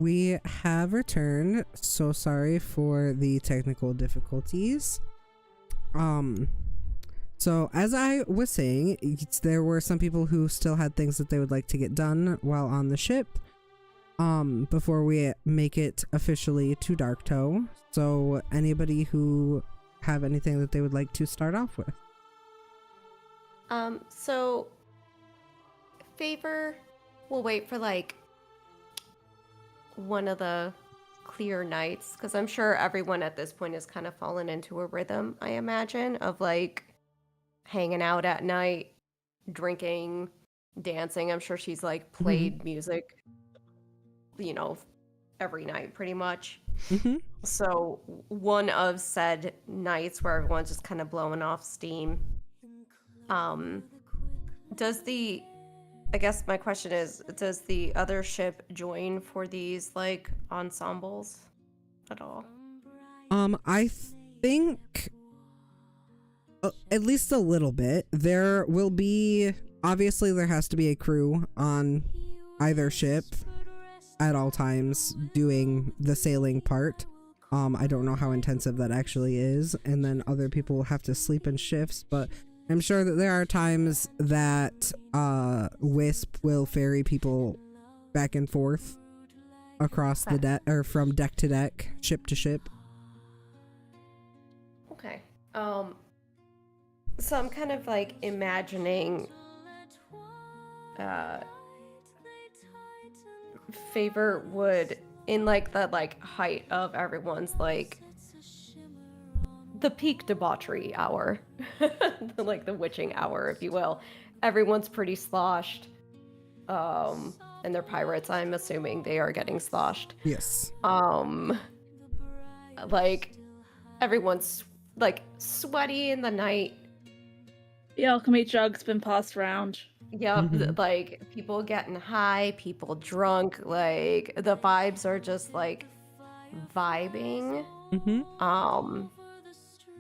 we have returned. So sorry for the technical difficulties. So as I was saying, there were some people who still had things that they would like to get done while on the ship, before we make it officially to Darktow. So anybody who have anything that they would like to start off with? So Favor will wait for like one of the clear nights, because I'm sure everyone at this point has kind of fallen into a rhythm, I imagine, of like hanging out at night, drinking, dancing. I'm sure she's like played music, you know, every night pretty much. So one of said nights where everyone's just kind of blowing off steam. I guess my question is, does the other ship join for these like ensembles at all? I think at least a little bit. There will be, obviously there has to be a crew on either ship at all times doing the sailing part. I don't know how intensive that actually is, and then other people will have to sleep in shifts, but I'm sure that there are times that Wisp will ferry people back and forth across the deck, or from deck to deck, ship to ship. Okay. So I'm kind of like imagining Favor would, in like the like height of everyone's like the peak debauchery hour, like the witching hour, if you will. Everyone's pretty sloshed. And they're pirates, I'm assuming they are getting sloshed. Yes. Like everyone's like sweaty in the night. The alchemy jug's been passed around. Yep, like people getting high, people drunk, like the vibes are just like vibing.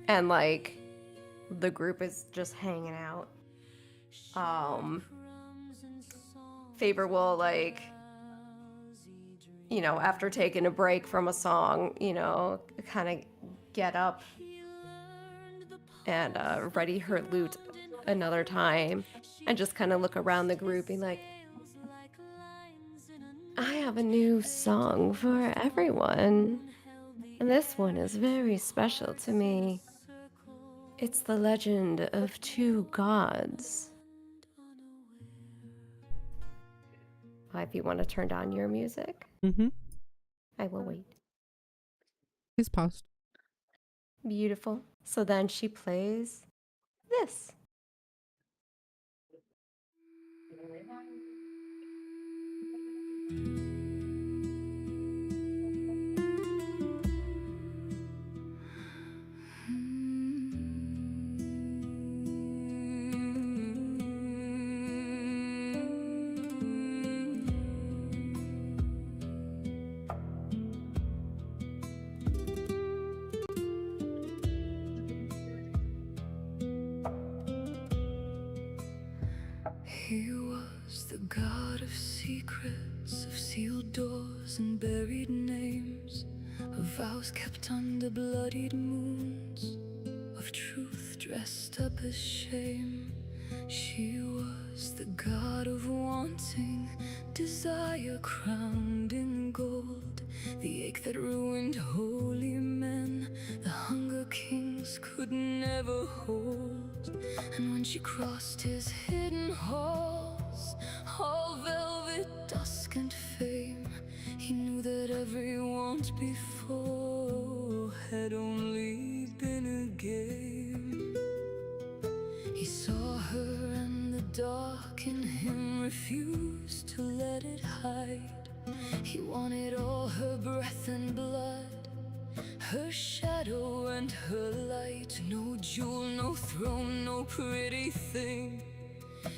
And like the group is just hanging out. Favor will like, you know, after taking a break from a song, you know, kind of get up and ready her lute another time, and just kind of look around the group and like, I have a new song for everyone, and this one is very special to me. It's the legend of two gods. If you want to turn down your music, I will wait. It's paused. Beautiful. So then she plays this. He was the god of secrets, of sealed doors and buried names, of vows kept under bloodied moons, of truth dressed up as shame. She was the god of wanting, desire crowned in gold, the ache that ruined holy men, the hunger kings could never hold. And when she crossed his hidden halls, all velvet, dusk and fame, he knew that every want before had only been a game. He saw her and the dark in him refused to let it hide. He wanted all her breath and blood, her shadow and her light. No jewel, no throne, no pretty thing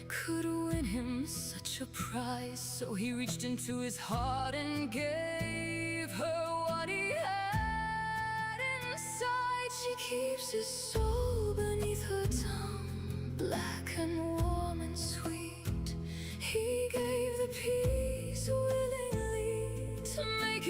could win him such a prize. So he reached into his heart and gave her what he had inside. She keeps his soul beneath her tongue, black and warm and sweet. He gave the peace willingly to make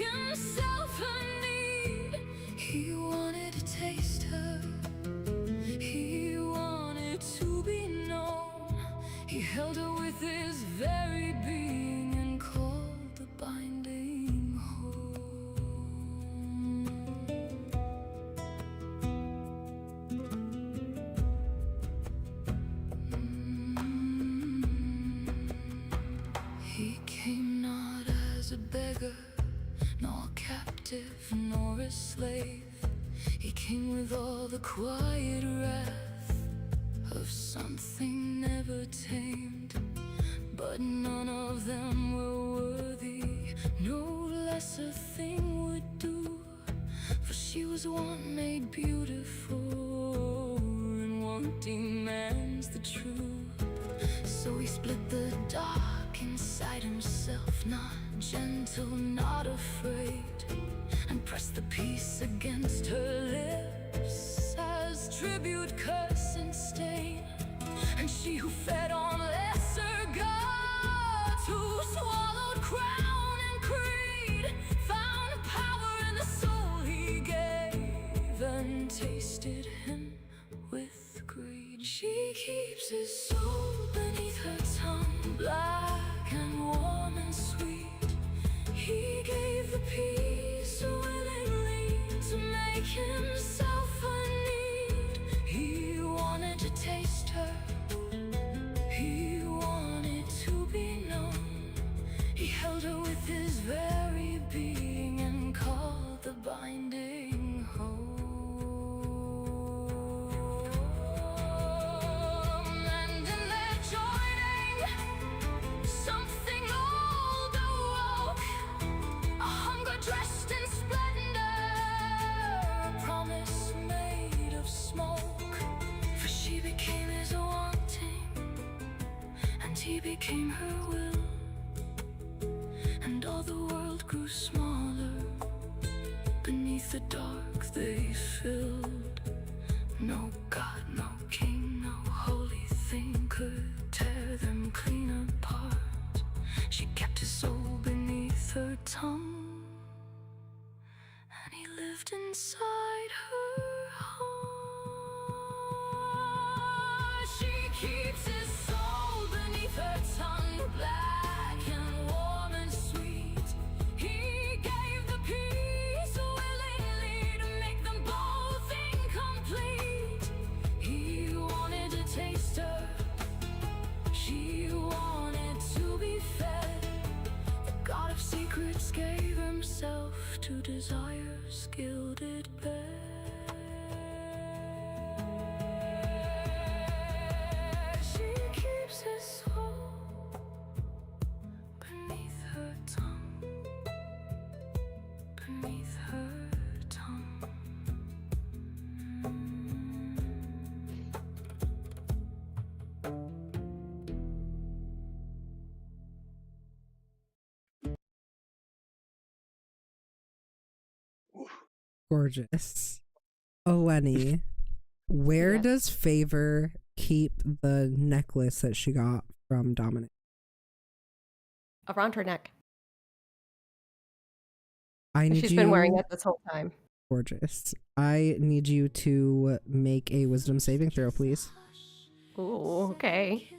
was a beggar, nor a captive, nor a slave. He came with all the quiet wrath of something never tamed. But none of them were worthy, no lesser thing would do. For she was one made beautiful, and wanting man's the truth. So he split the dark inside himself, not gentle, not afraid, and pressed the peace against her lips as tribute, curse, and stain. And she who fed on lesser gods, who swallowed crown and creed, found power in the soul he gave, and tasted him with greed. She keeps his soul beneath her tongue, black and warm and sweet. He gave the peace willingly to make himself a need. He wanted to taste her, he wanted to be known. He held her with his very being and called the binding home. And in their joining, something old awoke, a hunger dressed in splendor, a promise made of smoke. For she became his wanting, and he became her will, and all the world grew smaller. Beneath the dark they filled. No God, no king, no holy thing could tear them clean apart. She kept his soul beneath her tongue, and he lived inside her heart. She keeps his soul beneath her tongue, black and warm and sweet. He gave the peace willingly to make them both incomplete. He wanted to taste her, she wanted to be fed. The God of secrets gave himself to desire's gilded bed. She keeps his soul beneath her tongue, beneath her tongue. Gorgeous. Eleni, where Yes. does Favor keep the necklace that she got from Dominic? Around her neck. I need She's you, been wearing it this whole time. gorgeous. I need you to make a wisdom saving throw, please. Ooh, okay.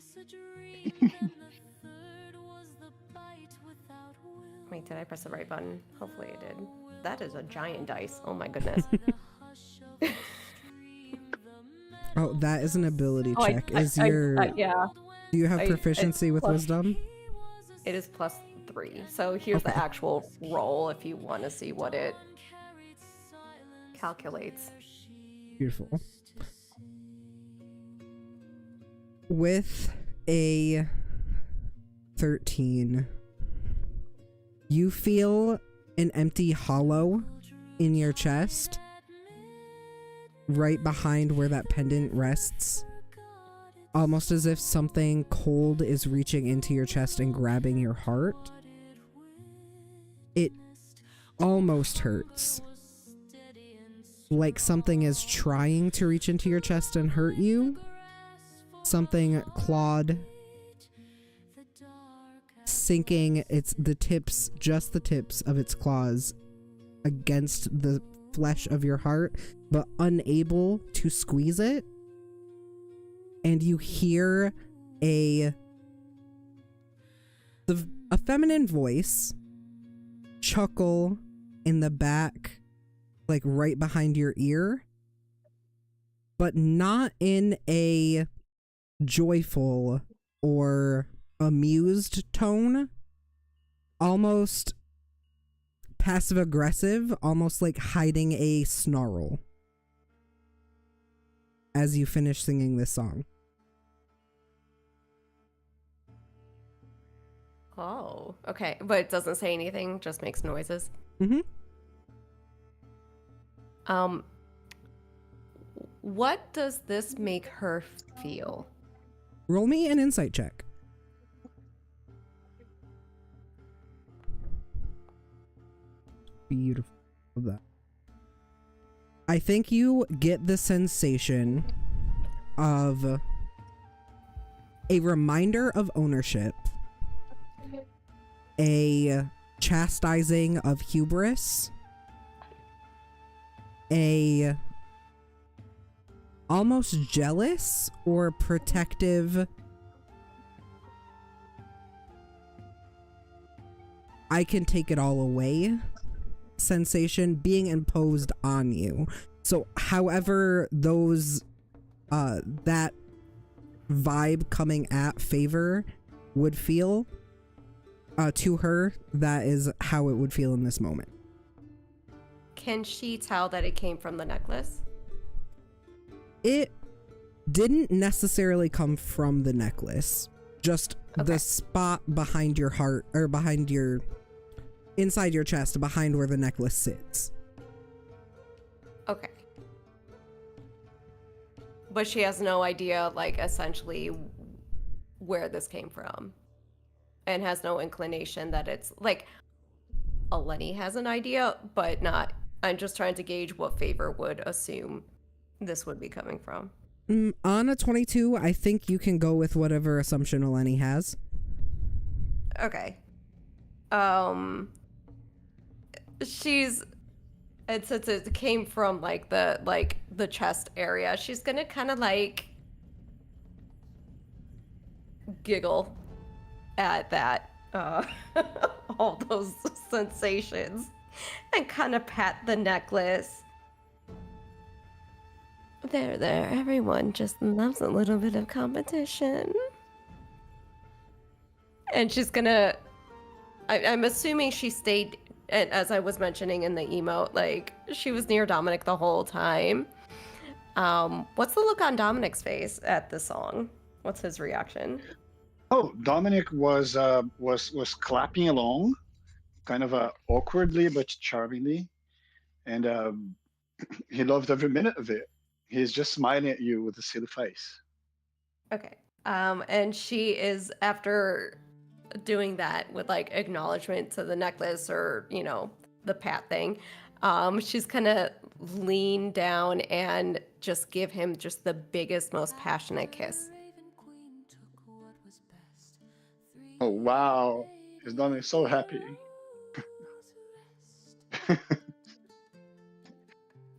Wait, did I press the right button? Hopefully I did. That is a giant dice. Oh my goodness. Oh, that is an ability Oh, check. yeah, Do you have I- proficiency with plus- wisdom? it is +3. So here's the Okay. actual roll if you want to see what it calculates. Beautiful. With a 13, you feel an empty hollow in your chest, right behind where that pendant rests. Almost as if something cold is reaching into your chest and grabbing your heart. It almost hurts. Like something is trying to reach into your chest and hurt you. Something clawed, sinking just the tips of its claws against the flesh of your heart, but unable to squeeze it. And you hear a feminine voice chuckle in the back, like right behind your ear, but not in a joyful or amused tone, almost passive aggressive, almost like hiding a snarl as you finish singing this song. Oh, okay. But it doesn't say anything, just makes noises. Mm-hmm. What does this make her feel? Roll me an insight check. Beautiful. Love that. I think you get the sensation of a reminder of ownership, a chastising of hubris, a almost jealous or protective I can take it all away sensation being imposed on you. So however those that vibe coming at Favor would feel to her, that is how it would feel in this moment. Can she tell that it came from the necklace? It didn't necessarily come from the necklace, just the spot behind your heart, or behind your inside your chest, behind where the necklace sits. Okay. But she has no idea, like, essentially where this came from. And has no inclination that it's, like, Eleni has an idea, but not. I'm just trying to gauge what Favor would assume this would be coming from. On a 22, I think you can go with whatever assumption Eleni has. Okay. She's, and since it came from the chest area, she's gonna kind of like giggle at that, all those sensations, and kind of pat the necklace. There, everyone just loves a little bit of competition. And she's gonna, I'm assuming she stayed, and as I was mentioning in the emote, like, she was near Dominic the whole time. What's the look on Dominic's face at the song? What's his reaction? Oh, Dominic was clapping along, kind of awkwardly but charmingly, and he loved every minute of it. He's just smiling at you with a silly face. Okay. And she is, after doing that with like acknowledgement to the necklace, or, you know, the pat thing, she's gonna lean down and just give him just the biggest, most passionate kiss. Oh wow, he's Dominic so happy.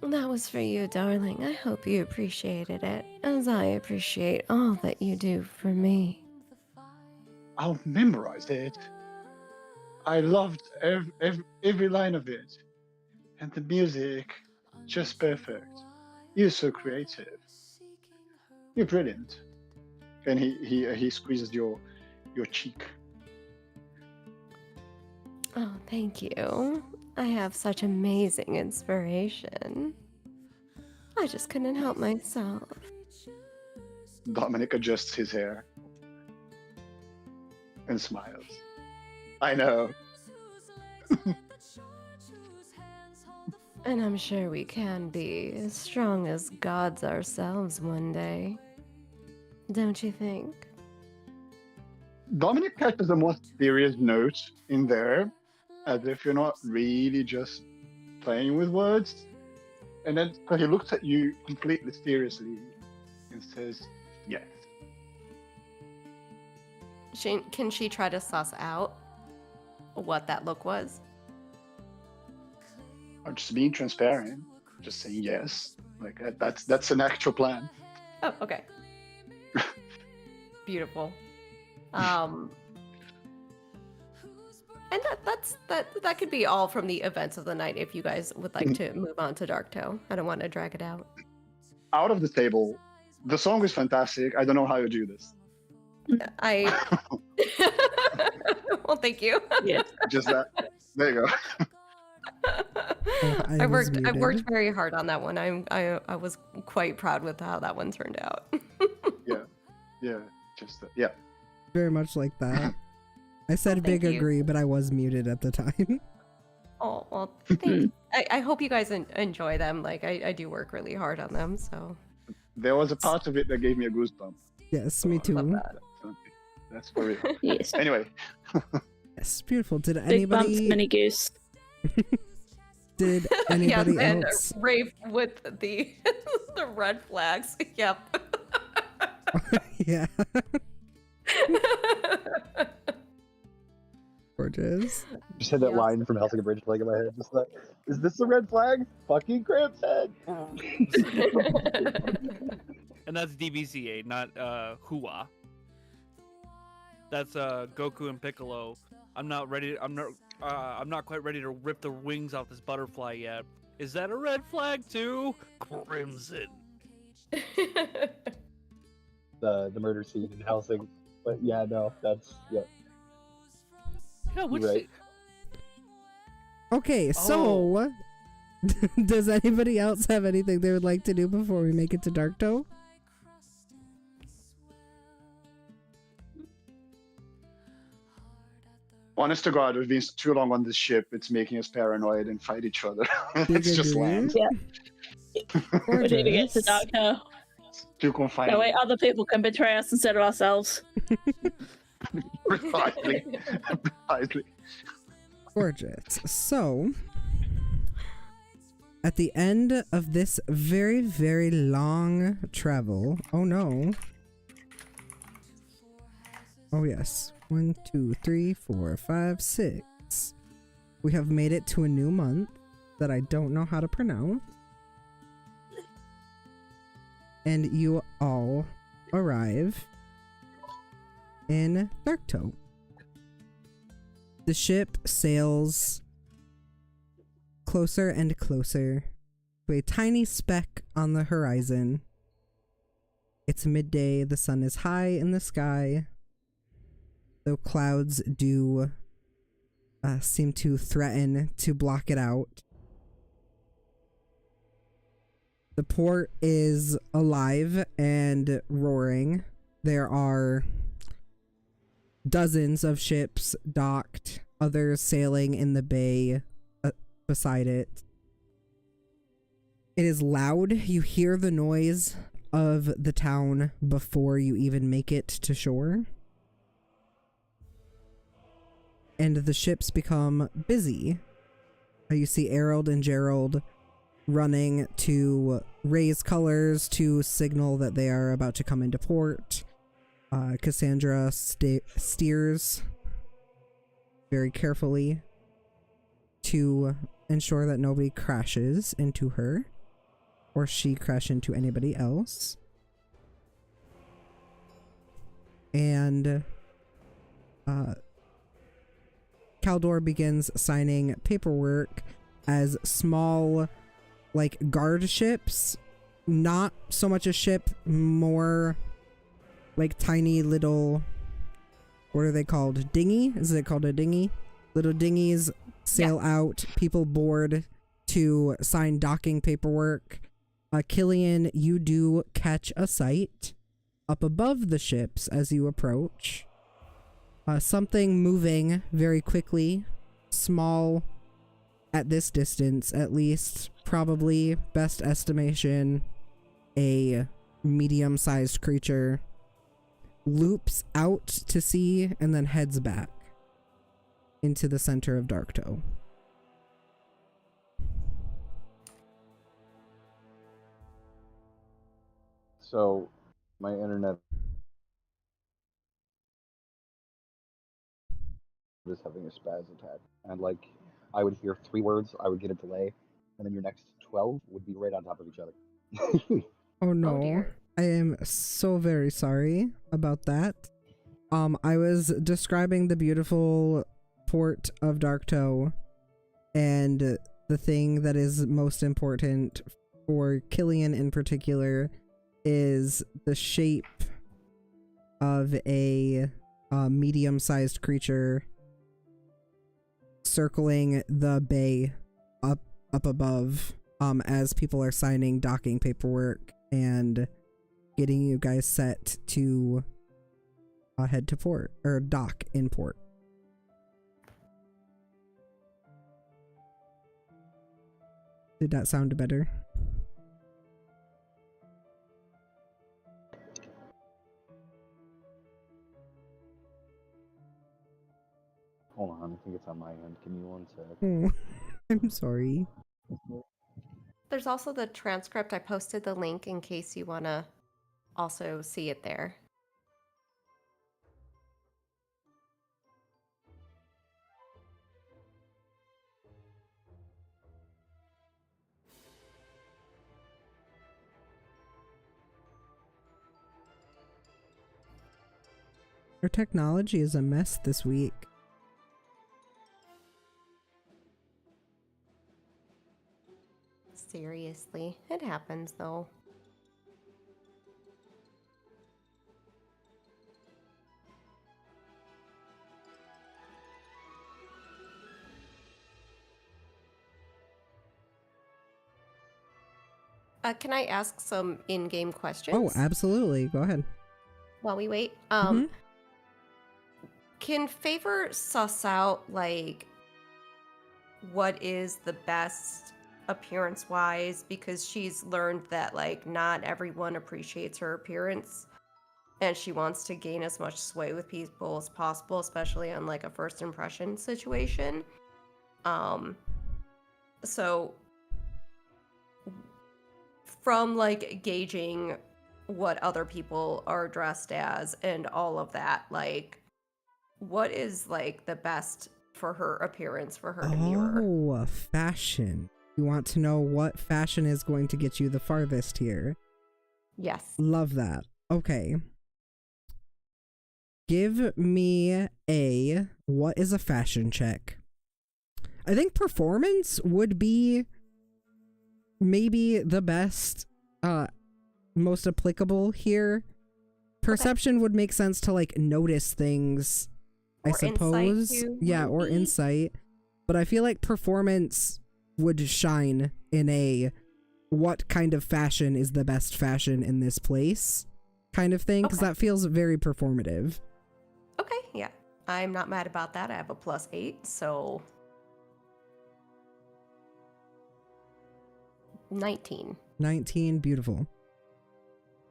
That was for you, darling. I hope you appreciated it, as I appreciate all that you do for me. I'll memorize it. I loved every line of it. And the music, just perfect. You're so creative. You're brilliant. And he squeezes your cheek. Oh, thank you. I have such amazing inspiration. I just couldn't help myself. Dominic adjusts his hair and smiles. I know. And I'm sure we can be as strong as gods ourselves one day. Don't you think? Dominic catches a more serious note in there, as if you're not really just playing with words. And then so he looks at you completely seriously and says, yes. Can she try to suss out what that look was? I'm just being transparent, just saying yes. Like that's an actual plan. Oh, okay. Beautiful. And that could be all from the events of the night if you guys would like to move on to Darktow. I don't want to drag it out. Out of the table, the song is fantastic. I don't know how you do this. Well, thank you. Yeah. Just that. There you go. Oh, I was worked muted. very hard on that one. I was quite proud with how that one turned out. Yeah, yeah. Very much like that. I said Oh, big thank you. agree, but I was muted at the time. Oh, well, thanks. I hope you guys enjoy them. Like, I do work really hard on them, so. There was a part of it that gave me a goosebump. Yes, me Love too. that. That's for real. Yes. Anyway, Yes, beautiful. Did Big bumps, anybody mini goose. did anybody yeah, and else? Rave with the the red flags. Yep. Yeah. Gorgeous. Just had that Yeah. line from Hellsing Bridge playing in my head. Just like, is this a red flag? Fucking Cramp's head. And that's DBCA, not Hua. That's Goku and Piccolo. I'm not quite ready to rip the wings off this butterfly yet. Is that a red flag too? Crimson. The murder scene in Hellsing. But yeah, no, that's yeah. Yeah, which Right. Okay, so does anybody else have anything they would like to do before we make it to Darktow? honest to God, we've been too long on this ship. It's making us paranoid and fight each other. Big Let's just agree. land. We need to get to Gorgeous. Darktow. Too confining. That way other people can betray us instead of ourselves. Precisely. Precisely. Gorgeous. So, at the end of this very, very long travel, oh no. Oh yes. 1, 2, 3, 4, 5, 6. We have made it to a new month that I don't know how to pronounce. And you all arrive in Darktow. The ship sails closer and closer to a tiny speck on the horizon. It's midday, the sun is high in the sky, though clouds do seem to threaten to block it out. The port is alive and roaring. There are dozens of ships docked, others sailing in the bay beside it. It is loud. You hear the noise of the town before you even make it to shore. And the ships become busy. You see Errol and Gerald running to raise colors to signal that they are about to come into port. Cassandra steers very carefully to ensure that nobody crashes into her or she crash into anybody else. And Caldor begins signing paperwork as small, like, guard ships. Not so much a ship, more like tiny little, what are they called? Dinghy? Is it called a dinghy? Little dinghies sail out, people board to sign docking paperwork. Killian, you do catch a sight up above the ships as you approach. Something moving very quickly, small at this distance at least, probably best estimation a medium-sized creature, loops out to sea and then heads back into the center of Darktow. So, my internet is having a spaz attack. And, like, I would hear 3 words, I would get a delay, and then your next 12 would be right on top of each other. Oh no. dear. I am so very sorry about that. I was describing the beautiful port of Darktow, and the thing that is most important for Killian in particular is the shape of a medium-sized creature circling the bay up above as people are signing docking paperwork and getting you guys set to head to port or dock in port. Did that sound better? Hold on, I think it's on my end. Give me 1 sec. Oh, I'm sorry. There's also the transcript. I posted the link in case you want to also see it there. Our technology is a mess this week. Seriously, it happens though. Can I ask some in-game questions? Oh, absolutely. Go ahead. While we wait. Can Favor suss out, like, what is the best appearance-wise? Because she's learned that, like, not everyone appreciates her appearance. And she wants to gain as much sway with people as possible, especially on, like, a first impression situation. So, from, like, gauging what other people are dressed as and all of that, like, what is, like, the best for her appearance for her to mirror? Oh, fashion. You want to know what fashion is going to get you the farthest here? Yes. Love that. Okay. Give me a what is a fashion check? I think performance would be maybe the best, most applicable here. Perception would make sense to, like, notice things, I suppose. Insight too, Yeah, or maybe? insight. But I feel like performance would shine in a what kind of fashion is the best fashion in this place kind of thing, because Okay. that feels very performative. Okay, yeah. I'm not mad about that. I have a +8, so 19. 19, beautiful.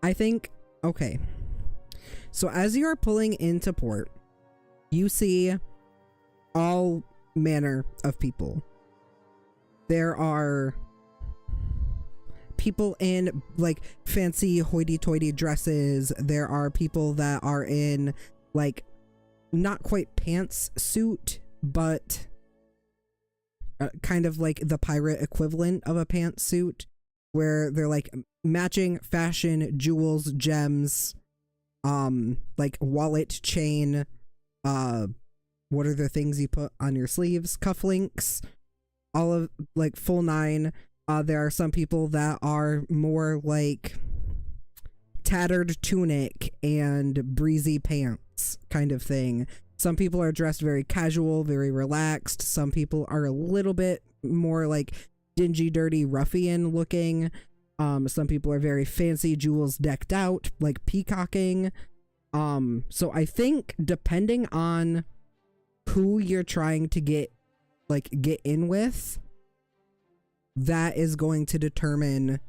I think, okay. So as you are pulling into port, you see all manner of people. There are people in, like, fancy hoity-toity dresses. There are people that are in, like, not quite pantsuit, but kind of like the pirate equivalent of a pantsuit, where they're, like, matching fashion, jewels, gems, like wallet, chain, what are the things you put on your sleeves? Cufflinks, all of, like, full nine. There are some people that are more like tattered tunic and breezy pants kind of thing. Some people are dressed very casual, very relaxed. Some people are a little bit more like dingy, dirty ruffian looking. Some people are very fancy, jewels decked out, like peacocking. So I think depending on who you're trying to get in with, that is going to determine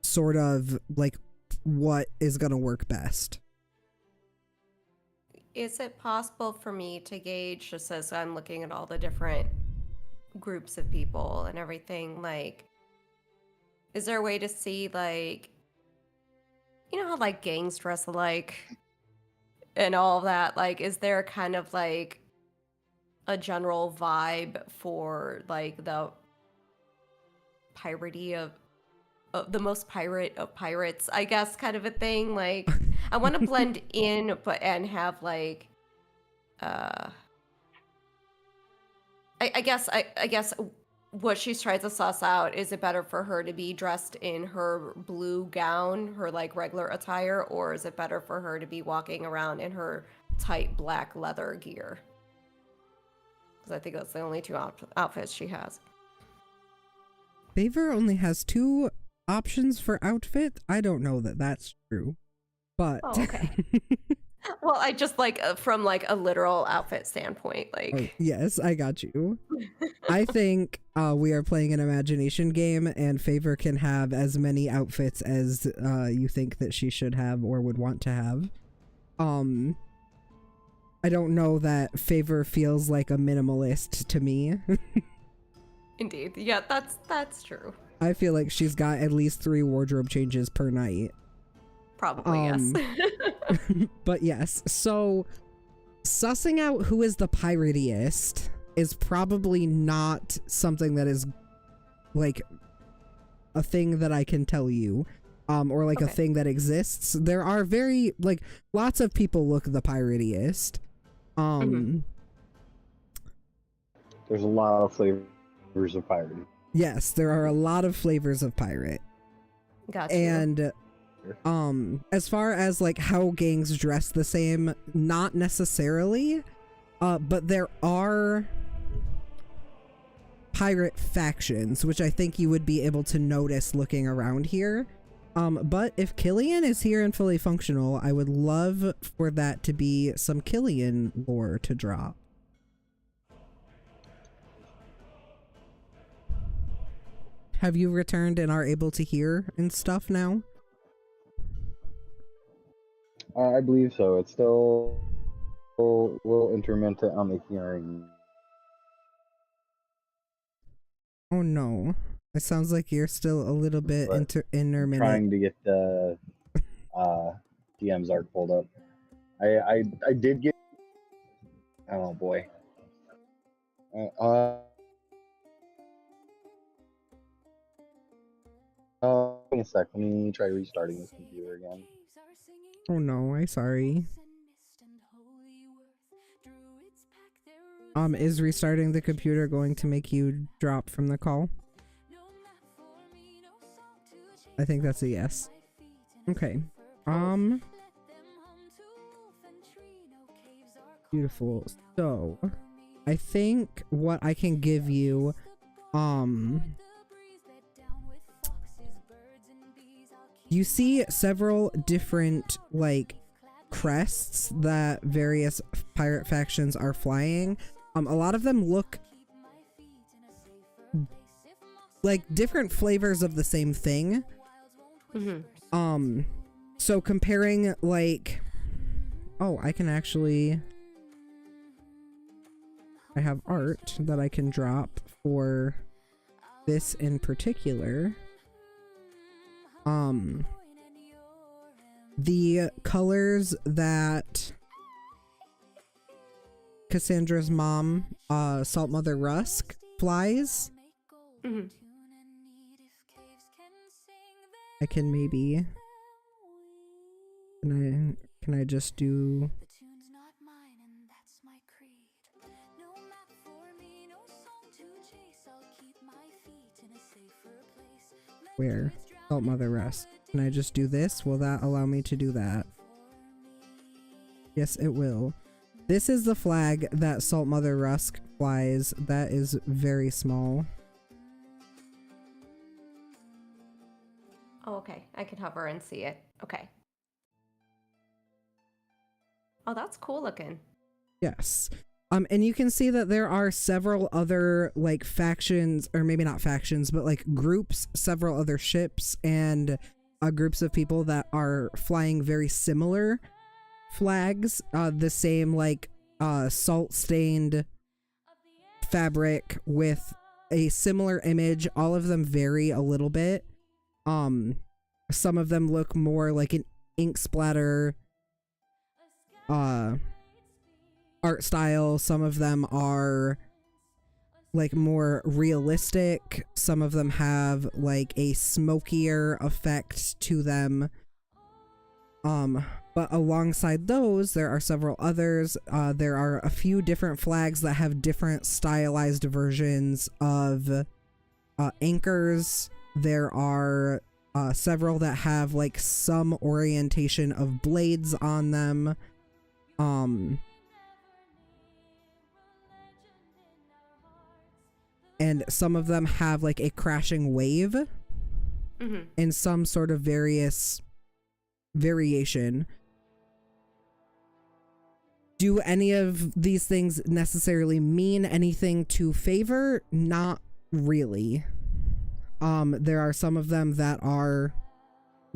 sort of like what is going to work best. Is it possible for me to gauge, just as I'm looking at all the different groups of people and everything, like, is there a way to see, like, you know how, like, gangs dress alike and all of that? Like, is there kind of, like, a general vibe for, like, the piratey of the most pirate of pirates, I guess, kind of a thing? Like, I want to blend in, but and have, like, I guess what she's trying to suss out, is it better for her to be dressed in her blue gown, her, like, regular attire, or is it better for her to be walking around in her tight black leather gear? Because I think that's the only two outfits she has. Favor only has 2 options for outfit. I don't know that that's true, but Oh, okay. Well, I just like from like a literal outfit standpoint, like. Oh, yes, I got you. I think we are playing an imagination game, and Favor can have as many outfits as you think that she should have or would want to have. I don't know that Favor feels like a minimalist to me. Indeed, yeah, that's true. I feel like she's got at least 3 wardrobe changes per night. Probably yes. But yes, so sussing out who is the piratiest is probably not something that is like a thing that I can tell you, or like a thing that exists. There are very like lots of people look the piratiest. There's a lot of flavors of pirate. Yes, there are a lot of flavors of pirate. Gotcha. And as far as like how gangs dress the same, not necessarily, but there are pirate factions, which I think you would be able to notice looking around here. But if Killian is here and fully functional, I would love for that to be some Killian lore to drop. Have you returned and are able to hear and stuff now? I believe so. It's still a little intermittent on the hearing. Oh no. It sounds like you're still a little bit intermittent. Trying to get the DM's arc pulled up. I did get. Oh boy. Wait a sec. Let me try restarting this computer again. Oh no, I'm sorry. Is restarting the computer going to make you drop from the call? I think that's a yes. Okay. Beautiful. So, I think what I can give you, you see several different, like, crests that various pirate factions are flying. A lot of them look like different flavors of the same thing. So comparing, like, oh, I can actually, I have art that I can drop for this in particular. The colors that Cassandra's mom, Salt Mother Rusk, flies. I can maybe, can I just do, where? Salt Mother Rusk. Can I just do this? Will that allow me to do that? Yes, it will. This is the flag that Salt Mother Rusk flies. That is very small. Oh, okay. I can hover and see it. Okay. Oh, that's cool looking. Yes. And you can see that there are several other, like, factions, or maybe not factions, but like groups, several other ships and groups of people that are flying very similar flags. The same, like, salt-stained fabric with a similar image. All of them vary a little bit. Some of them look more like an ink splatter art style. Some of them are like more realistic. Some of them have like a smokier effect to them. But alongside those, there are several others. There are a few different flags that have different stylized versions of anchors. There are several that have like some orientation of blades on them. and some of them have like a crashing wave in some sort of variation. Do any of these things necessarily mean anything to favor? Not really. There are some of them that are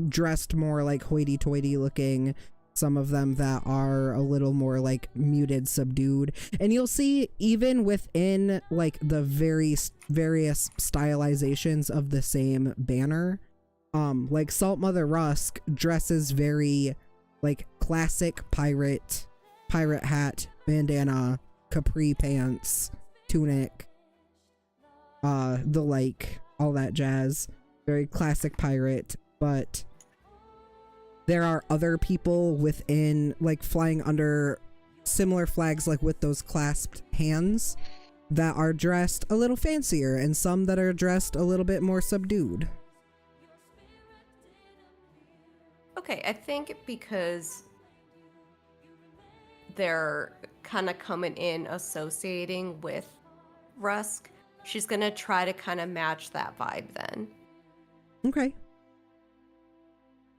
dressed more like hoity-toity looking, some of them that are a little more like muted, subdued, and you'll see even within like the various stylizations of the same banner, like Salt Mother Rusk dresses very like classic pirate hat, bandana, capri pants, tunic, all that jazz, very classic pirate. But there are other people within, like, flying under similar flags, like with those clasped hands, that are dressed a little fancier, and some that are dressed a little bit more subdued. Okay, I think because they're kind of coming in associating with Rusk, she's gonna try to kind of match that vibe then. Okay.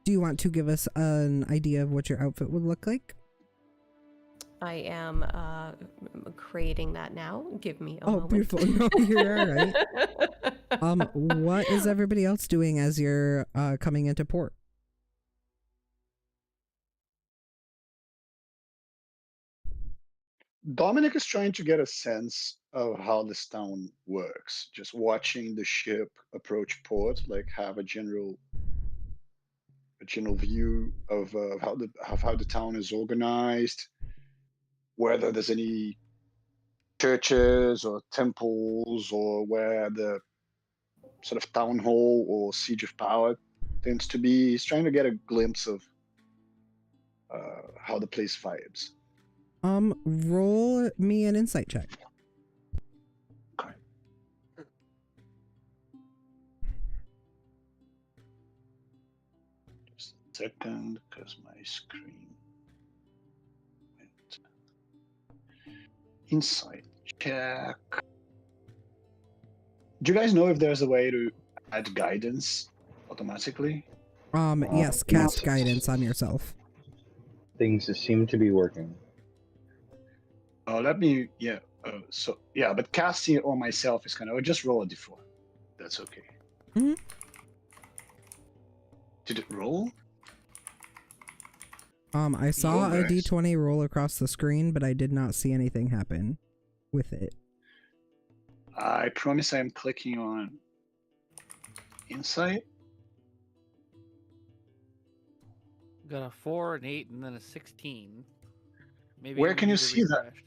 Do you want to give us an idea of what your outfit would look like? I am creating that now. Give me a moment. Beautiful. No, you're all right. What is everybody else doing as you're coming into port? Dominic is trying to get a sense of how this town works. Just watching the ship approach port, like have a general view of how the town is organized, whether there's any churches or temples, or where the sort of town hall or siege of power tends to be. He's trying to get a glimpse of how the place vibes. Roll me an insight check. Okay. Just a second, because my screen went. Insight check. Do you guys know if there's a way to add guidance automatically? Yes, cast guidance on yourself. Things seem to be working. Oh, let me, yeah. But casting it on myself is kind of, just roll a d4. That's okay. Mm-hmm. Did it roll? I saw a Nice. d20 roll across the screen, but I did not see anything happen with it. I promise I am clicking on Insight. Got a 4, an 8, and then a 16. Maybe Where we can you need to see that? refresh.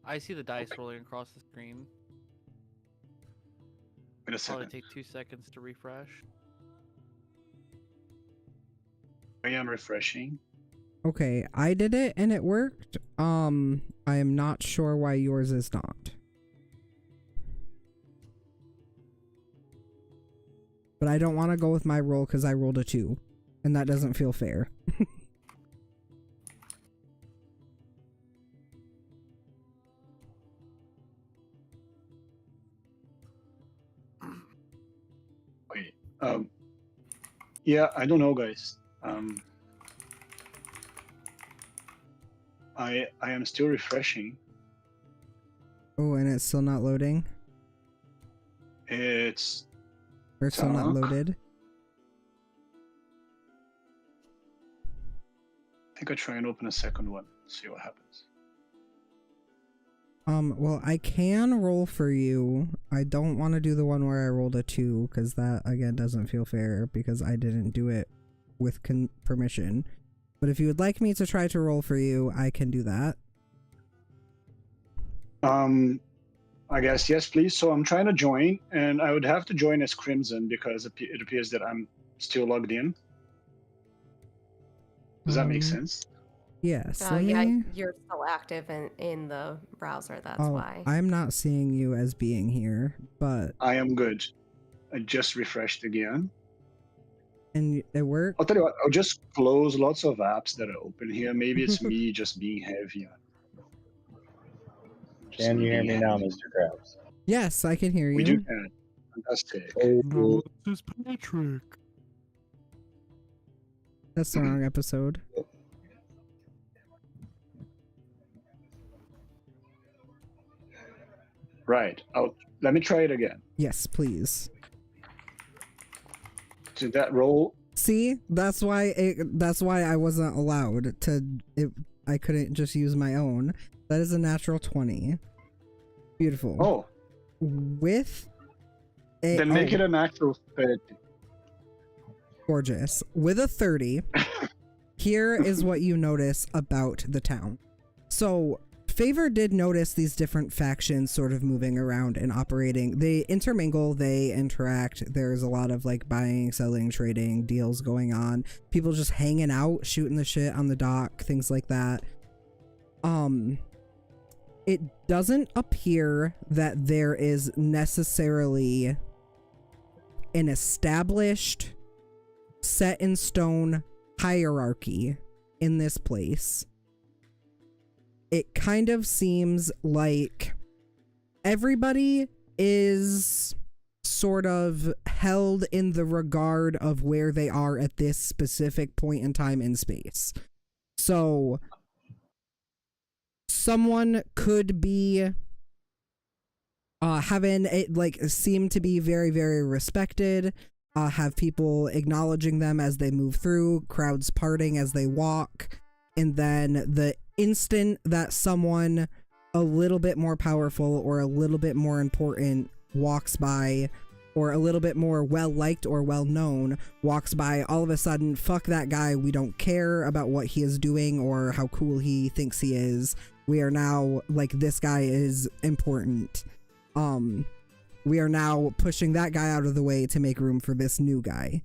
I see the dice rolling across the screen. Wait a Probably second. take 2 seconds to refresh. I am refreshing. Okay, I did it and it worked. I am not sure why yours is not. But I don't want to go with my roll because I rolled a 2, and that doesn't feel fair. Wait. Yeah, I don't know, guys. I am still refreshing. Oh, and it's still not loading? It's Or it's still not Talk. loaded? I think I try and open a second one. See what happens. Well, I can roll for you. I don't want to do the one where I rolled a 2, because that, again, doesn't feel fair, because I didn't do it with permission. But if you would like me to try to roll for you, I can do that. I guess, yes, please. So I'm trying to join, and I would have to join as Crimson because it appears that I'm still logged in. Does that make sense? Yes. Yeah, you're still active in the browser, that's why. I'm not seeing you as being here, but... I am good. I just refreshed again. And it worked? I'll tell you what, I'll just close lots of apps that are open here. Maybe it's me just being heavy. Can you hear me now, Mr. Krabs? Yes, I can hear you. We do can. Fantastic. No, this is Patrick. That's the wrong episode. Right. Oh, let me try it again. Yes, please. Did that roll? See, that's why I wasn't allowed to. I couldn't just use my own. That is a natural 20. Beautiful. Oh, With a then make it a natural 30. gorgeous. With a 30, here is what you notice about the town. So, Favor did notice these different factions sort of moving around and operating. They intermingle, they interact. There's a lot of like buying, selling, trading, deals going on. People just hanging out, shooting the shit on the dock, things like that. It doesn't appear that there is necessarily an established, set in stone hierarchy in this place. It kind of seems like everybody is sort of held in the regard of where they are at this specific point in time in space. So someone could be having it like seem to be very, very respected, have people acknowledging them as they move through, crowds parting as they walk, and then the instant that someone a little bit more powerful or a little bit more important walks by, or a little bit more well-liked or well-known walks by, all of a sudden, fuck that guy, we don't care about what he is doing or how cool he thinks he is. We are now, like, this guy is important. We are now pushing that guy out of the way to make room for this new guy.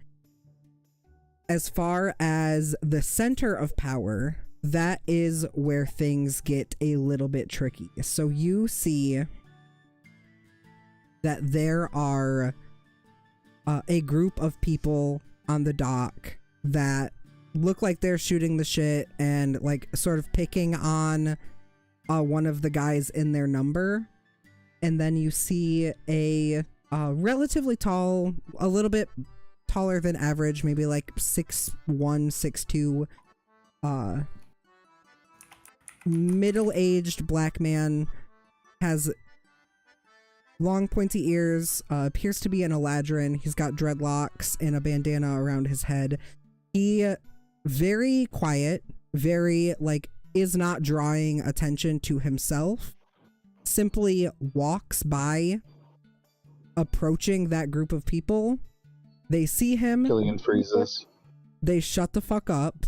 As far as the center of power, that is where things get a little bit tricky. So you see that there are a group of people on the dock that look like they're shooting the shit and like sort of picking on one of the guys in their number. And then you see a relatively tall, a little bit taller than average, maybe like 6'1", 6'2", middle-aged black man, has long pointy ears, appears to be an Eladrin. He's got dreadlocks and a bandana around his head. He very quiet, very like is not drawing attention to himself, simply walks by, approaching that group of people. They see him, Killian freezes. they shut the fuck up,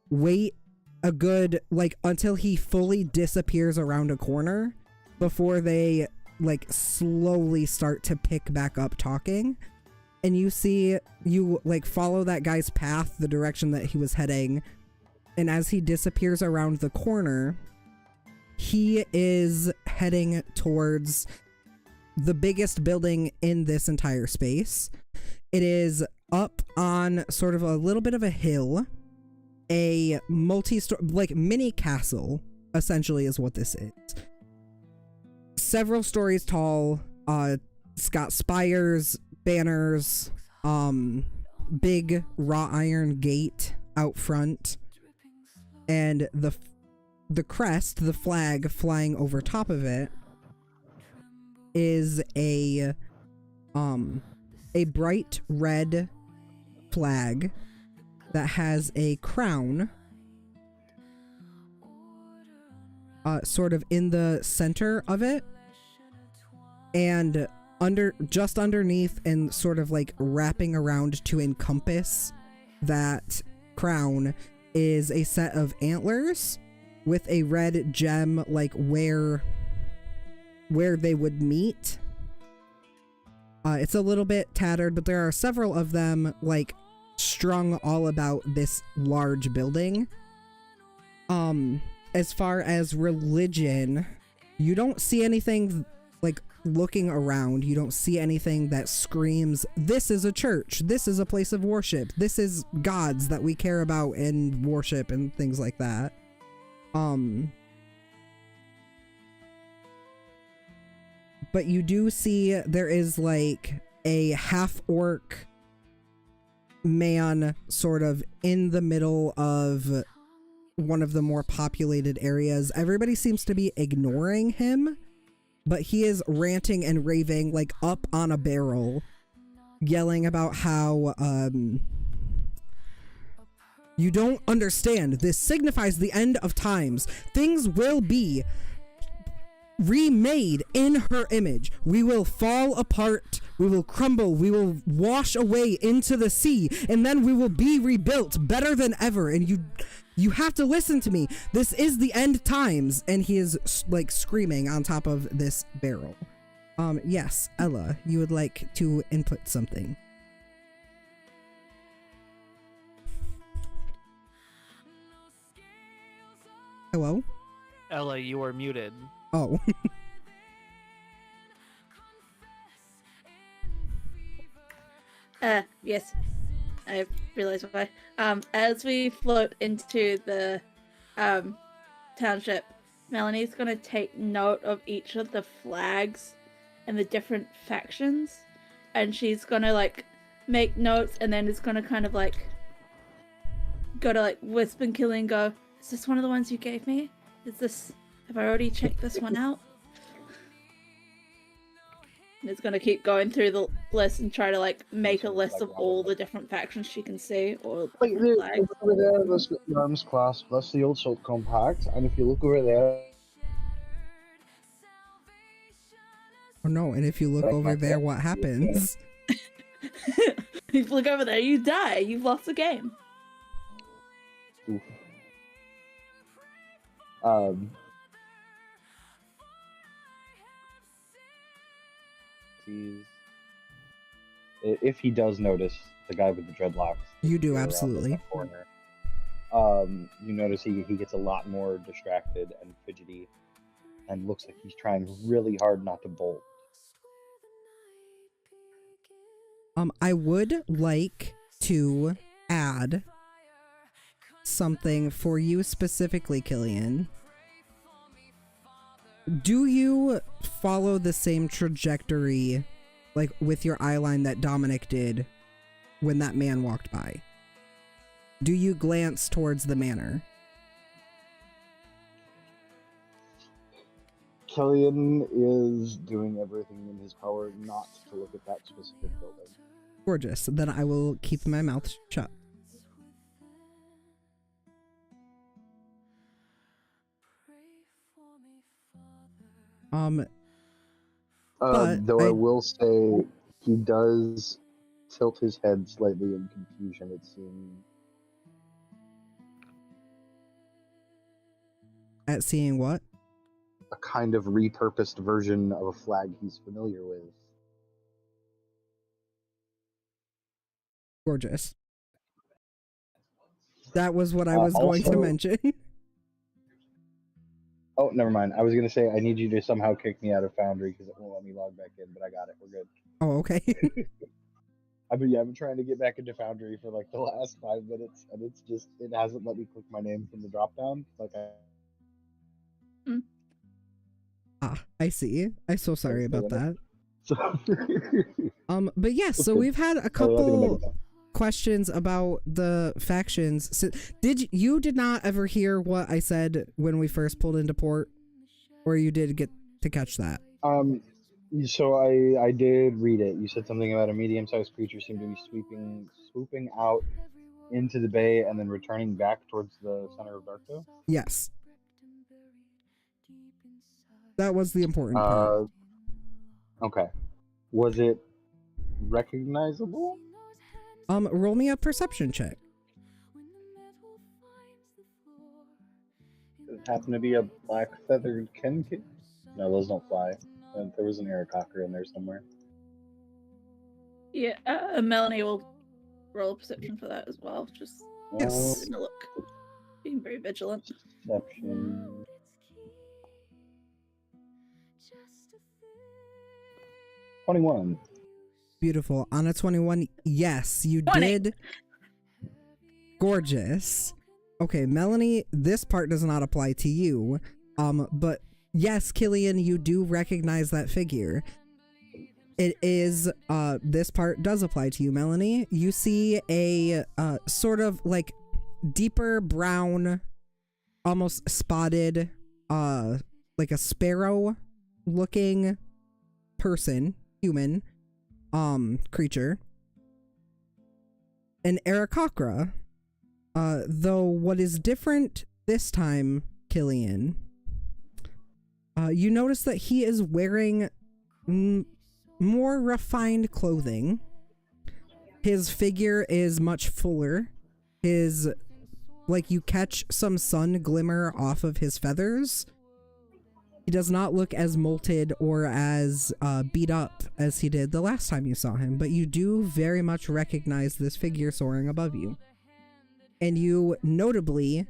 wait a good, like, until he fully disappears around a corner before they, like, slowly start to pick back up talking. And you see, you, like, follow that guy's path, the direction that he was heading, and as he disappears around the corner, he is heading towards the biggest building in this entire space. It is up on sort of a little bit of a hill, a multi-story, like, mini castle, essentially, is what this is. Several stories tall. It's got spires, banners, big wrought iron gate out front, and the crest, the flag flying over top of it, is a bright red flag that has a crown sort of in the center of it, and just underneath and sort of like wrapping around to encompass that crown is a set of antlers with a red gem, like where they would meet. It's a little bit tattered, but there are several of them, like, strung all about this large building. As far as religion, you don't see anything, like, looking around, you don't see anything that screams, this is a church, this is a place of worship, this is gods that we care about and worship and things like that. but you do see there is like a half-orc man sort of in the middle of one of the more populated areas. Everybody seems to be ignoring him, but he is ranting and raving like up on a barrel, yelling about how you don't understand. This signifies the end of times. Things will be remade in her image. We will fall apart. We will crumble. We will wash away into the sea, and then we will be rebuilt better than ever. And you have to listen to me. This is the end times. And he is like screaming on top of this barrel. Yes, Ella, you would like to input something. Hello? Ella, you are muted. Oh. Yes. I realize why. As we float into the township, Melanie's gonna take note of each of the flags and the different factions, and she's gonna like make notes, and then it's gonna kind of like go to like Wisp and Killian, go, is this one of the ones you gave me? Have I already checked this one out? And it's gonna keep going through the list and try to like make a list of all the different factions she can see, or Like flags. over there, let's get the arms clasp. That's the old Salt Compact, and if you look over there, Oh no, and if you look over there, what happens? If you look over there, you die. You've lost the game. oof. If he does notice the guy with the dreadlocks, You do, around in absolutely. the corner, you notice he gets a lot more distracted and fidgety, and looks like he's trying really hard not to bolt. I would like to add something for you specifically, Killian. Do you follow the same trajectory, like with your eyeline, that Dominic did when that man walked by? Do you glance towards the manor? Killian is doing everything in his power not to look at that specific building. Gorgeous. Then I will keep my mouth shut. But Though I I- will say he does tilt his head slightly in confusion. It seems. At seeing what? A kind of repurposed version of a flag he's familiar with. Gorgeous. That was what I was going to Also- mention. Oh, never mind. I was gonna say I need you to somehow kick me out of Foundry because it won't let me log back in, but I got it. We're good. Oh, okay. I've been trying to get back into Foundry for like the last 5 minutes, and it hasn't let me click my name from the drop down. I see. I'm so sorry about that. So, But yes, so Okay. we've had a couple questions about the factions. So you did not ever hear what I said when we first pulled into port, or you did get to catch that? So I did read it. You said something about a medium-sized creature seemed to be swooping out into the bay and then returning back towards the center of Darktow. Yes. That was the important part. Okay. Was it recognizable? Roll me a perception check. Does it happen to be a black feathered Kenkin? No, those don't fly. There was an Aarakocra in there somewhere. Yeah, Melanie will roll a perception for that as well. Just Yes. having a look. Being very vigilant. Perception. 21. Beautiful. On a 21, yes, you 20. did. Gorgeous. Okay, Melanie, this part does not apply to you. But Yes, Killian, you do recognize that figure. It is, this part does apply to you, Melanie. You see a, sort of, like, deeper brown, almost spotted, like a sparrow-looking person, human, creature. An Aarakocra. Though what is different this time, Killian, you notice that he is wearing more refined clothing. His figure is much fuller. His, like, you catch some sun glimmer off of his feathers. He does not look as molted or as beat up as he did the last time you saw him, but you do very much recognize this figure soaring above you. And you notably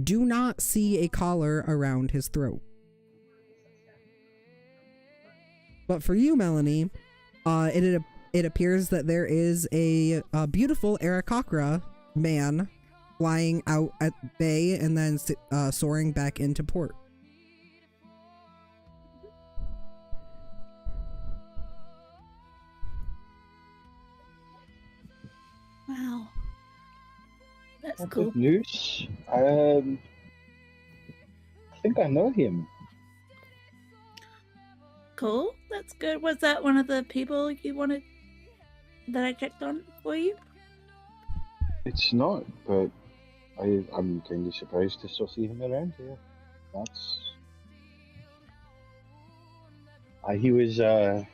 do not see a collar around his throat. But for you, Melanie, it appears that there is a beautiful Aarakocra man flying out at bay and then soaring back into port. Wow. That's Well, cool. good news. I think I know him. Cool. That's good. Was that one of the people you wanted that I checked on for you? It's not, but I'm kind of surprised to still see him around here. That's. He was, that's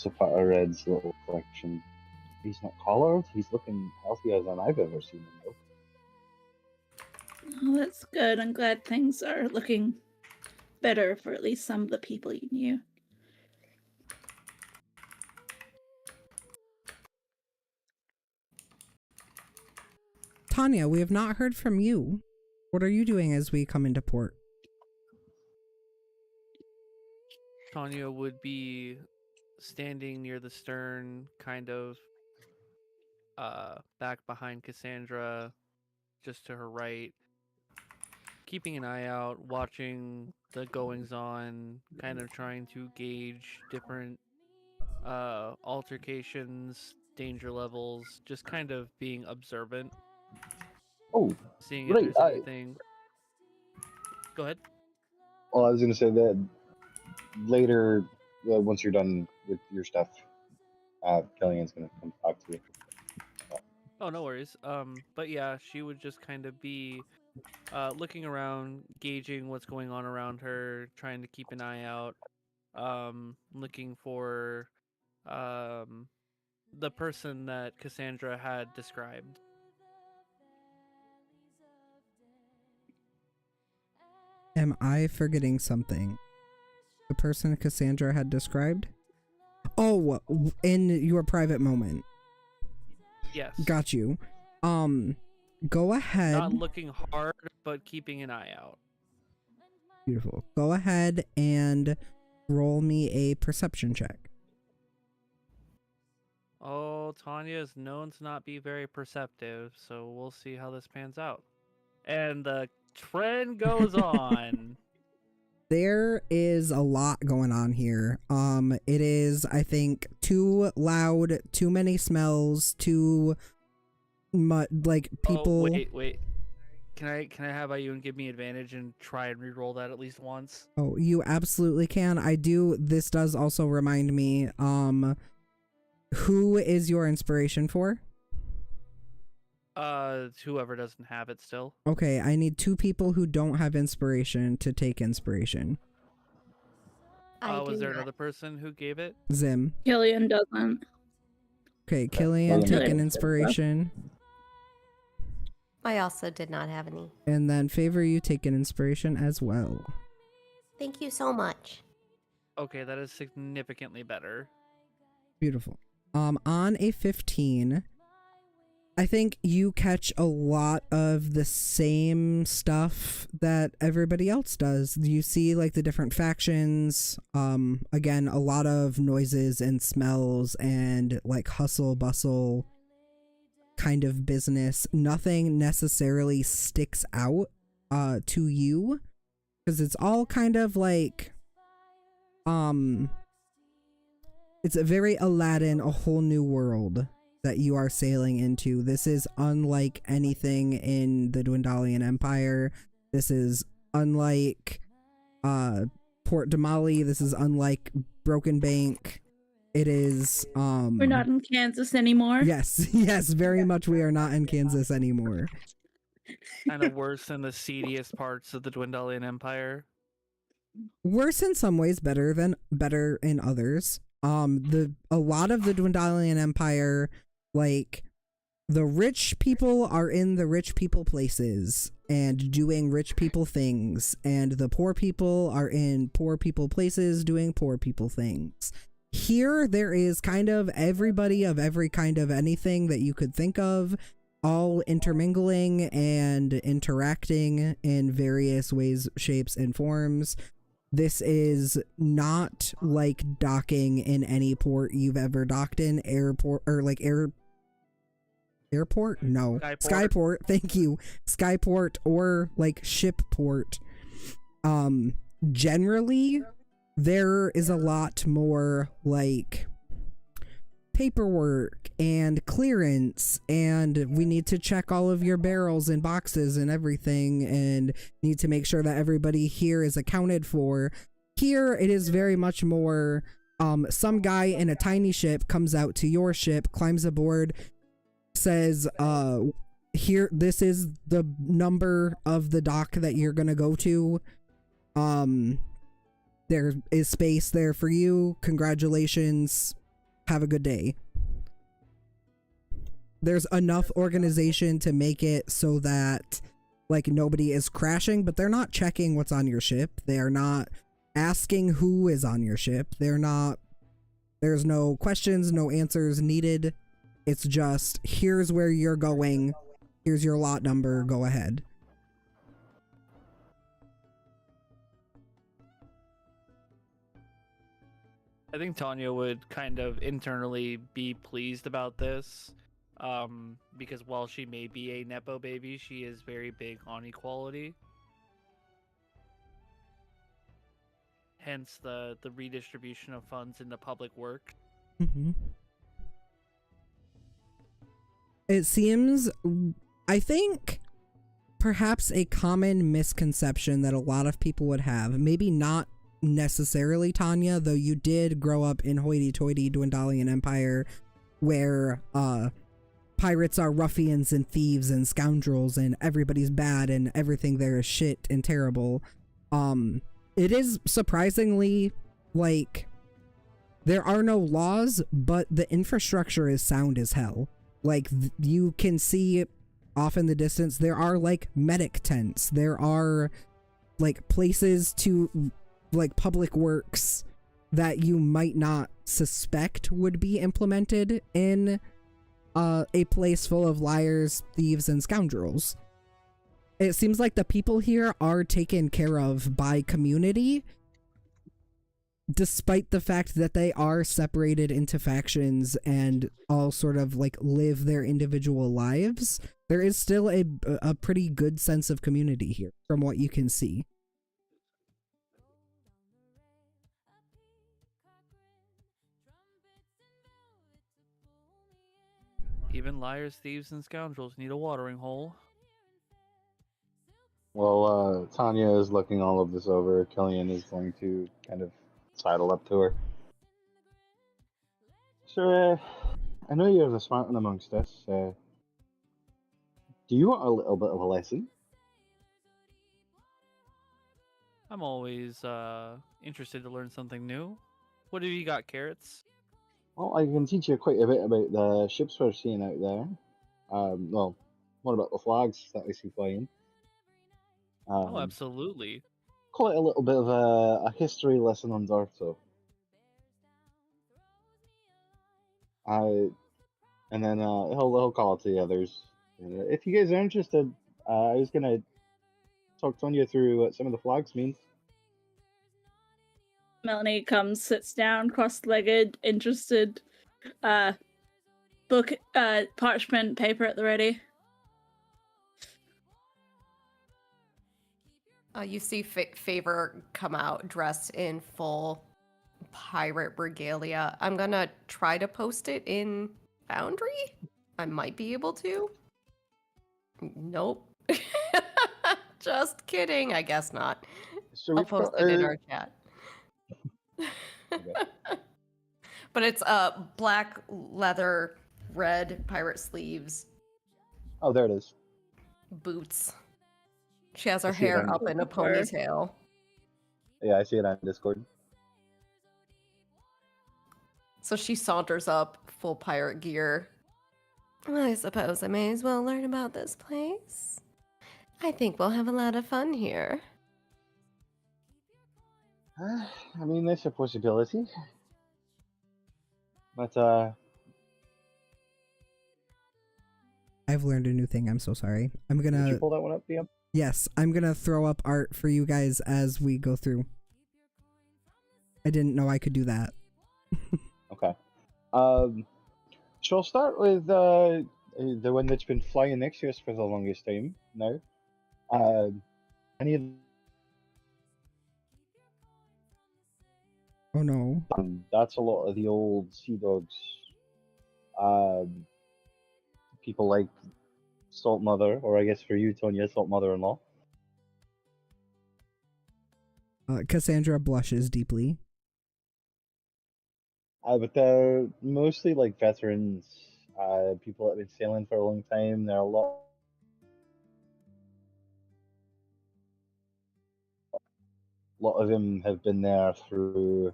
a part of Red's little collection. He's not collared, he's looking healthier than I've ever seen him look. Oh, that's good. I'm glad things are looking better for at least some of the people you knew. Tanya, we have not heard from you. What are you doing as we come into port? Tanya would be standing near the stern, kind of back behind Cassandra, just to her right, keeping an eye out, watching the goings on, kind of trying to gauge different altercations, danger levels, just kind of being observant. Oh, Seeing if right, there's anything. Go ahead. well, I was going to say that later, once you're done with your stuff, Killian's going to come talk to you. Oh, no worries. But yeah, she would just kind of be looking around, gauging what's going on around her, trying to keep an eye out, looking for the person that Cassandra had described. Am I forgetting something? The person Cassandra had described? Oh, in your private moment. Yes. Got you. Go ahead. Not looking hard, but keeping an eye out. Beautiful. Go ahead and roll me a perception check. Oh, Tanya is known to not be very perceptive, so we'll see how this pans out. And the trend goes on. There is a lot going on here. It is, I think, too loud, too many smells, too much, like, people. Oh, wait. Can I have you and give me advantage and try and re-roll that at least once? Oh, you absolutely can. This does also remind me, who is your inspiration for? Whoever doesn't have it still. Okay, I need 2 people who don't have inspiration to take inspiration. Was there another person who gave it? Zim. Killian doesn't. Okay, Killian, take an inspiration. I also did not have any. And then Favor, you take an inspiration as well. Thank you so much. Okay, that is significantly better. Beautiful. On a 15, I think you catch a lot of the same stuff that everybody else does. You see, like, the different factions, again, a lot of noises and smells and, like, hustle bustle kind of business. Nothing necessarily sticks out to you, because it's all kind of like it's a very Aladdin, a whole new world that you are sailing into. This is unlike anything in the Dwendalian Empire. This is unlike Port Damali. This is unlike Broken Bank. It is We're not in Kansas anymore. yes, very much we are not in Kansas anymore. Kind of worse than the seediest parts of the Dwendalian Empire. Worse in some ways, better in others. A lot of the Dwendalian Empire, like, the rich people are in the rich people places and doing rich people things, and the poor people are in poor people places doing poor people things. Here, there is kind of everybody of every kind of anything that you could think of, all intermingling and interacting in various ways, shapes, and forms. This is not like docking in any port you've ever docked in, airport, or like airport? No. Skyport, thank you. Skyport or like shipport. Generally, there is a lot more like paperwork and clearance, and we need to check all of your barrels and boxes and everything, and need to make sure that everybody here is accounted for. Here it is very much more some guy in a tiny ship comes out to your ship, climbs aboard, says here, this is the number of the dock that you're gonna go to. There is space there for you, congratulations, have a good day. There's enough organization to make it so that like nobody is crashing, but they're not checking what's on your ship. They are not asking who is on your ship. There's no questions, no answers needed. It's just, here's where you're going. Here's your lot number, go ahead. I think Tanya would kind of internally be pleased about this, because while she may be a Nepo baby, she is very big on equality. Hence the redistribution of funds into public work. Mm-hmm. It seems, I think, perhaps a common misconception that a lot of people would have, maybe not necessarily Tanya, though you did grow up in hoity-toity Dwendalian Empire, where pirates are ruffians and thieves and scoundrels and everybody's bad and everything there is shit and terrible. It is surprisingly, like, there are no laws, but the infrastructure is sound as hell. Like, you can see off in the distance, there are, like, medic tents. There are, like, places to, like, public works that you might not suspect would be implemented in a place full of liars, thieves, and scoundrels. It seems like the people here are taken care of by community, despite the fact that they are separated into factions and all sort of like live their individual lives. There is still a pretty good sense of community here from what you can see. Even liars, thieves, and scoundrels need a watering hole. Well, Tanya is looking all of this over. Killian is going to kind of sidle up to her. So, I know you're the smart one amongst us. Do you want a little bit of a lesson? I'm always interested to learn something new. What have you got, Carrots? Well, I can teach you quite a bit about the ships we're seeing out there. Well, what about the flags that we see flying? Oh, absolutely. Quite a little bit of a history lesson on Darktow. And then he'll call to the others. If you guys are interested, I was gonna talk Tonya through what some of the flags mean. Melanie comes, sits down, cross-legged, interested, book, parchment, paper at the ready. You see Favor come out dressed in full pirate regalia. I'm gonna try to post it in Foundry. I might be able to. Nope. Just kidding. I guess not. So I'll we've post got, it in our chat. Okay. But it's black leather, red pirate sleeves, Oh, there it is. boots. She has her I see it hair on- up in a ponytail. Yeah, I see it on Discord. So she saunters up, full pirate gear. I suppose I may as well learn about this place. I think we'll have a lot of fun here. I mean, there's a possibility. But, I've learned a new thing. I'm so sorry. I'm did you gonna. pull that one up, DM? Yes, I'm gonna throw up art for you guys as we go through. I didn't know I could do that. Okay. So I'll start with the one that's been flying next to us for the longest time now. Any of Oh no. that's a lot of the old sea dogs. People like Salt Mother, or I guess for you, Tonya, Salt Mother-in-law. Cassandra blushes deeply. But they're mostly like veterans, people that have been sailing for a long time. There are a lot of them have been there through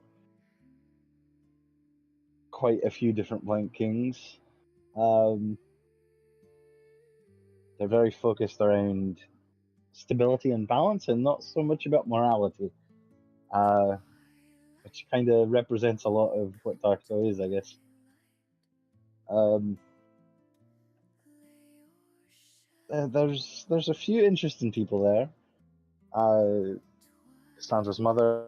quite a few different Blank Kings. They're very focused around stability and balance, and not so much about morality, which kind of represents a lot of what Darktow is, I guess. There's a few interesting people there. Cassandra's mother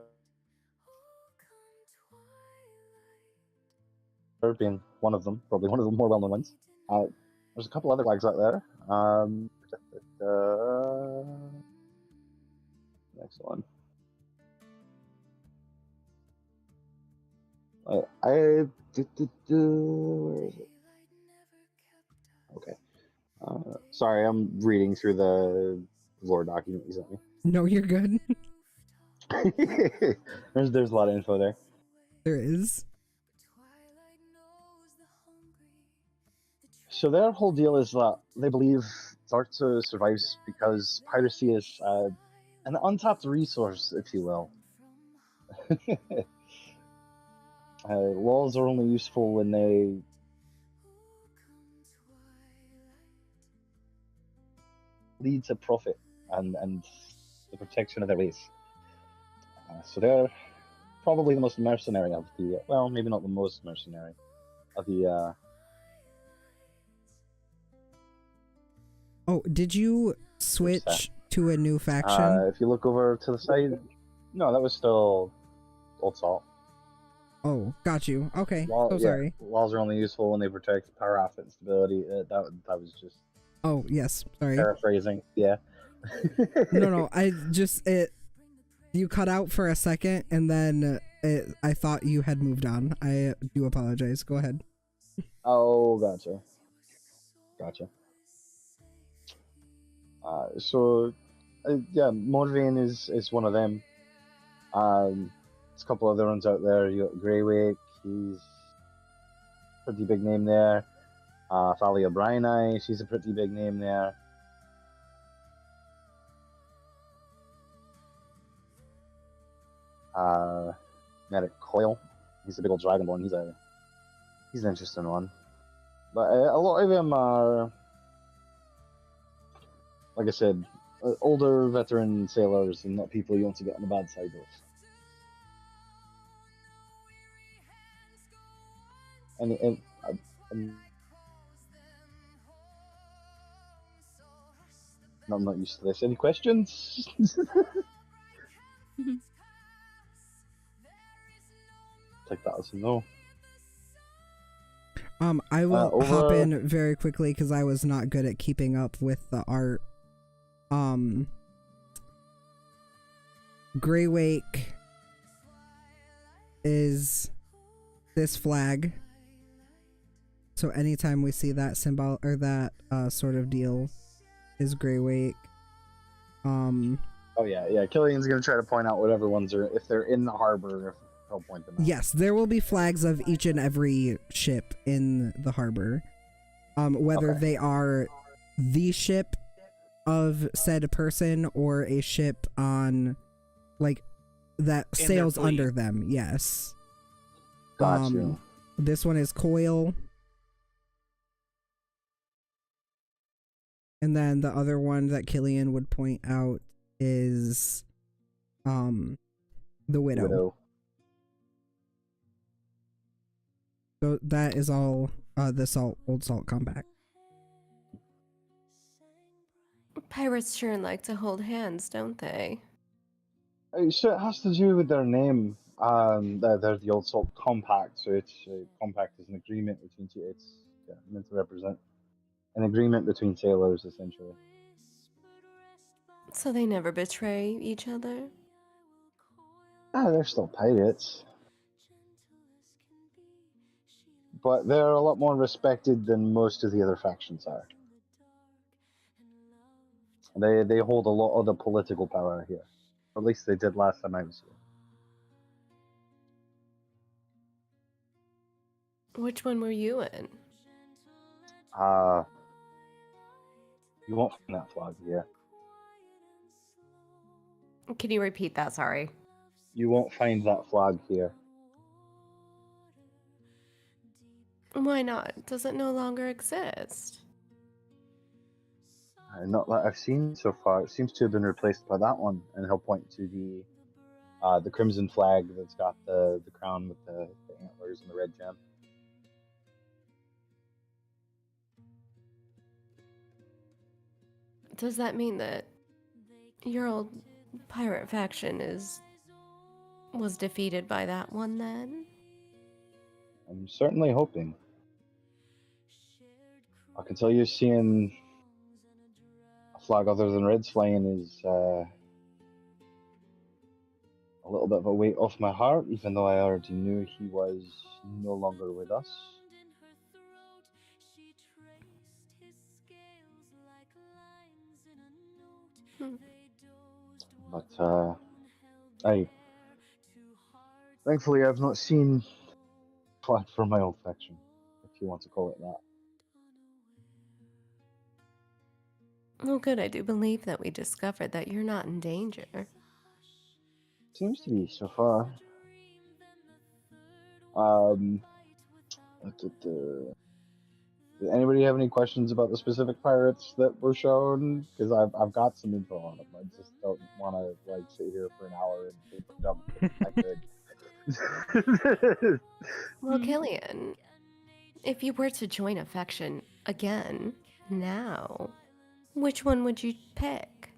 being one of them, probably one of the more well-known ones. There's a couple other flags out there. Next one. Where is it? Okay. Sorry, I'm reading through the lore document you sent me. No, you're good. there's a lot of info there. There is. So their whole deal is that they believe Darktow survives because piracy is an untapped resource, if you will. Laws are only useful when they lead to profit and the protection of their race. So they're probably the most mercenary of the, well, maybe not the most mercenary of the. Oh, did you switch to a new faction? If you look over to the side, no, that was still Old Salt. Oh, got you. Okay. Sorry. Laws are only useful when they protect power, asset, and stability. That was just. Oh, yes. Sorry. Paraphrasing. Yeah. No. I just you cut out for a second, and then I thought you had moved on. I do apologize. Go ahead. Oh, gotcha. Yeah, Morvain is one of them. There's a couple other ones out there. You got Greywake, he's a pretty big name there. Thalia Bryni, she's a pretty big name there. Merrick Coyle, he's a big old dragonborn. He's an interesting one. But a lot of them are, like I said, older veteran sailors and not people you want to get on the bad side of. And I'm not used to this. Any questions? Take that as a no. I will hop in very quickly because I was not good at keeping up with the art. Grey Wake is this flag. So anytime we see that symbol or that sort of deal is Grey Wake. Oh yeah. Killian's gonna try to point out whatever ones are, if they're in the harbor, if he'll point them out. Yes, there will be flags of each and every ship in the harbor. Whether Okay. they are the ship of said person or a ship on, like, that In their sails fleet. under them. Yes. Got you. This one is Coil. And then the other one that Killian would point out is the Widow. So that is all the Old Salt Compact. Pirates sure like to hold hands, don't they? So it has to do with their name. They're the Old Salt Compact, so it's compact is an agreement between two. It's meant to represent an agreement between sailors, essentially. So they never betray each other? They're still pirates, but they're a lot more respected than most of the other factions are. They hold a lot of the political power here. Or at least they did last time I was here. Which one were you in? You won't find that flag here. Can you repeat that? Sorry. You won't find that flag here. Why not? Does it no longer exist? Not that I've seen so far. It seems to have been replaced by that one, and he'll point to the crimson flag that's got the crown with the antlers and the red gem. Does that mean that your old pirate faction was defeated by that one then? I'm certainly hoping. I can tell you, seeing a flag other than red's flying is a little bit of a weight off my heart, even though I already knew he was no longer with us. But thankfully I've not seen flag for my old faction, if you want to call it that. Oh, good. I do believe that we discovered that you're not in danger. Seems to be so far. Did anybody have any questions about the specific pirates that were shown? Because I've got some info on them. I just don't want to sit here for an hour and dump I could. Well, Killian, if you were to join a faction again, now, which one would you pick?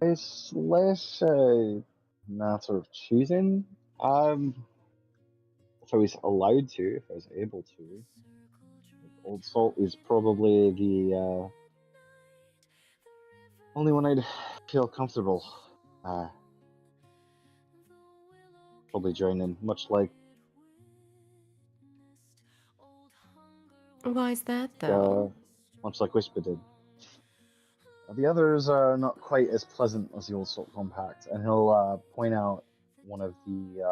It's less a matter of choosing. If I was allowed to, if I was able to. Old Salt is probably the only one I'd feel comfortable probably joining, much like Why is that, though? much like Whisper did. The others are not quite as pleasant as the Old Salt Compact, and he'll point out one of the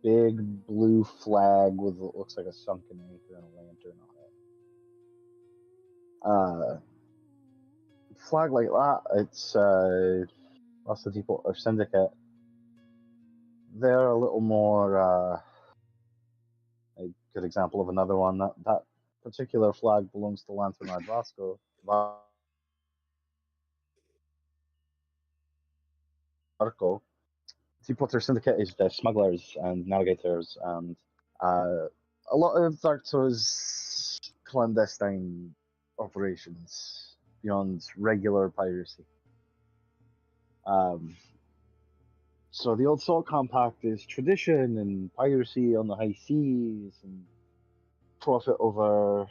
big blue flag with what looks like a sunken anchor and a lantern on it. Flag like that, it's lots of people or syndicate. They're a little more a good example of another one. That particular flag belongs to Lantern Rod Vasco. Seaporter Syndicate is the smugglers and navigators, and a lot of Darktow's clandestine operations beyond regular piracy. So the Old Salt Compact is tradition and piracy on the high seas and profit over,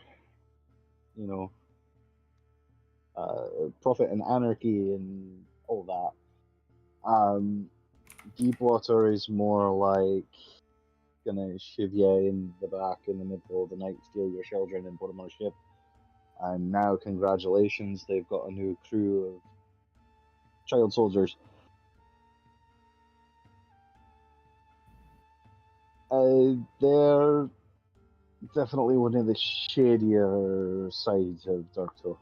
Profit and Anarchy and all that. Deepwater is more like gonna shiv you in the back in the middle of the night, steal your children, and put them on a ship. And now, congratulations, they've got a new crew of child soldiers. They're definitely one of the shadier sides of Darktow.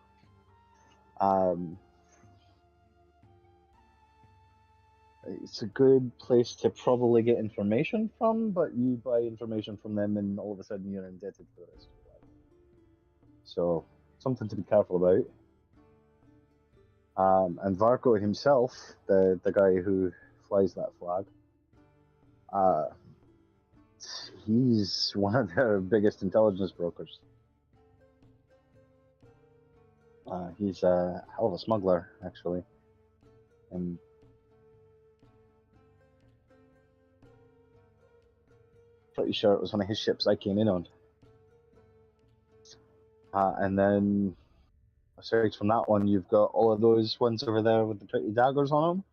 It's a good place to probably get information from, but you buy information from them and all of a sudden you're indebted for the rest of your life. So, something to be careful about. And Varko himself, the guy who flies that flag, he's one of their biggest intelligence brokers. He's a hell of a smuggler, actually. And pretty sure it was one of his ships I came in on. And then, aside from that one, you've got all of those ones over there with the pretty daggers on them,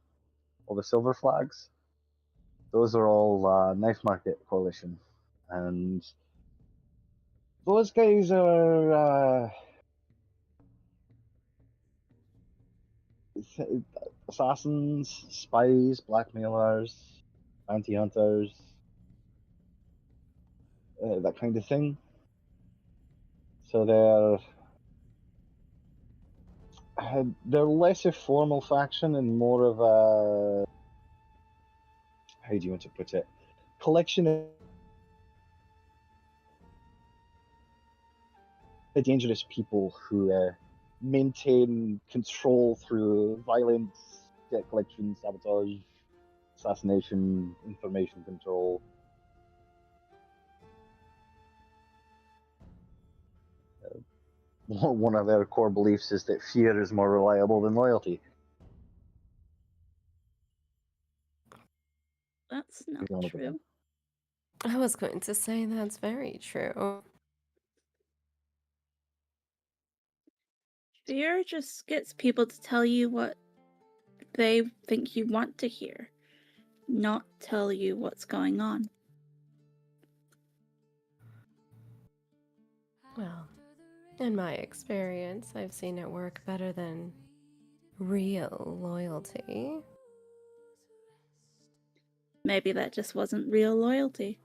all the silver flags. Those are all Knife Market Coalition. And those guys are assassins, spies, blackmailers, bounty hunters, that kind of thing. So they're less a formal faction and more of a, how do you want to put it, collection of dangerous people who maintain control through violence, debt collection, sabotage, assassination, information control. One of their core beliefs is that fear is more reliable than loyalty. That's not true. I was going to say that's very true. Fear just gets people to tell you what they think you want to hear, not tell you what's going on. Well, in my experience, I've seen it work better than real loyalty. Maybe that just wasn't real loyalty.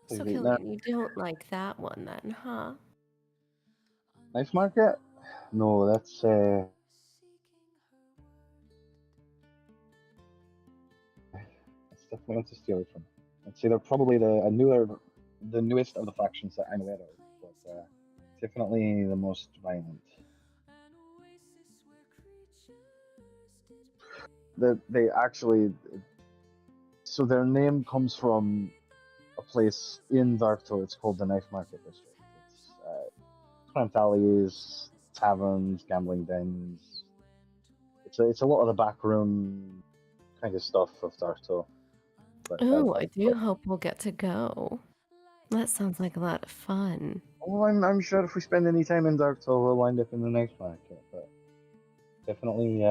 So, Killian, you don't like that one then, huh? Knife Market? No, that's definitely not to steal it from. I'd say they're probably the newest of the factions that I'm aware of, but definitely the most violent. They actually, so their name comes from a place in Darktow. It's called the Knife Market District. It's crime alleys, taverns, gambling dens. It's a lot of the backroom kind of stuff of Darktow. Oh, I do hope we'll get to go. That sounds like a lot of fun. Oh, I'm sure if we spend any time in Darktow, we'll wind up in the Knife Market. But definitely,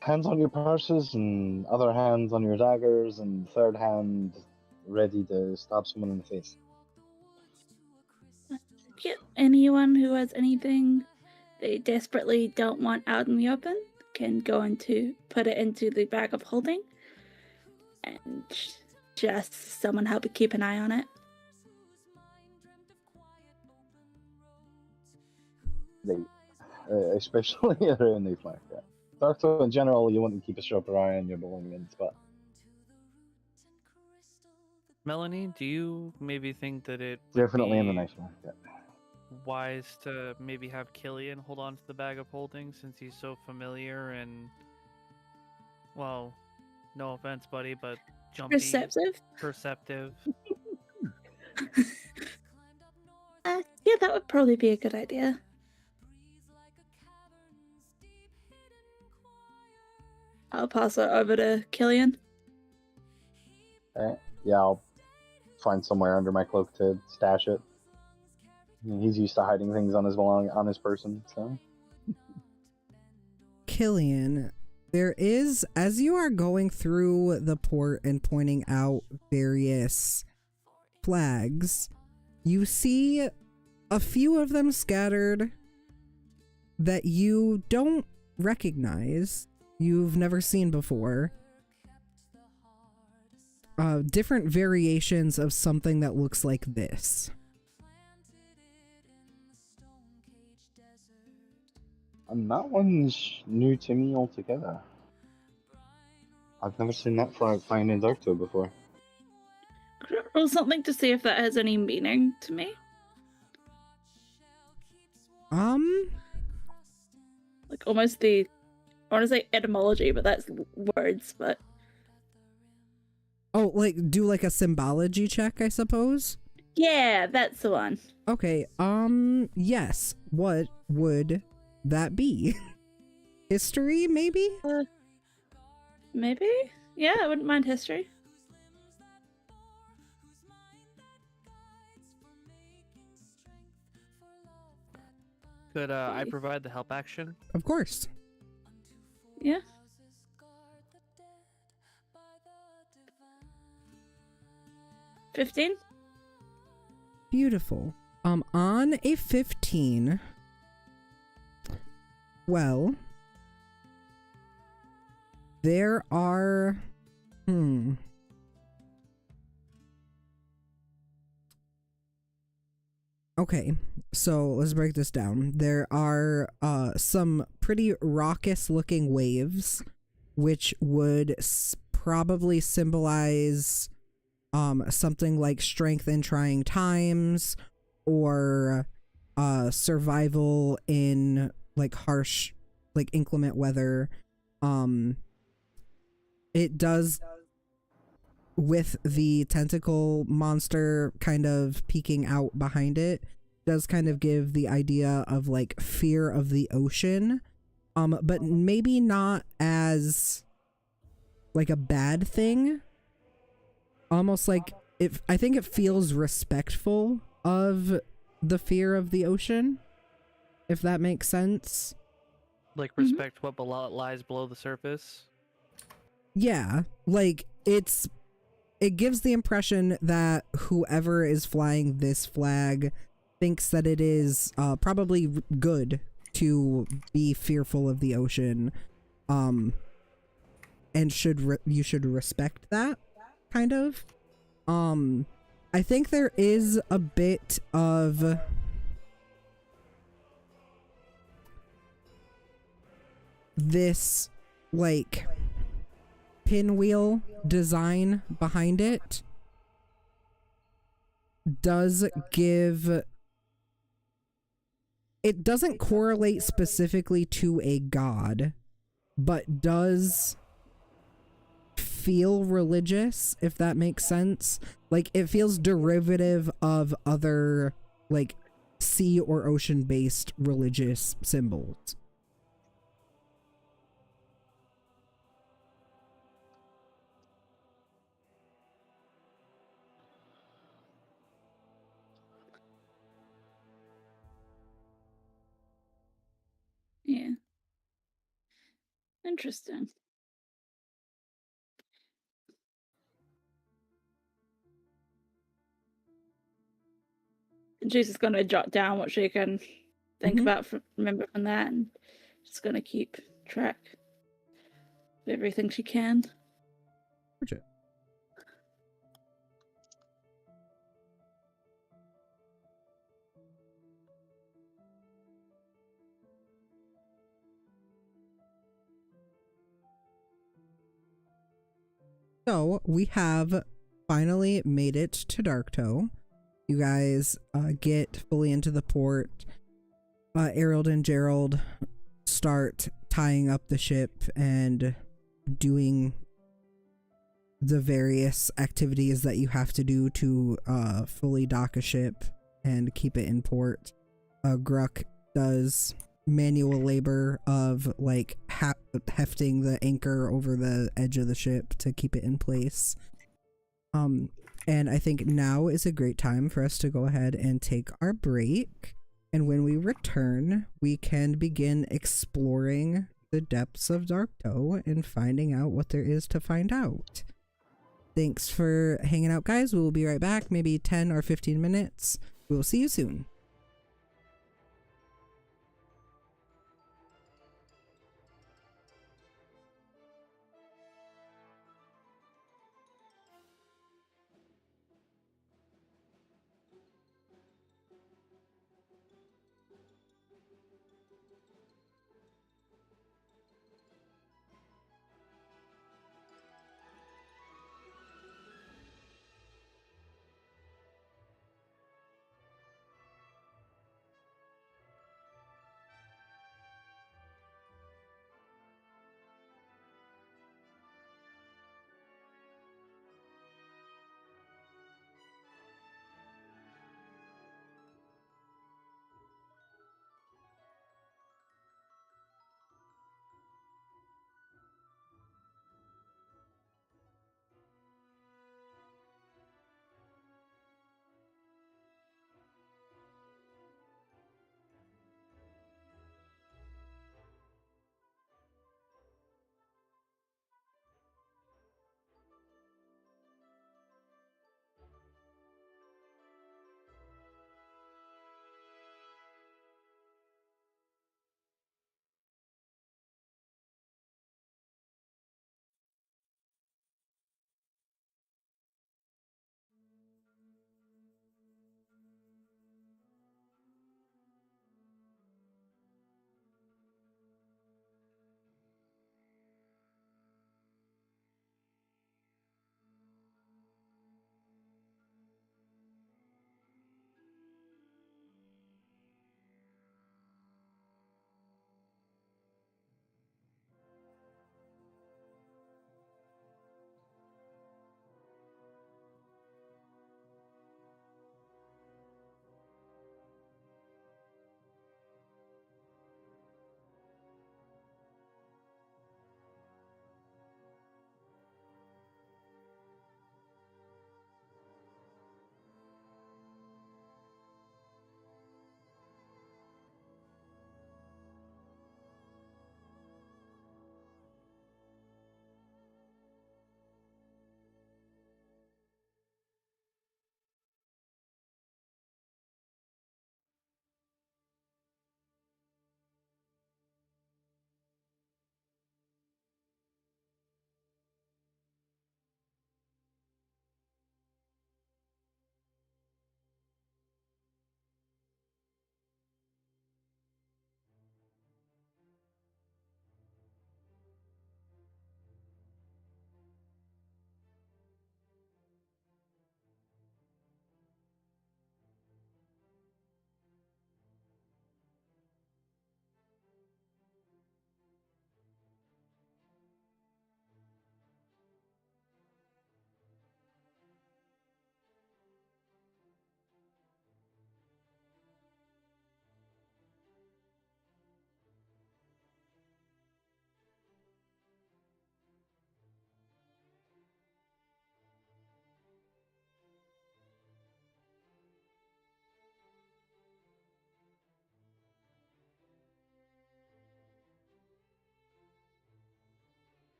hands on your purses, and other hands on your daggers, and third hand ready to stab someone in the face. Anyone who has anything they desperately don't want out in the open can go into put it into the bag of holding, and just someone help keep an eye on it. Especially around the market. Darktow in general, you want to keep a sharper eye on your belongings, but Melanie, do you maybe think that it would definitely be in the Knife Market wise to maybe have Killian hold on to the bag of holding since he's so familiar and, well, no offense, buddy, but jumpy, perceptive. Yeah, that would probably be a good idea. I'll pass it over to Killian. Yeah, I'll find somewhere under my cloak to stash it. I mean, he's used to hiding things on his person, so. Killian, there is, as you are going through the port and pointing out various flags, you see a few of them scattered that you don't recognize, you've never seen before. Different variations of something that looks like this. And that one's new to me altogether. I've never seen that flying in Darktow before. Could I roll something to see if that has any meaning to me? Like almost I want to say etymology, but that's words, but... Oh, like, do like a symbology check, I suppose? Yeah, that's the one. Okay, yes. What would that be? History, maybe? Maybe? Yeah, I wouldn't mind history. Could I provide the help action? Of course. Yeah. $15? Beautiful. On a 15, well, there are, okay, so let's break this down. There are some pretty raucous looking waves, which would probably symbolize something like strength in trying times, or survival in like harsh, like inclement weather. It does, with the tentacle monster kind of peeking out behind it, does kind of give the idea of like fear of the ocean, but maybe not as like a bad thing. Almost like I think it feels respectful of the fear of the ocean, if that makes sense. Like respect what lies below the surface? Yeah, like it gives the impression that whoever is flying this flag thinks that it is probably good to be fearful of the ocean, and you should respect that, kind of. I think there is a bit of this like pinwheel design behind it. It doesn't correlate specifically to a god, but does feel religious, if that makes sense. Like it feels derivative of other like sea or ocean based religious symbols. Yeah. Interesting. And she's just gonna jot down what she can think about, remember from that, and just gonna keep track of everything she can. Bridget. So we have finally made it to Darktow. You guys get fully into the port. Errol and Gerald start tying up the ship and doing the various activities that you have to do to fully dock a ship and keep it in port. Gruck does manual labor of like hefting the anchor over the edge of the ship to keep it in place. And I think now is a great time for us to go ahead and take our break. And when we return, we can begin exploring the depths of Darktow and finding out what there is to find out. Thanks for hanging out, guys. We will be right back, maybe 10 or 15 minutes. We will see you soon.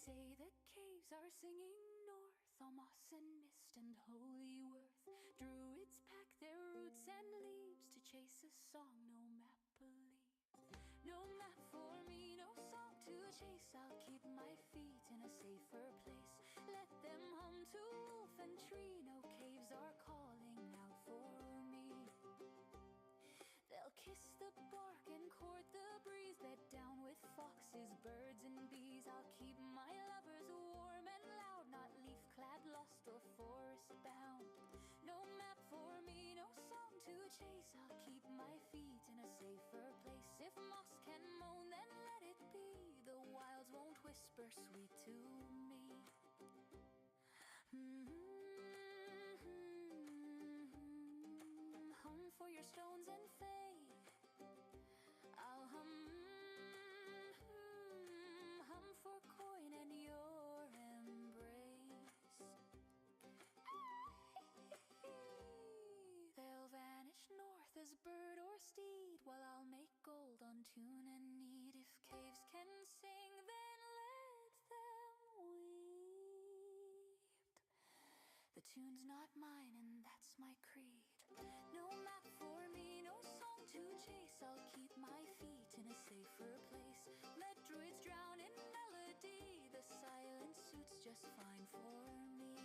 say the caves are singing north, all moss and mist and holy worth. Druids pack their roots and leaves to chase a song no map believes. No map for me, no song to chase. I'll keep my feet in a safer place. Let them hum to wolf and tree. No caves are calling out for me. They'll kiss the bark and court the breeze, bed down with foxes, birds and bees. I'll keep my lovers warm and loud, not leaf-clad, lost or forest-bound. No map for me, no song to chase. I'll keep my feet in a safer place. If moss can moan, then let it be. The wilds won't whisper sweet to me. Hum for your stones and fade. I'll hum for coin and your embrace. They'll vanish north as bird or steed, while I'll make gold on tune and need. If caves can sing, then let them weep. The tune's not mine, and that's my creed. No map for me, no song to chase. I'll keep my feet in a safer place. Let druids drown in melody. The silence suits just fine for me.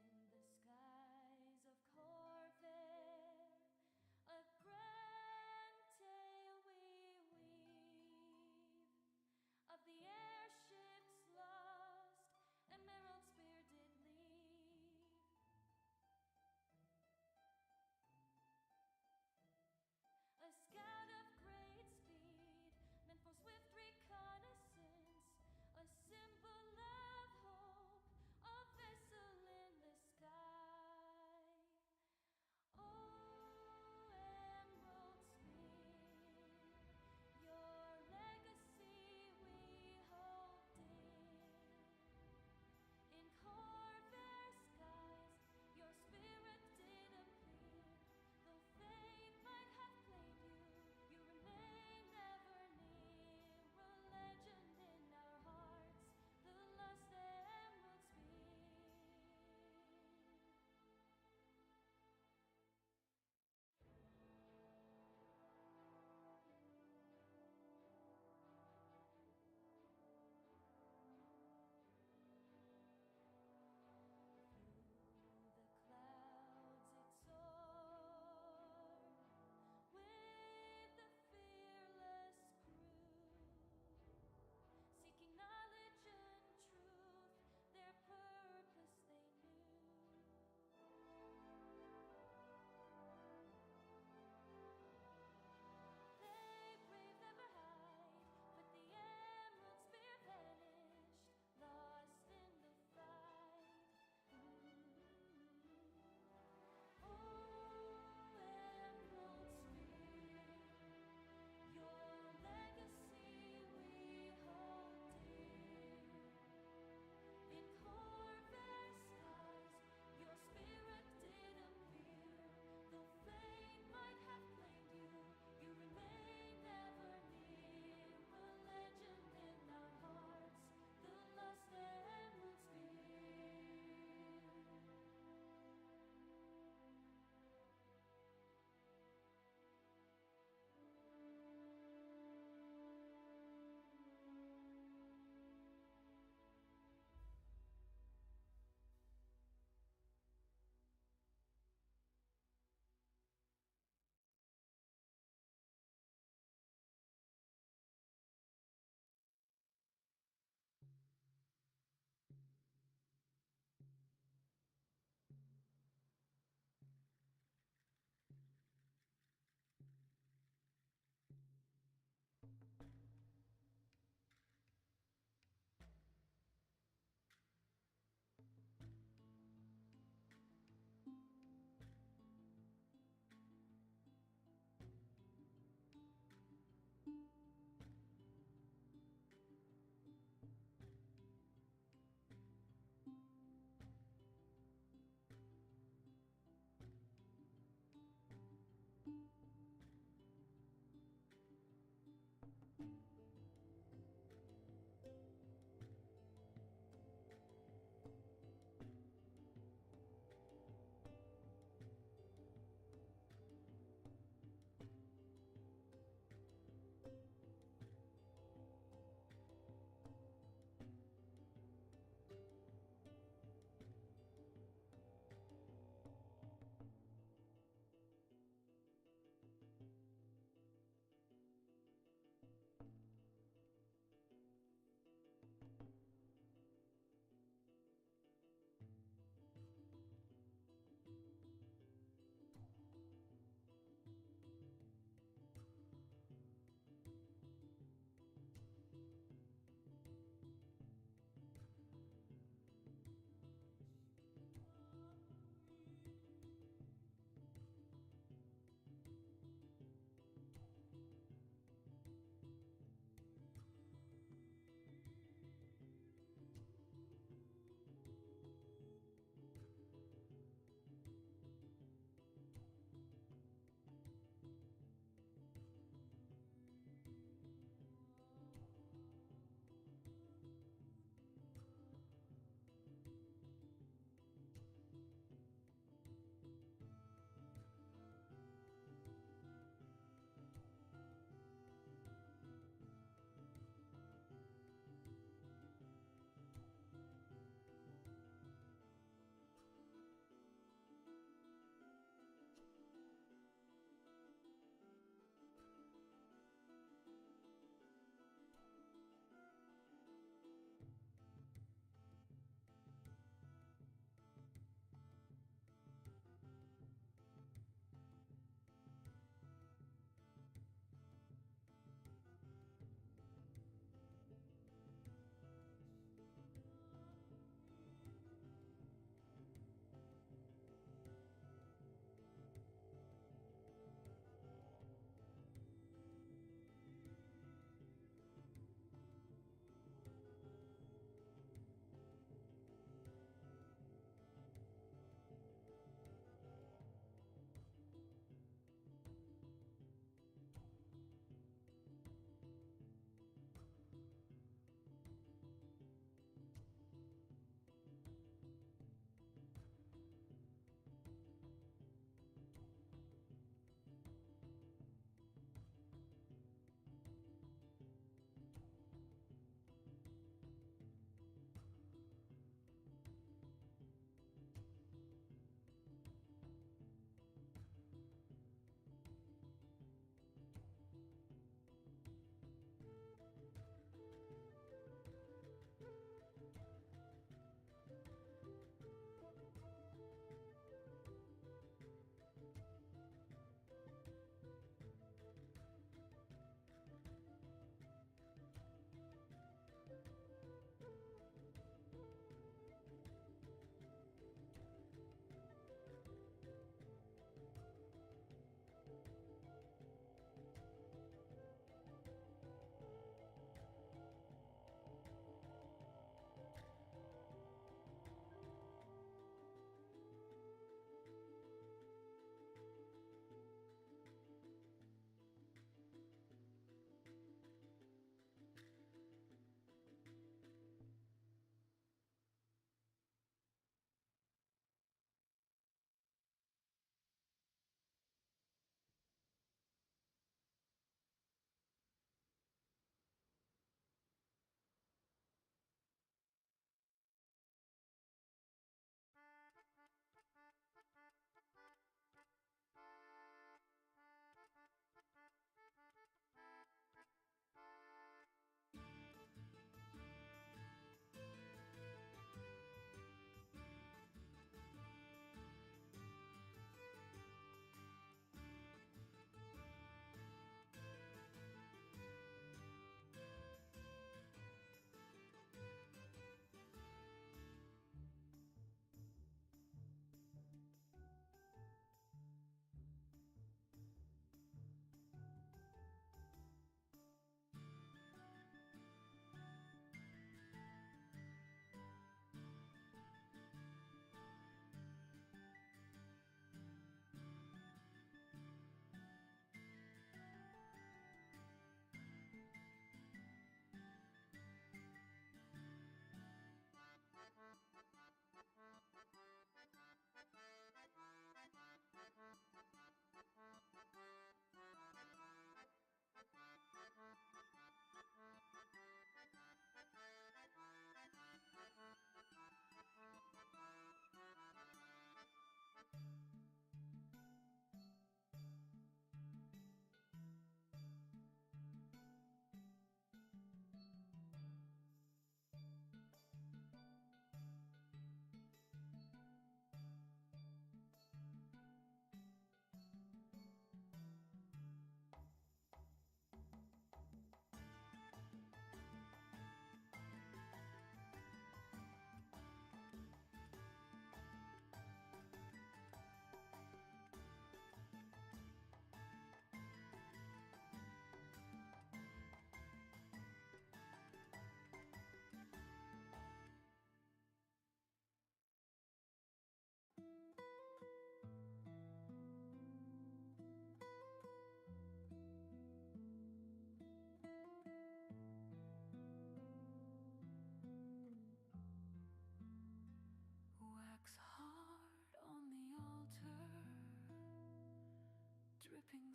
In the skies of Corvair, a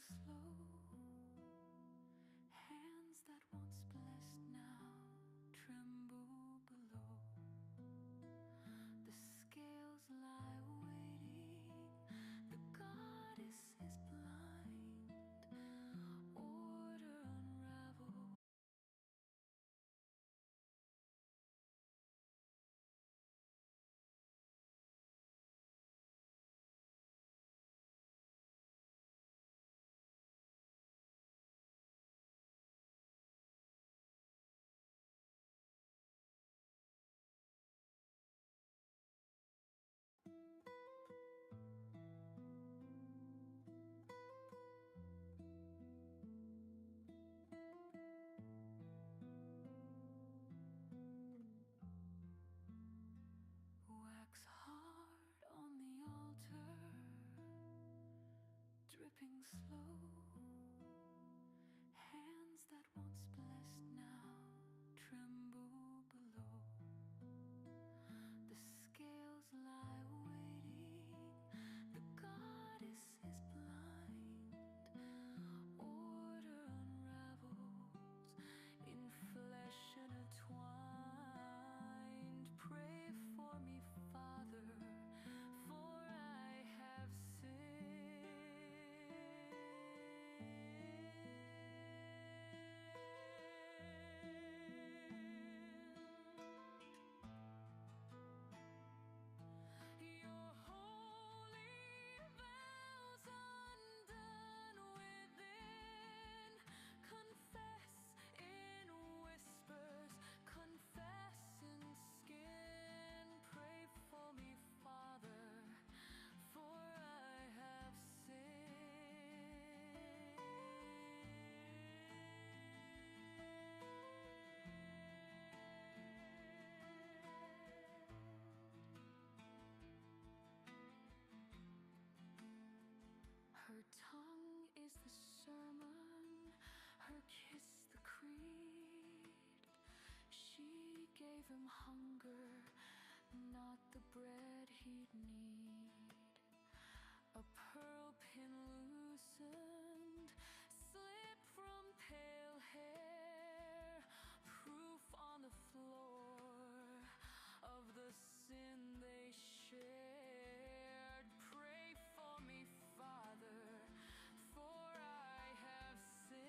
slow. Hands that once blessed now tremble below. The scales lie waiting, the goddess is blind. Order unravel. Wax hard on the altar, dripping slow. Hands that once blessed now tremble below. The scales lie waiting, the goddess is blind. Order unravels in flesh intertwined. Pray for me, Father, for I have your holy vows undone within. Confess in whispers, confess in skin. Pray for me, Father, for I have Her tongue is the sermon, her kiss the creed. She gave him hunger, not the bread he'd need. A pearl pin loosened, slip from pale hair, proof on the floor of the sin they shared. Pray for me, Father, for I have sinned.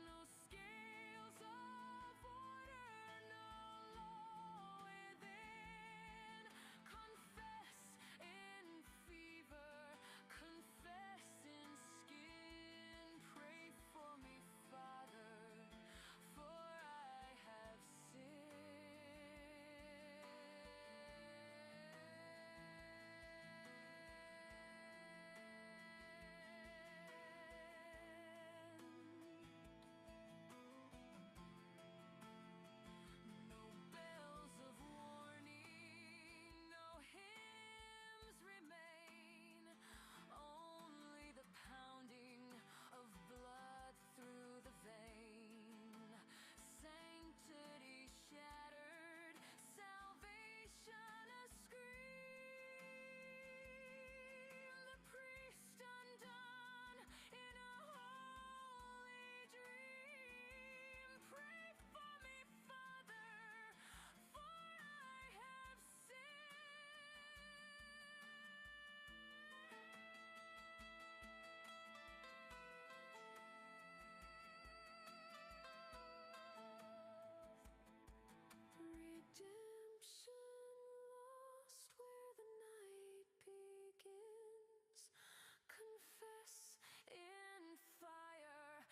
No scales of order, no law within. Confess in fever, confess in skin. Pray for me, Father, for I have sinned. No bells of warning, no hymns remain, only the pounding of blood through the vein. Sanctity shattered, salvation a scream. The priest undone in a holy dream. Pray for me, Father, for I have redemption lost where the night begins. Confess in fire.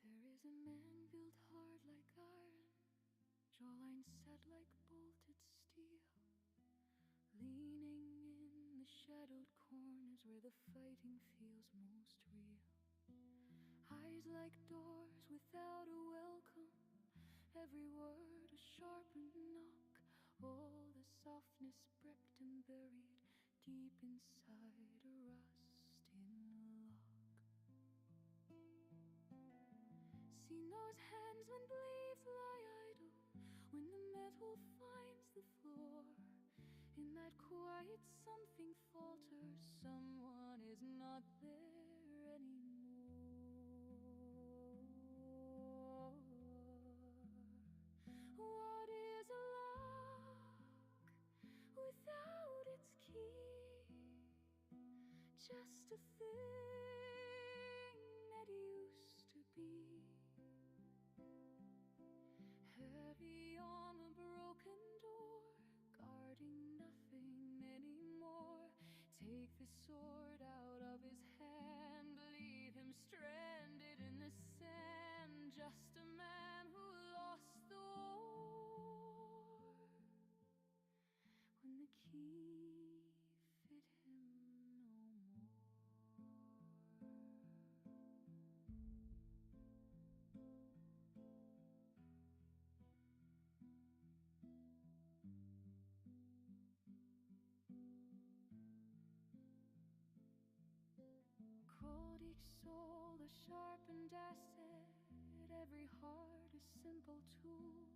There is a man built hard like iron, jawline set like bow. leaning in the shadowed corners where the fighting feels most real. Eyes like doors without a welcome, every word a sharpened knock, all the softness bricked and buried deep inside a rusting lock. Seen those hands when blades lie idle, when the metal finds the floor. In that quiet something falters, someone is not there anymore. What is a lock without its key? Just a thing that used to be, heavy on the broken door, guarding nothing anymore. Take the sword out of his hand, leave him stranded in the sand, just a man who lost the war when the key fit him no more. Cold each soul, a sharpened asset, every heart a simple tool,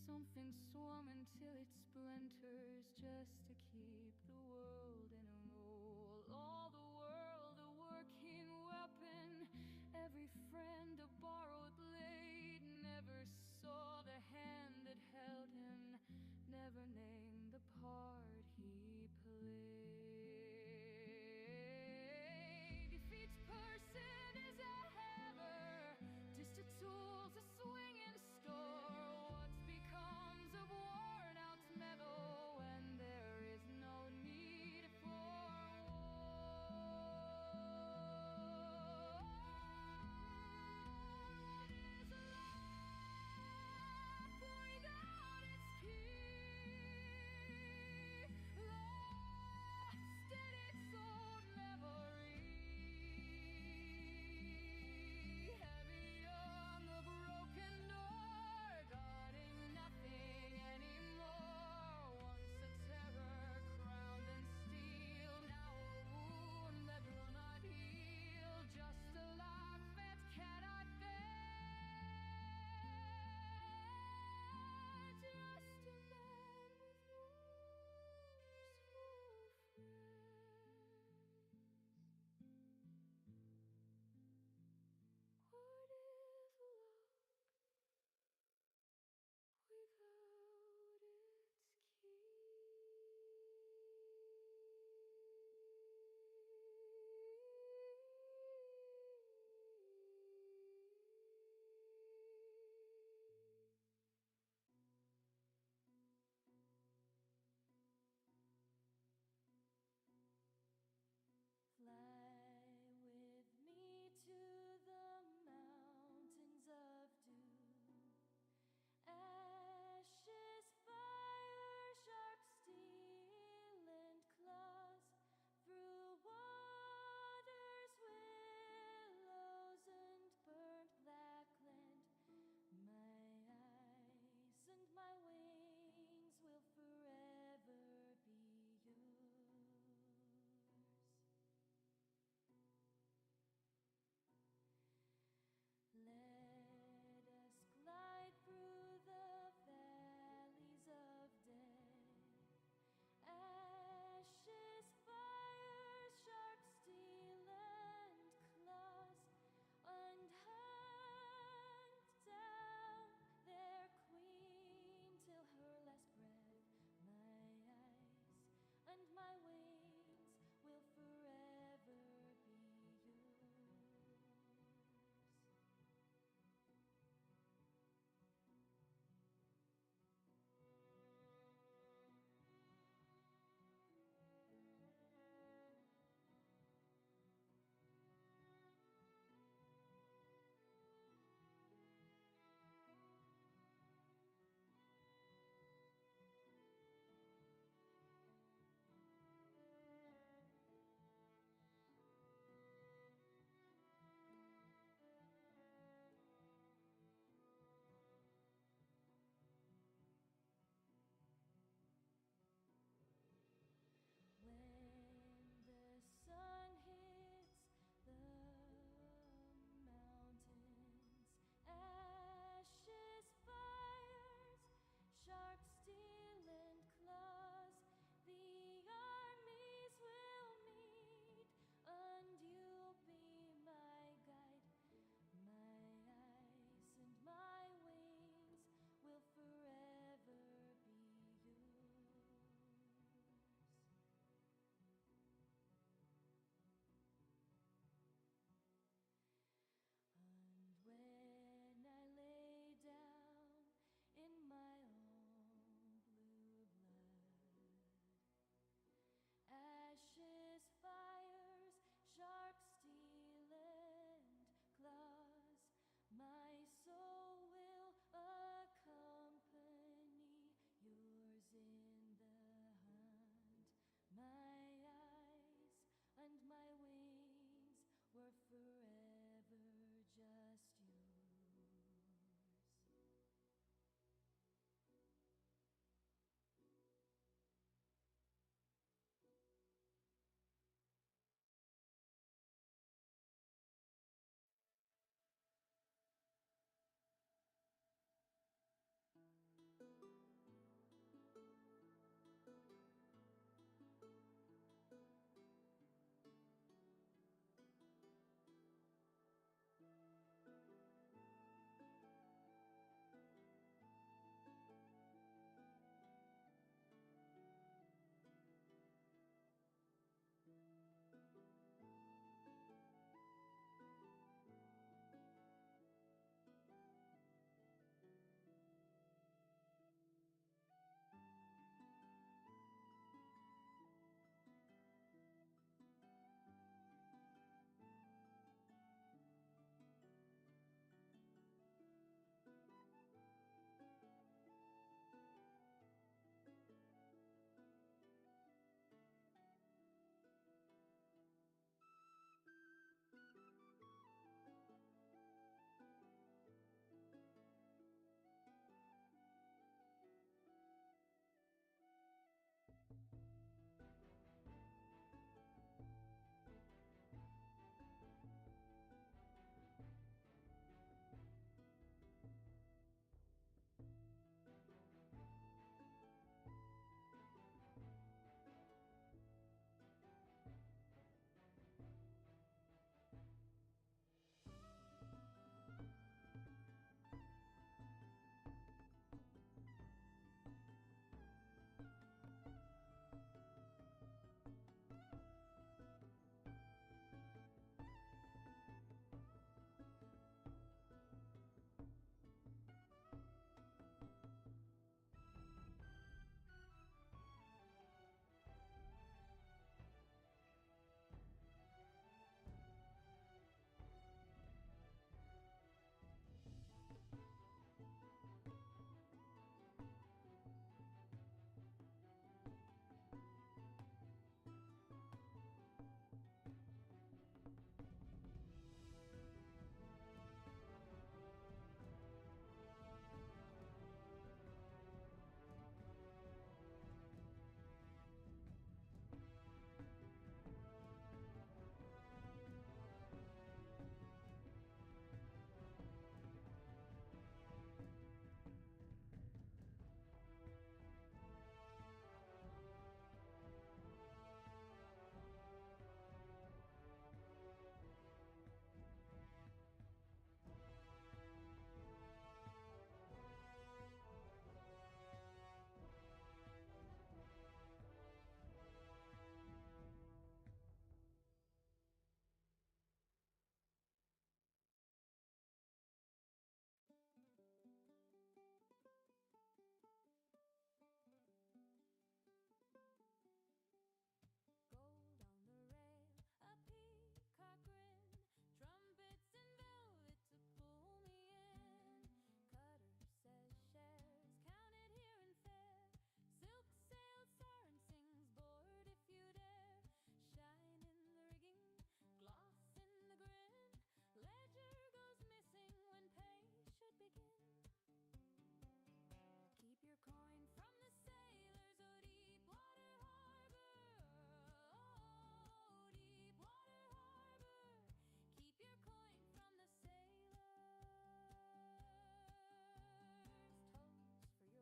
something swarming till it splinters, just to keep the world in a roll. All the world a working weapon, every friend a borrowed blade, never saw the hand that held him, never named the part he played. If each person is a hammer, just a tool to swing and store, what becomes of worn out metal when there is no need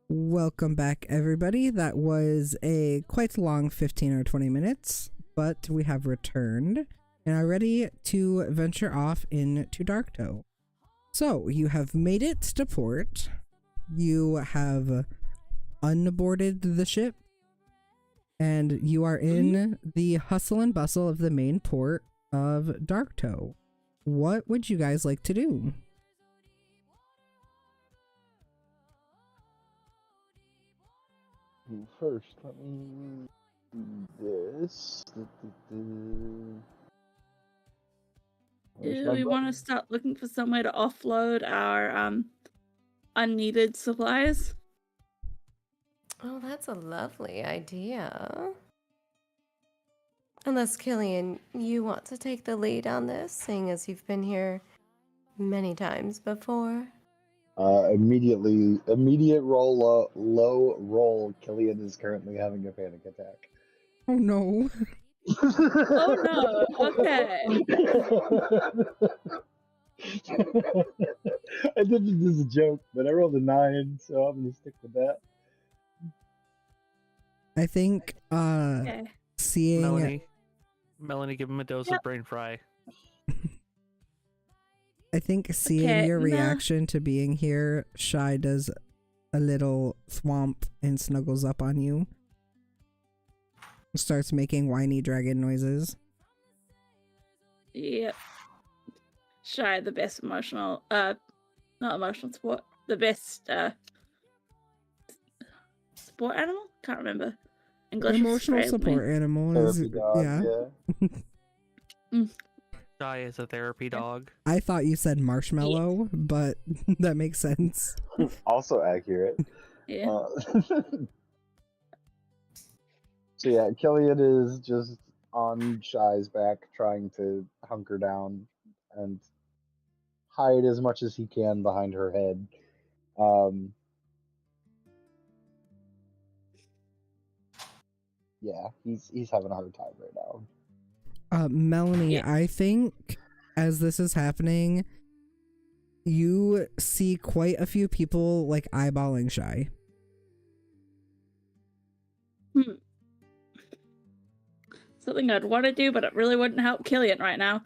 Welcome back, everybody. That was a quite long 15 or 20 minutes, but we have returned and are ready to venture off into Darktow. So, you have made it to port. You have unboarded the ship, and you are in the hustle and bustle of the main port of Darktow. What would you guys like to do? First, let me do this. Where's Do my we want to button? start looking for somewhere to offload our unneeded supplies? Oh, that's a lovely idea. Unless, Killian, you want to take the lead on this, seeing as you've been here many times before. Immediate roll, low roll. Killian is currently having a panic attack. Oh no. Oh no, okay. I did it as a joke, but I rolled a 9, so I'm gonna stick with that. I think Okay. seeing Melanie, give him a dose Yep. of brain fry. I think seeing Okay, your no. reaction to being here, Shy does a little thwomp and snuggles up on you. Starts making whiny dragon noises. Yep. Shy, the best emotional, not emotional support, the best, support animal? Can't remember. English is Emotional friendly. support animal is, Therapy dog, yeah. Shy is a therapy dog. I thought you said marshmallow, but that makes sense. Also accurate. Yeah. So yeah, Killian is just on Shy's back, trying to hunker down and hide as much as he can behind her head. Yeah, he's having a hard time right now. Melanie, Yeah. I think as this is happening, you see quite a few people like eyeballing Shy. Something I'd want to do, but it really wouldn't help Killian right now.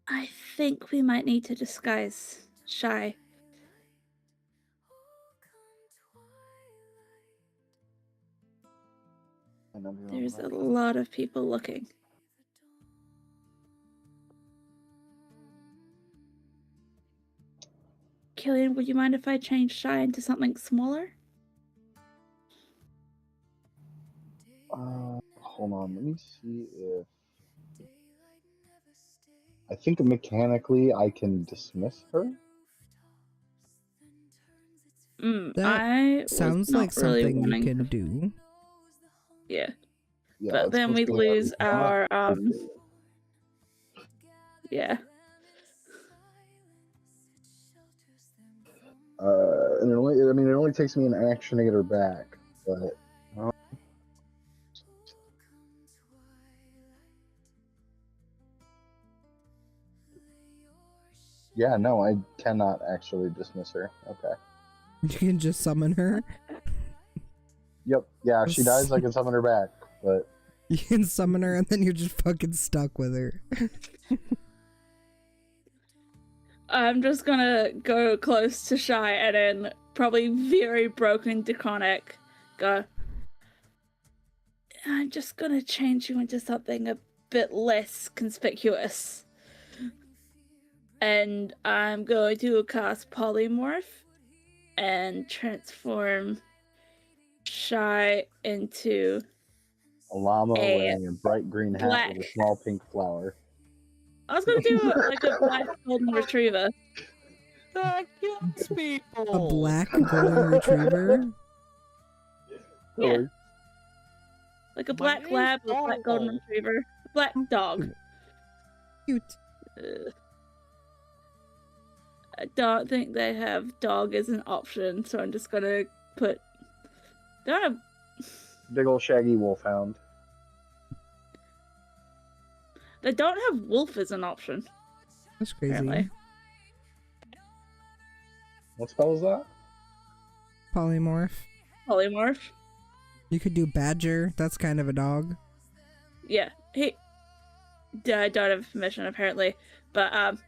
I think we might need to disguise Shy. There's a lot of people looking. Killian, would you mind if I change Shy into something smaller? Hold on, let me see if I think mechanically I can dismiss her. That I was sounds not like really something you wanting can to- do. Yeah, Yeah, but it's then we supposed to lose not our appropriate. yeah. And it only takes me an action to get her back, but yeah, no, I cannot actually dismiss her. Okay. You can just summon her. Yep. Yeah, if she dies, I can summon her back, but You can summon her and then you're just fucking stuck with her. I'm just gonna go close to Shy and then probably very broken Draconic go. I'm just gonna change you into something a bit less conspicuous. And I'm going to cast Polymorph and transform Shy into a llama A wearing a bright green hat with a black- small pink flower. I was gonna do like a black golden retriever. That kills people. A black golden retriever? Yeah. Really? Like a My black name's lab or black golden Paul. retriever. A black dog. Cute. I don't think they have dog as an option, so I'm just gonna put. They don't have. Big old shaggy wolfhound. They don't have wolf as an option. That's crazy. Apparently. What spell is that? Polymorph. Polymorph. You could do badger. That's kind of a dog. Yeah, I don't have permission apparently, but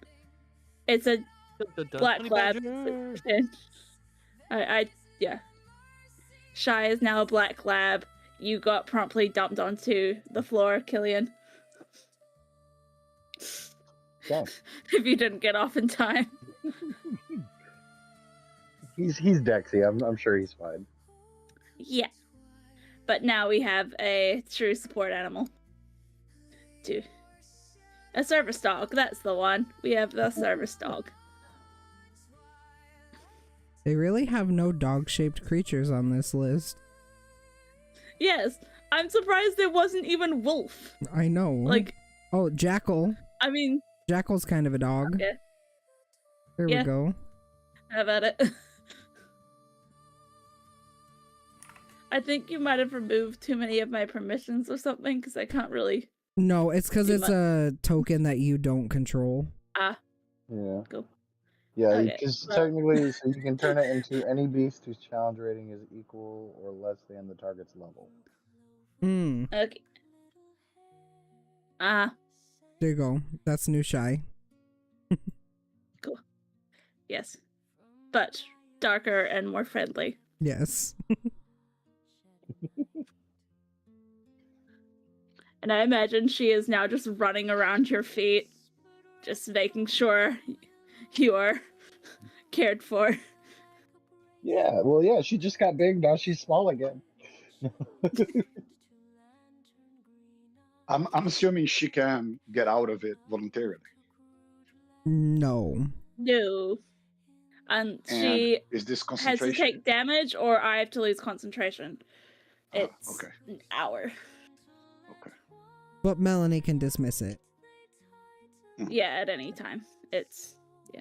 it's a black Honey lab. badger. Yeah. Shy is now a black lab. You got promptly dumped onto the floor, Killian. Yeah. If you didn't get off in time. He's Dexy. I'm sure he's fine. Yeah. But now we have a true support animal. A service dog, that's the one. We have the service dog. They really have no dog-shaped creatures on this list. Yes, I'm surprised there wasn't even wolf. I know. Like, oh, jackal. I mean, Jackal's kind of a dog. yeah. There we go. How about it? I think you might have removed too many of my permissions or something, because I can't really... No, it's because it's a token that you don't control. Ah. Yeah. Cool. Yeah, Okay, because well- technically, so you can turn it into any beast whose challenge rating is equal or less than the target's level. Hmm. Okay. Ah. There you go. That's new shy. Cool. Yes. But darker and more friendly. Yes. And I imagine she is now just running around your feet, just making sure you are cared for. Yeah, well, yeah, she just got big, now she's small again. I'm assuming she can get out of it voluntarily. No. No. And she Is this has to concentration? take damage, or I have to lose concentration. Oh, It's okay. an hour. Okay. But Melanie can dismiss it. Yeah, at any time. It's, yeah.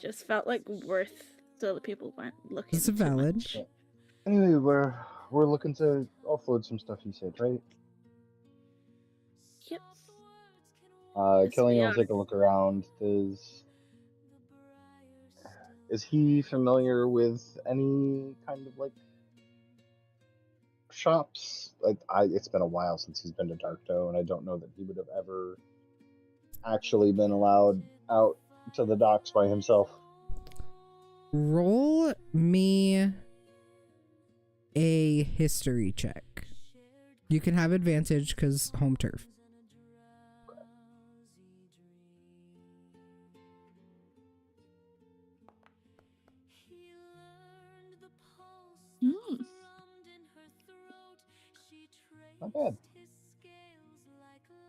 Just felt like worth so that people weren't looking It's too valid. much. Anyway, we're looking to offload some stuff, you said, right? Yep. Yes, Killian we will are. take a look around. Is he familiar with any kind of like shops? Like, it's been a while since he's been to Darktow, and I don't know that he would have ever actually been allowed out to the docks by himself. Roll me a history check. You can have advantage because home turf. Mm. Not bad.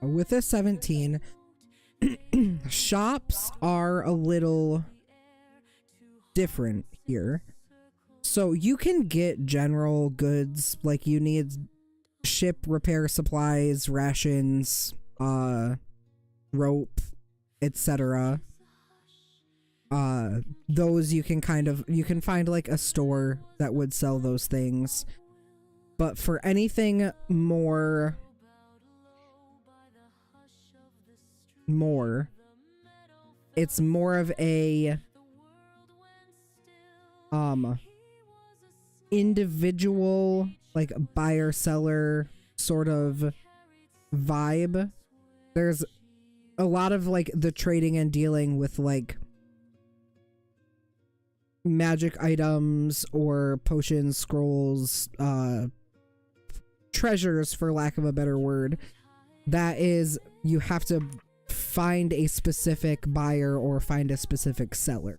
With a 17, shops are a little different here. So you can get general goods, like you need ship repair supplies, rations, rope, etc. Those you can find like a store that would sell those things. But for anything more, it's more of a individual, like buyer seller sort of vibe. There's a lot of like the trading and dealing with like magic items or potions, scrolls, treasures, for lack of a better word. That is, you have to find a specific buyer or find a specific seller.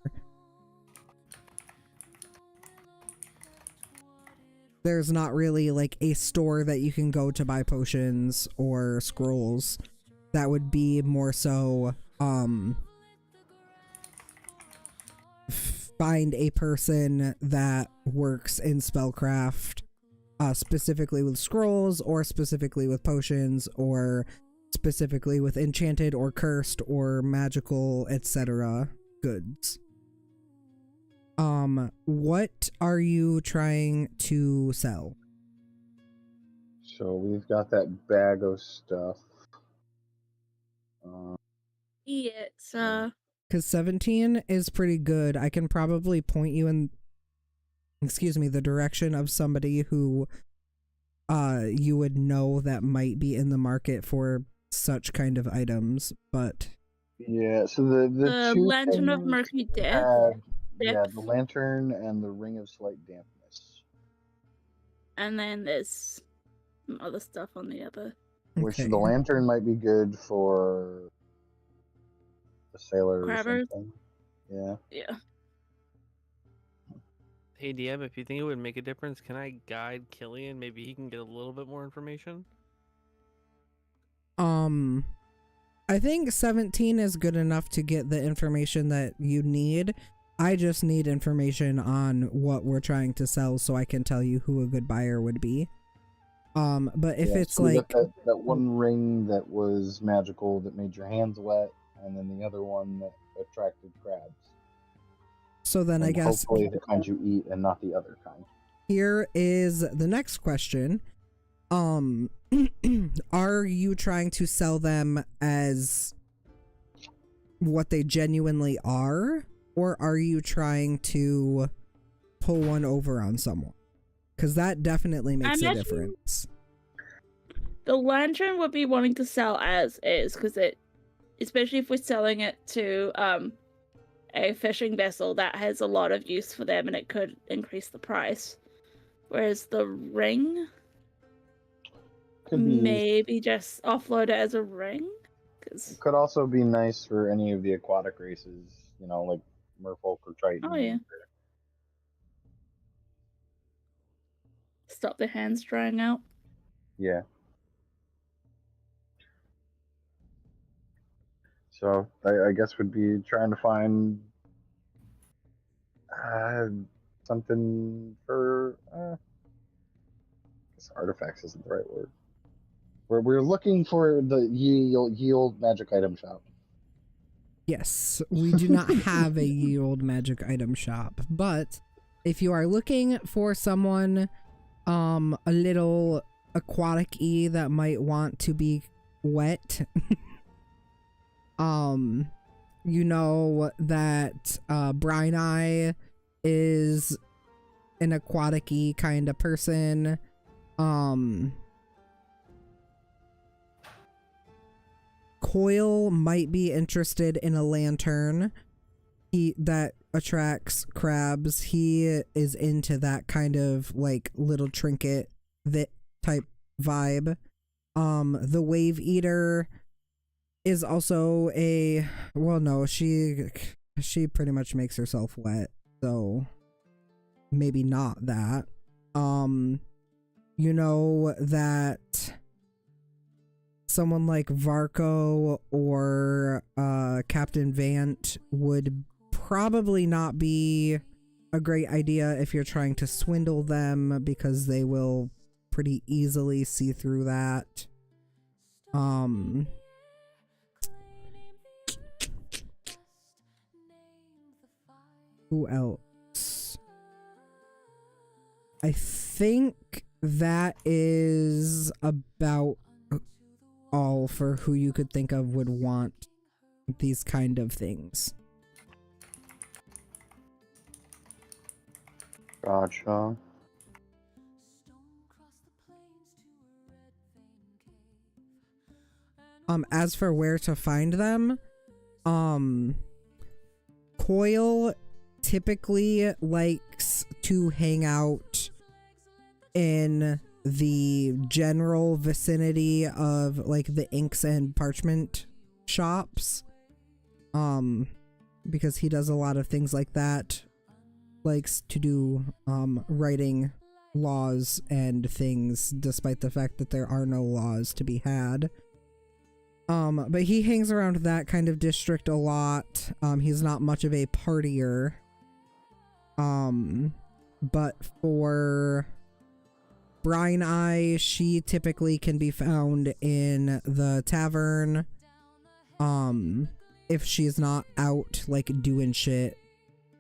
There's not really like a store that you can go to buy potions or scrolls. That would be more so find a person that works in spellcraft, specifically with scrolls or specifically with potions or specifically with enchanted or cursed or magical, etc. goods. What are you trying to sell? So we've got that bag of stuff. Yeah, it's Because 17 is pretty good. I can probably point you in, the direction of somebody who you would know that might be in the market for such kind of items, but Yeah, so the two Lantern of things Murky we Death. had, yeah, Depth. the lantern and the ring of slight dampness. And then there's some other stuff on the other. Which okay. the lantern might be good for the sailor or Crabbers? something. Yeah. Yeah. Hey DM, if you think it would make a difference, can I guide Killian? Maybe he can get a little bit more information. I think 17 is good enough to get the information that you need. I just need information on what we're trying to sell so I can tell you who a good buyer would be. But if it's so we like got that one ring that was magical that made your hands wet, and then the other one that attracted crabs. so then I And guess hopefully the kind you eat and not the other kind. here is the next question. Are you trying to sell them as what they genuinely are, or are you trying to pull one over on someone? Because that definitely makes a imagine- difference. The lantern would be wanting to sell as is, because it, especially if we're selling it to a fishing vessel, that has a lot of use for them and it could increase the price. Whereas the ring, Could be maybe just offload it as a ring? Cause... Could also be nice for any of the aquatic races, you know, like merfolk or triton. Oh, yeah. Stop their hands drying out. Yeah. So I guess would be trying to find something for. I guess artifacts isn't the right word. We're looking for the ye old magic item shop. Yes, we do not have a ye old magic item shop, but if you are looking for someone a little aquatic-y that might want to be wet, you know that Brine Eye is an aquatic-y kind of person. Coil might be interested in a lantern that attracts crabs. He is into that kind of like little trinket that type vibe. The Wave Eater is also a, well, no, she pretty much makes herself wet, so maybe not that. You know that someone like Varco or Captain Vant would probably not be a great idea if you're trying to swindle them, because they will pretty easily see through that. Who else? I think that is about all for who you could think of would want these kind of things. Gotcha. As for where to find them, Coil typically likes to hang out in the general vicinity of like the inks and parchment shops, because he does a lot of things like that, likes to do writing laws and things despite the fact that there are no laws to be had. But he hangs around that kind of district a lot. He's not much of a partier. But for Brine Eye, she typically can be found in the tavern. If she's not out like doing shit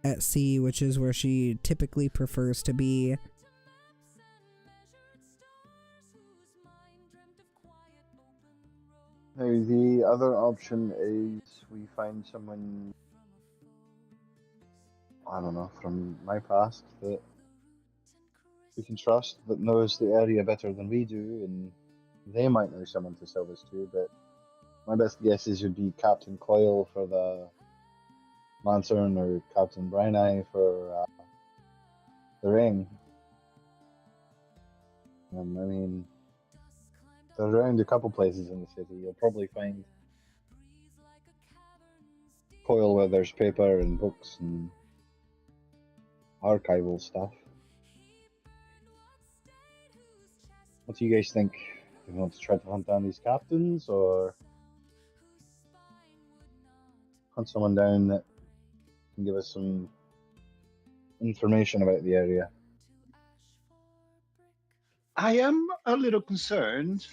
at sea, which is where she typically prefers to be. The other option is we find someone, I don't know, from my past that we can trust, that knows the area better than we do, and they might know someone to sell this to, but my best guesses would be Captain Coil for the lantern or Captain Brine Eye for the ring. I mean, they're around a couple places in the city. You'll probably find Coil where there's paper and books and archival stuff. What do you guys think? Do you want to try to hunt down these captains, or hunt someone down that can give us some information about the area. I am a little concerned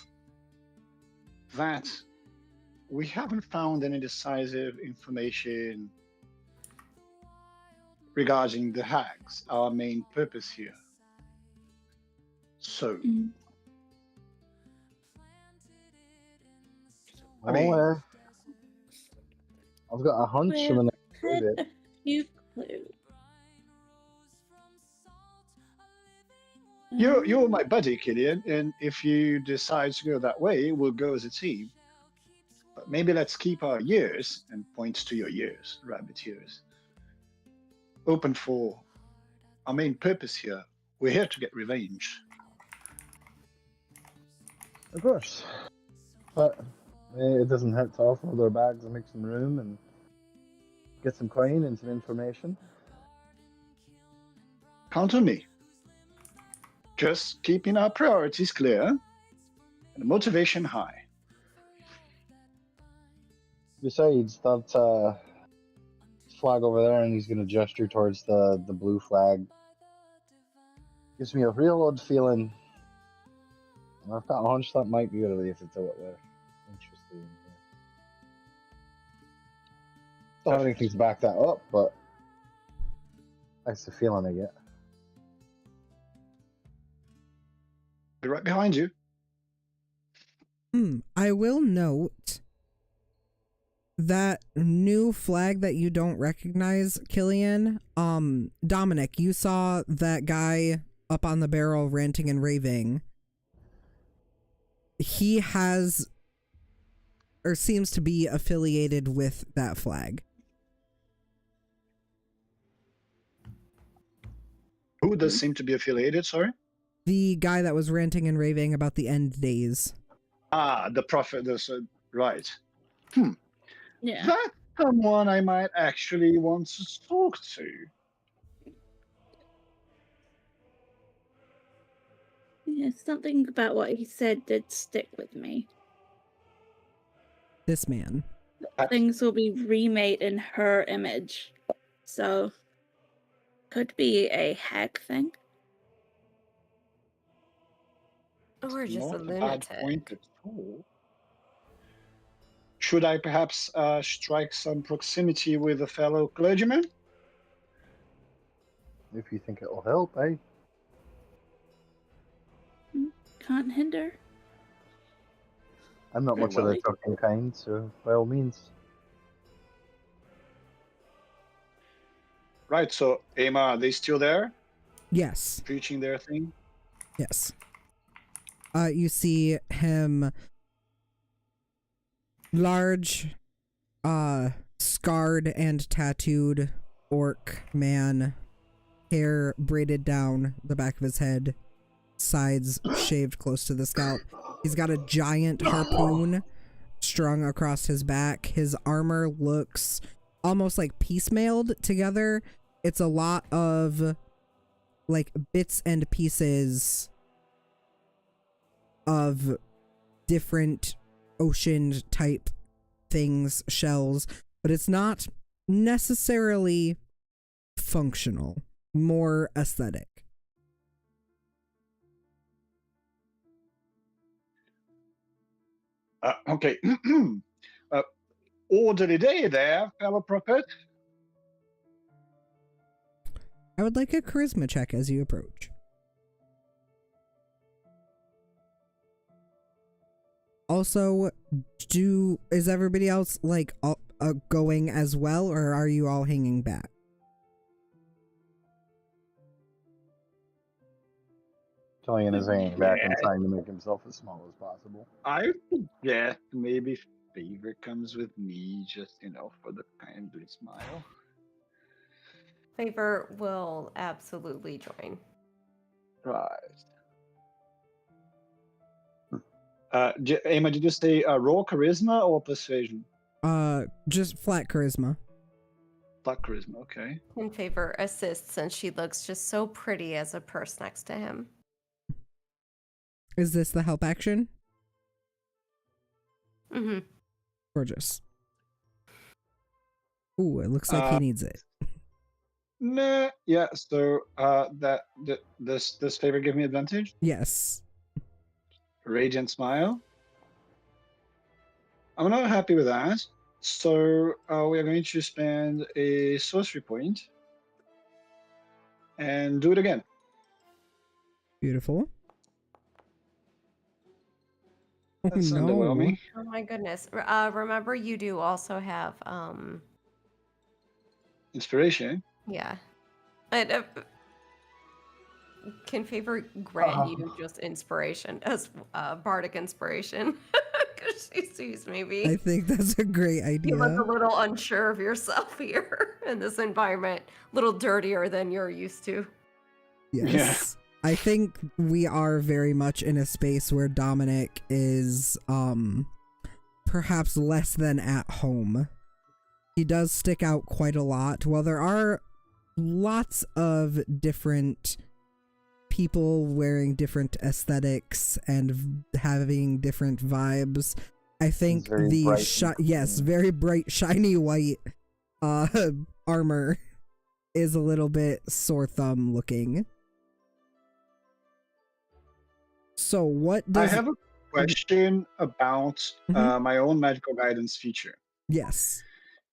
that we haven't found any decisive information regarding the hags, our main purpose here. So, Mm. I mean, I've got a hunch We've from an had a few clues. you're my buddy, Killian, and if you decide to go that way, we'll go as a team. But maybe let's keep our ears, and points to your ears, rabbit ears, open for our main purpose here. We're here to get revenge. Of course. But it doesn't hurt to offload their bags and make some room and get some coin and some information. Count on me. Just keeping our priorities clear and the motivation high. Besides, that flag over there, and he's going to gesture towards the blue flag, gives me a real odd feeling. And I've got a hunch that might be related to what we're interested in here. Don't have anything to back that up, but that's the feeling I get. Be right behind you. I will note that new flag that you don't recognize, Killian. Dominic, you saw that guy up on the barrel ranting and raving. He has, or seems to be, affiliated with that flag. Who does seem to be affiliated, sorry? The guy that was ranting and raving about the end days. Ah, the prophet, right. Yeah. That's someone I might actually want to talk to. Yeah, something about what he said did stick with me. This man. Things will be remade in her image. So, could be a hag thing. Or just a Not a bad point lunatic. at all. Should I perhaps strike some proximity with a fellow clergyman? If you think it'll help, eh? Can't hinder. I'm not Okay, much of well, the talking kind, so by all means. Right, so Emma, are they still there? Yes. Preaching their thing? Yes. You see him, large, scarred and tattooed orc man, hair braided down the back of his head, sides shaved close to the scalp. He's got a giant harpoon strung across his back. His armor looks almost like piecemealed together. It's a lot of like bits and pieces of different ocean type things, shells, but it's not necessarily functional, more aesthetic. Okay. Orderly day there, fellow prophet. I would like a charisma check as you approach. Also, is everybody else like going as well, or are you all hanging back? Killian is hanging back and trying to make himself as small as possible. I suggest maybe Favor comes with me, just, for the kindly smile. Favor will absolutely join. Right. Emma, did you say raw charisma or persuasion? Just flat charisma. Flat charisma, okay. And Favor assists since she looks just so pretty as a purse next to him. Is this the help action? Mm-hmm. Gorgeous. Ooh, it looks like he needs it. Nah, yeah. So this favor give me advantage. Yes. Radiant smile. I'm not happy with that. So we are going to spend a sorcery point and do it again. Beautiful. Oh That's no. underwhelming. Oh my goodness. Remember you do also have Inspiration. yeah. And, can favor grant you just inspiration as bardic inspiration because she sees I maybe think that's a great you look idea. a little unsure of yourself here in this environment, a little dirtier than you're used to. Yes. I think we are very much in a space where Dominic is perhaps less than at home. He does stick out quite a lot. While there are lots of different people wearing different aesthetics and having different vibes, I think very the bright and very bright shiny white armor is a little bit sore thumb looking. So what I does have a question about Mhm. my own magical guidance feature. Yes.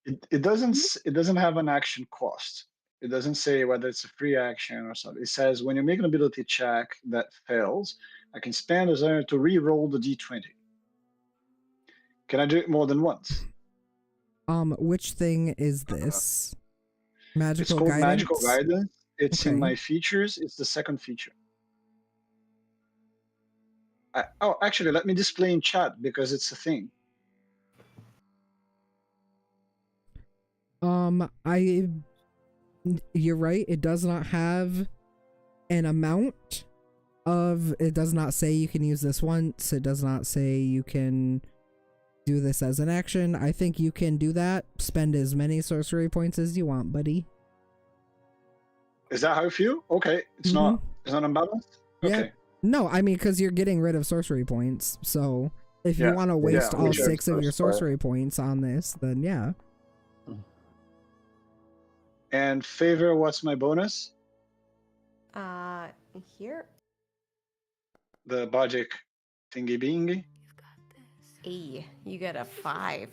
It doesn't have an action cost. It doesn't say whether it's a free action or something. It says when you make an ability check that fails, I can spend a zone to re-roll the d20. Can I do it more than once? Which thing is this? It's Magical called guidance? magical guidance. It's in Okay. my features. It's the second feature. Actually, let me display in chat because it's a thing. You're right, it does not have an amount of, it does not say you can use this once, it does not say you can do this as an action. I think you can do that, spend as many sorcery points as you want, buddy. Is that how you feel? Okay, it's not unbalanced. Yeah. Okay. No, I mean, because you're getting rid of sorcery points, so if you Yeah, want to waste all which is 6 of your first part. sorcery points on this, then yeah. And favor, what's my bonus? Here. The Bajic thingy bingy. You get a 5.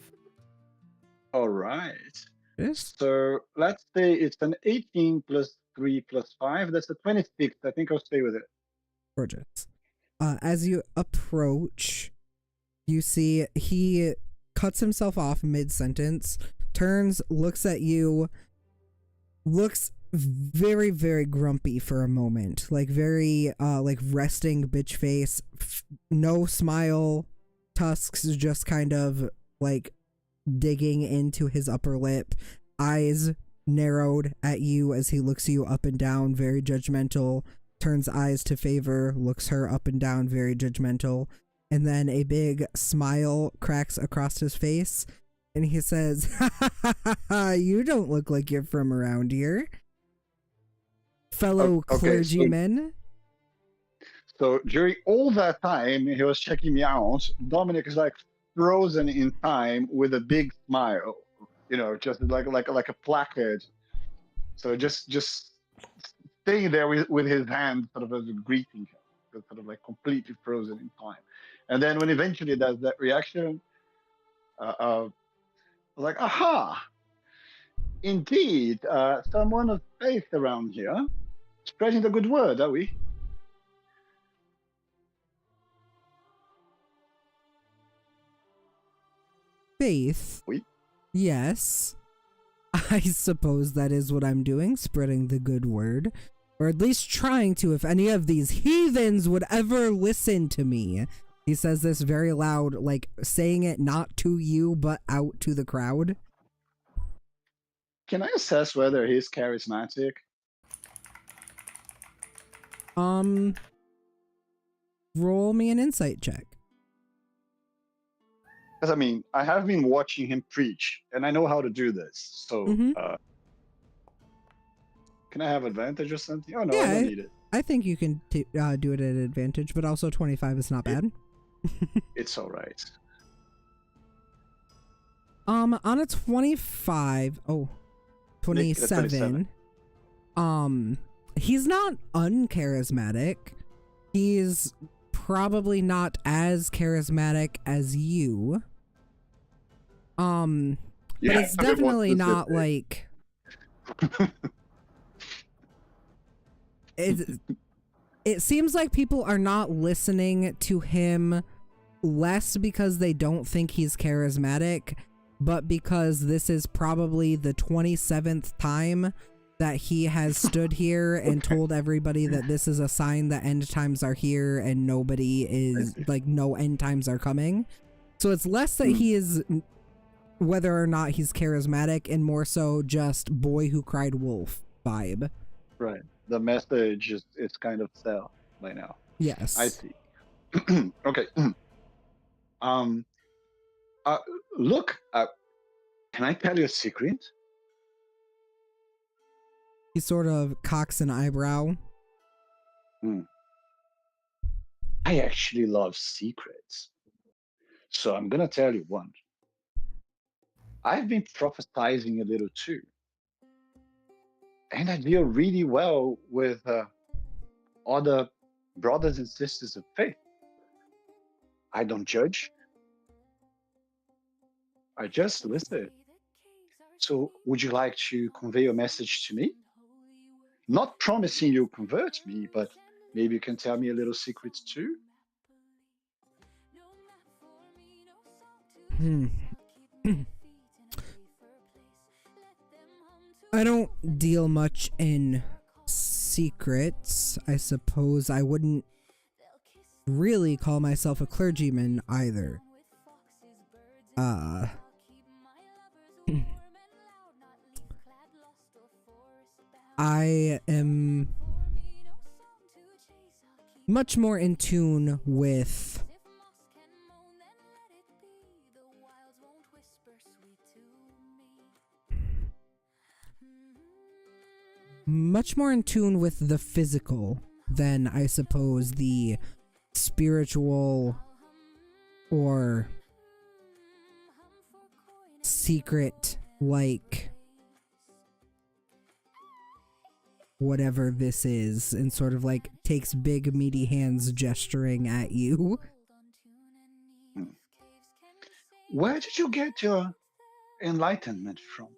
All right. Yes. So let's say it's an 18 plus 3 plus 5. That's a 26. I think I'll stay with it. Gorgeous. As you approach, you see he cuts himself off mid-sentence, turns, looks at you, looks very, very grumpy for a moment, like very, like resting bitch face, no smile, tusks just kind of like digging into his upper lip, eyes narrowed at you as he looks you up and down, very judgmental, turns eyes to favor, looks her up and down, very judgmental, and then a big smile cracks across his face, and he says, "Ha ha ha ha ha, you don't look like you're from around here, fellow Okay, clergymen." So during all that time he was checking me out, Dominic is like frozen in time with a big smile, you know, just like a placard. So just staying there with his hand sort of as a greeting him, sort of like completely frozen in time. And then when eventually does that reaction, like, aha, indeed, someone of faith around here, spreading the good word, are we? Faith? Oui. Yes. I suppose that is what I'm doing, spreading the good word. Or at least trying to, if any of these heathens would ever listen to me. He says this very loud, like saying it not to you, but out to the crowd. Can I assess whether he's charismatic? Roll me an insight check. Because I mean, I have been watching him preach, and I know how to do this. So, can I have advantage or something? Oh no, I don't need it. I think you can do it at advantage, but also 25 is not bad. It's all right. On a 25, 27, He's not uncharismatic. He's probably not as charismatic as you. But it's definitely not like it seems like people are not listening to him less because they don't think he's charismatic, but because this is probably the 27th time that he has stood here and told everybody that this is a sign that end times are here and nobody is like no end times are coming. So it's less that he is whether or not he's charismatic and more so just boy who cried wolf vibe. Right. The message is it's kind of sell by now. Yes. I see. Okay. Look, can I tell you a secret? He sort of cocks an eyebrow. I actually love secrets. So I'm gonna tell you one. I've been prophesizing a little too. And I deal really well with other brothers and sisters of faith. I don't judge. I just listen. So would you like to convey a message to me? Not promising you'll convert me, but maybe you can tell me a little secret too? I don't deal much in secrets. I suppose I wouldn't really call myself a clergyman either. I am much more in tune with the physical than I suppose the spiritual or secret, like whatever this is, and sort of like takes big meaty hands gesturing at you. Where did you get your enlightenment from?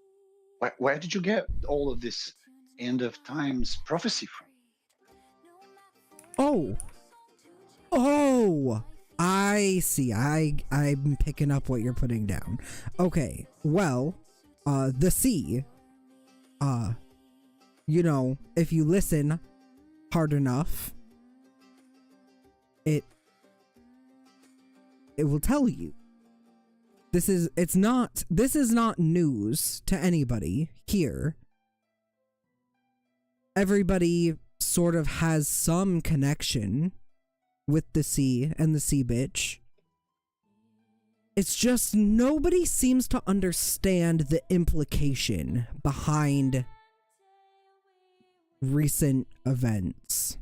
Where did you get all of this end of times prophecy from? Oh, I see. I'm picking up what you're putting down. Okay, well, the sea, you know, if you listen hard enough, it will tell you. This is not news to anybody here. Everybody sort of has some connection with the sea and the sea bitch. It's just nobody seems to understand the implication behind recent events.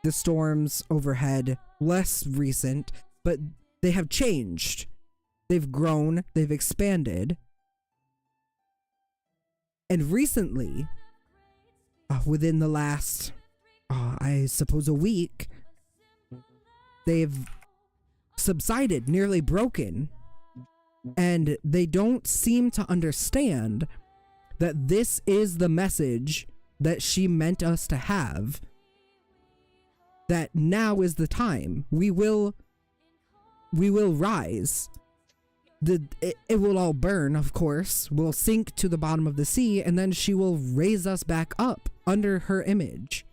The storms overhead, less recent, but they have changed. They've grown, they've expanded. And recently, within the last, I suppose a week, they've subsided, nearly broken. And they don't seem to understand that this is the message that she meant us to have. That now is the time. We will rise. It will all burn, of course. We'll sink to the bottom of the sea, and then she will raise us back up under her image.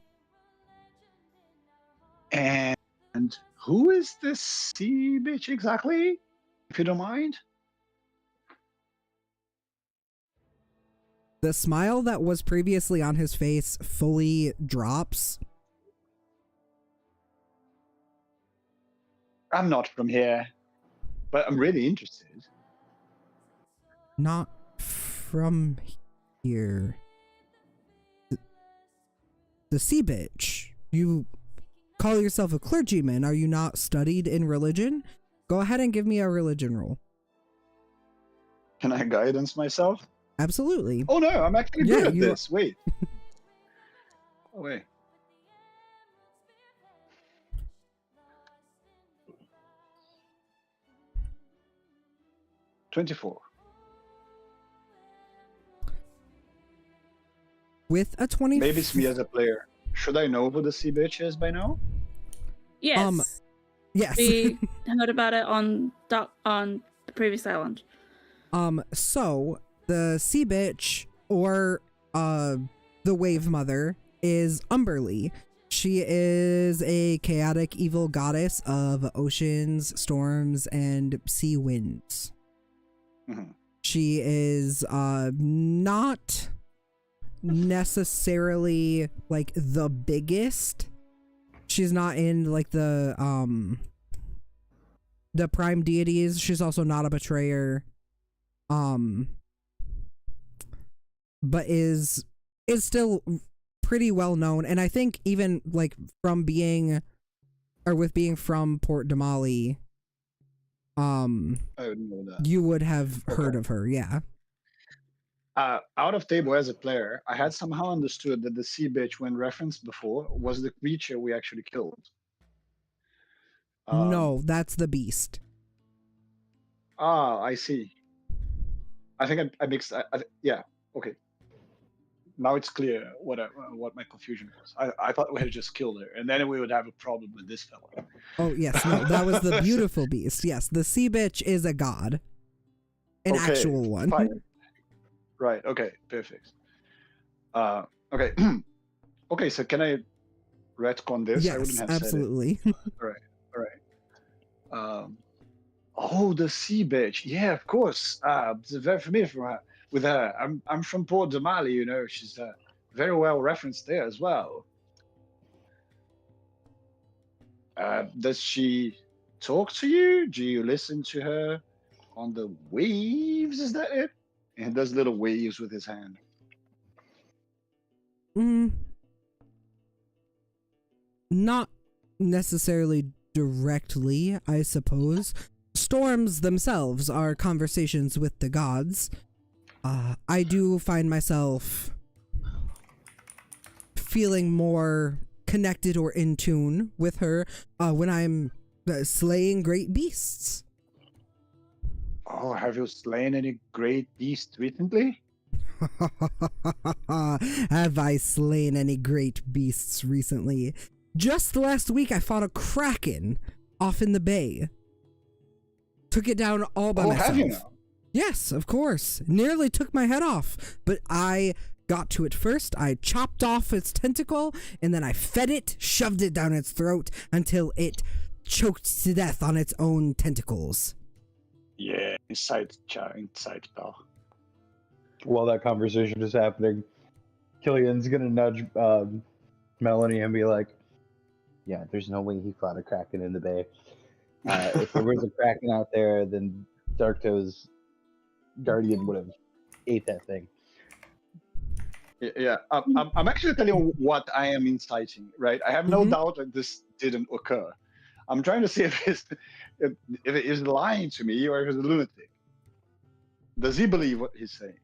And who is this sea bitch exactly, if you don't mind? The smile that was previously on his face fully drops. I'm not from here, but I'm really interested. Not from here. The sea bitch. You call yourself a clergyman. Are you not studied in religion? Go ahead and give me a religion roll. Can I guidance myself? Absolutely. Oh no, I'm actually good at you this. Wait. Oh, wait. $24. With a 20. Maybe it's me as a player. Should I know who the sea bitch is by now? Yes. Yes. We heard about it on the previous island. So the sea bitch, or the wave mother, is Umberly. She is a chaotic evil goddess of oceans, storms, and sea winds. Mhm. She is not necessarily like the biggest. She's not in like the prime deities. She's also not a betrayer. But is still pretty well known, and I think even like from being from Port Damali, I wouldn't know that. you would have heard Okay. of her. Yeah. Out of table as a player, I had somehow understood that the sea bitch, when referenced before, was the creature we actually killed. No, that's the beast. I see. I think I mixed. Yeah. Okay. Now it's clear what my confusion was. I thought we had just killed her, and then we would have a problem with this fellow. Oh yes, no, that was the beautiful beast. Yes, the sea bitch is a god, an Okay, actual one. Fine. Right. Okay. Perfect. Okay. Okay. So can I retcon this? I wouldn't Yes, have absolutely. said it. All right. Oh, the sea bitch. Yeah, of course. It's very familiar with her. I'm from Port Damali. You know, she's very well referenced there as well. Does she talk to you? Do you listen to her on the waves? Is that it? And he does little waves with his hand. Not necessarily directly, I suppose. Storms themselves are conversations with the gods. I do find myself feeling more connected or in tune with her when I'm slaying great beasts. Oh, have you slain any great beast recently? Have I slain any great beasts recently? Just last week I fought a kraken off in the bay. Took it down all by myself. Have you now? Yes, of course. Nearly took my head off, but I got to it first. I chopped off its tentacle, and then I fed it, shoved it down its throat until it choked to death on its own tentacles. Yeah, inside, pal. While that conversation is happening, Killian's gonna nudge Melanie and be like, "Yeah, there's no way he fought a kraken in the bay. If there was a kraken out there, then Darktow's guardian would have ate that thing." Yeah, I'm actually telling you what I am inciting, right? I have no doubt that this didn't occur. I'm trying to see if it is lying to me or if it's a lunatic. Does he believe what he's saying?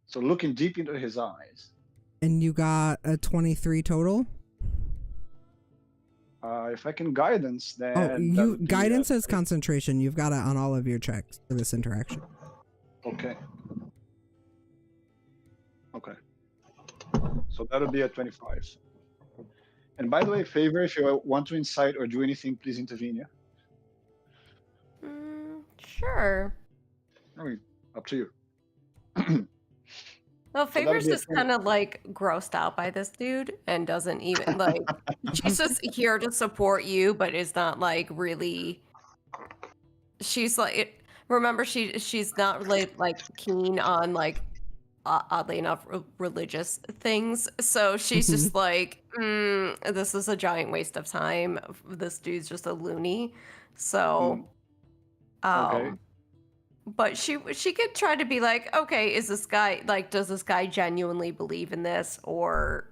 So looking deep into his eyes. And you got a 23 total? If I can guidance, then guidance is concentration. You've got it on all of your checks for this interaction. Okay. Okay. So that'll be a 25. And by the way, favor, if you want to incite or do anything, please intervene. Yeah. Sure. I mean, up to you. Well, So Favor's that'll be a just kind of like grossed out by this dude and doesn't even like. She's just here to support you, but is not like really. She's like, remember, she's not really like keen on like, oddly enough, religious things. So she's just like, this is a giant waste of time. This dude's just a loony. So, Okay. but she could try to be like, okay, is this guy like, does this guy genuinely believe in this, or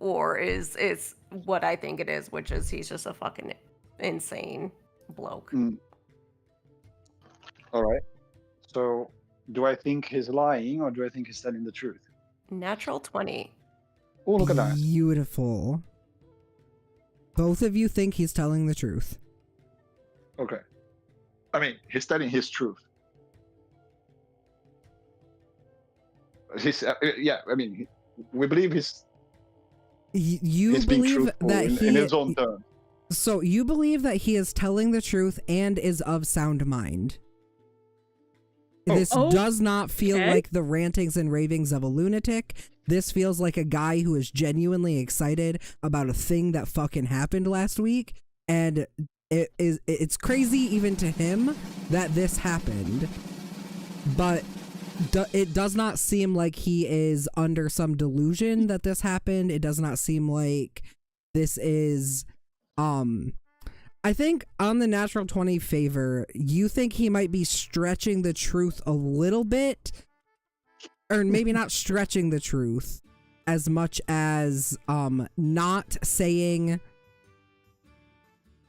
is what I think it is, which is he's just a fucking insane bloke. All right. So do I think he's lying or do I think he's telling the truth? Natural 20. Oh, look at that. Beautiful. Both of you think he's telling the truth. Okay. I mean, he's telling his truth. He's, yeah, I mean, we believe You he's being believe truthful that in his own terms. So you believe that he is telling the truth and is of sound mind. This does not feel like the rantings and ravings of a lunatic. This feels like a guy who is genuinely excited about a thing that fucking happened last week, and it's crazy even to him that this happened. But it does not seem like he is under some delusion that this happened. It does not seem like this is I think on the natural 20 favor, you think he might be stretching the truth a little bit, or maybe not stretching the truth as much as not saying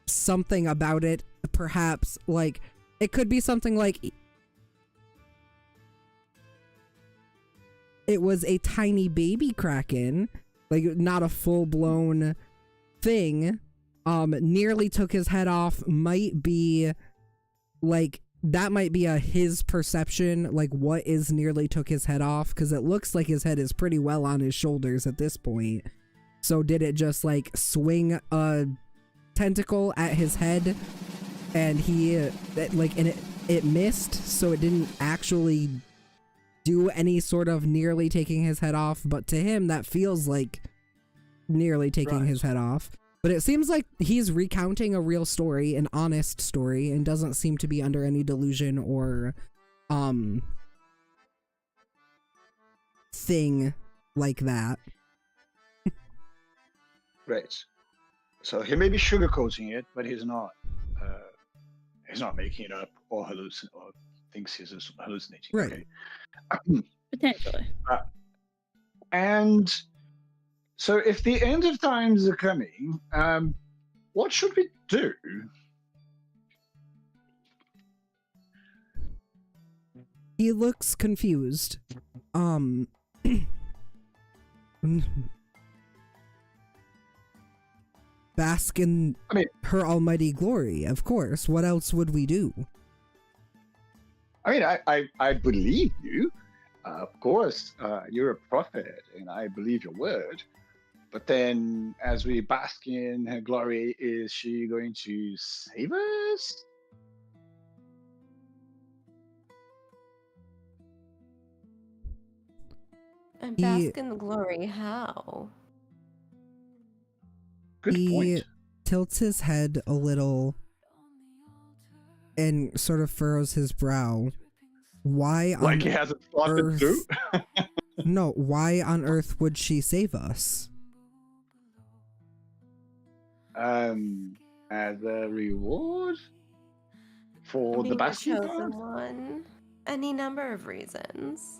something about it. Perhaps like it could be something like it was a tiny baby kraken, like not a full-blown thing. Nearly took his head off might be like that might be his perception, like what is nearly took his head off, because it looks like his head is pretty well on his shoulders at this point. So did it just like swing a tentacle at his head and it missed, so it didn't actually do any sort of nearly taking his head off, but to him that feels like nearly taking his head off. But it seems like he's recounting a real story, an honest story, and doesn't seem to be under any delusion or thing like that. Right. So he may be sugarcoating it, but he's not making it up or thinks he's hallucinating. Right. Okay. Potentially. And so if the end of times are coming, what should we do? He looks confused. Bask in her almighty glory, of course. What else would we do? I mean, I believe you. Of course, you're a prophet, and I believe your word. But then, as we bask in her glory, is she going to save us? And bask in the glory, how? Good point. He tilts his head a little and sort of furrows his brow. Why on like he hasn't thought it through? No, why on earth would she save us? As a reward for the Being the basking chosen part? one. Any number of reasons.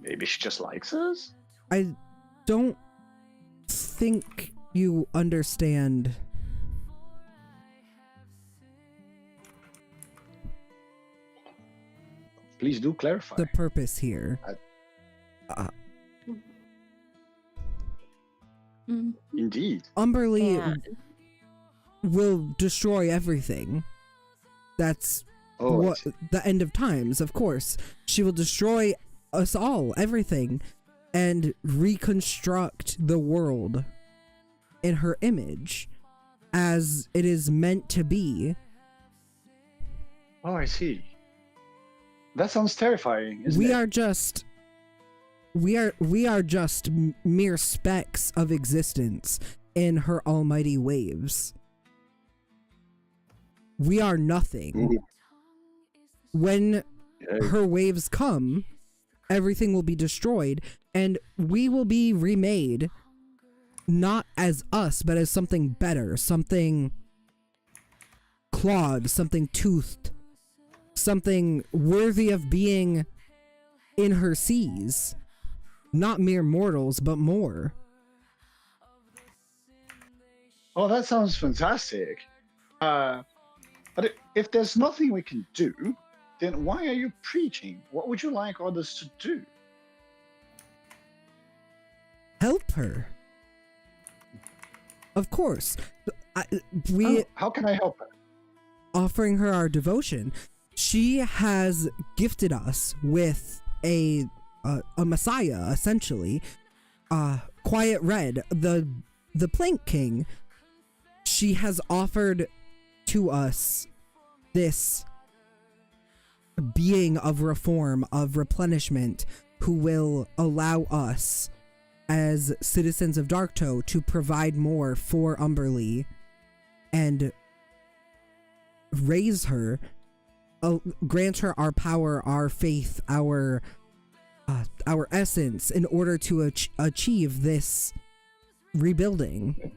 Maybe she just likes us? I don't think you understand. Please do clarify. The purpose here. Indeed. Umberly will destroy everything. That's what the end of times, of course. She will destroy us all, everything, and reconstruct the world in her image as it is meant to be. Oh, I see. That sounds terrifying, isn't it? We are just mere specks of existence in her almighty waves. We are nothing. Ooh. When her waves come, everything will be destroyed, and we will be remade, not as us, but as something better, something clawed, something toothed, something worthy of being in her seas. Not mere mortals, but more. Oh, that sounds fantastic. But if there's nothing we can do, then why are you preaching? What would you like others to do? Help her. Of course. We How can I help her? offering her our devotion. She has gifted us with a messiah, essentially. Quiet Red, the Plank King. She has offered to us this being of reform, of replenishment, who will allow us as citizens of Darktow to provide more for Umberlee and raise her, grant her our power, our faith, our essence in order to achieve this rebuilding.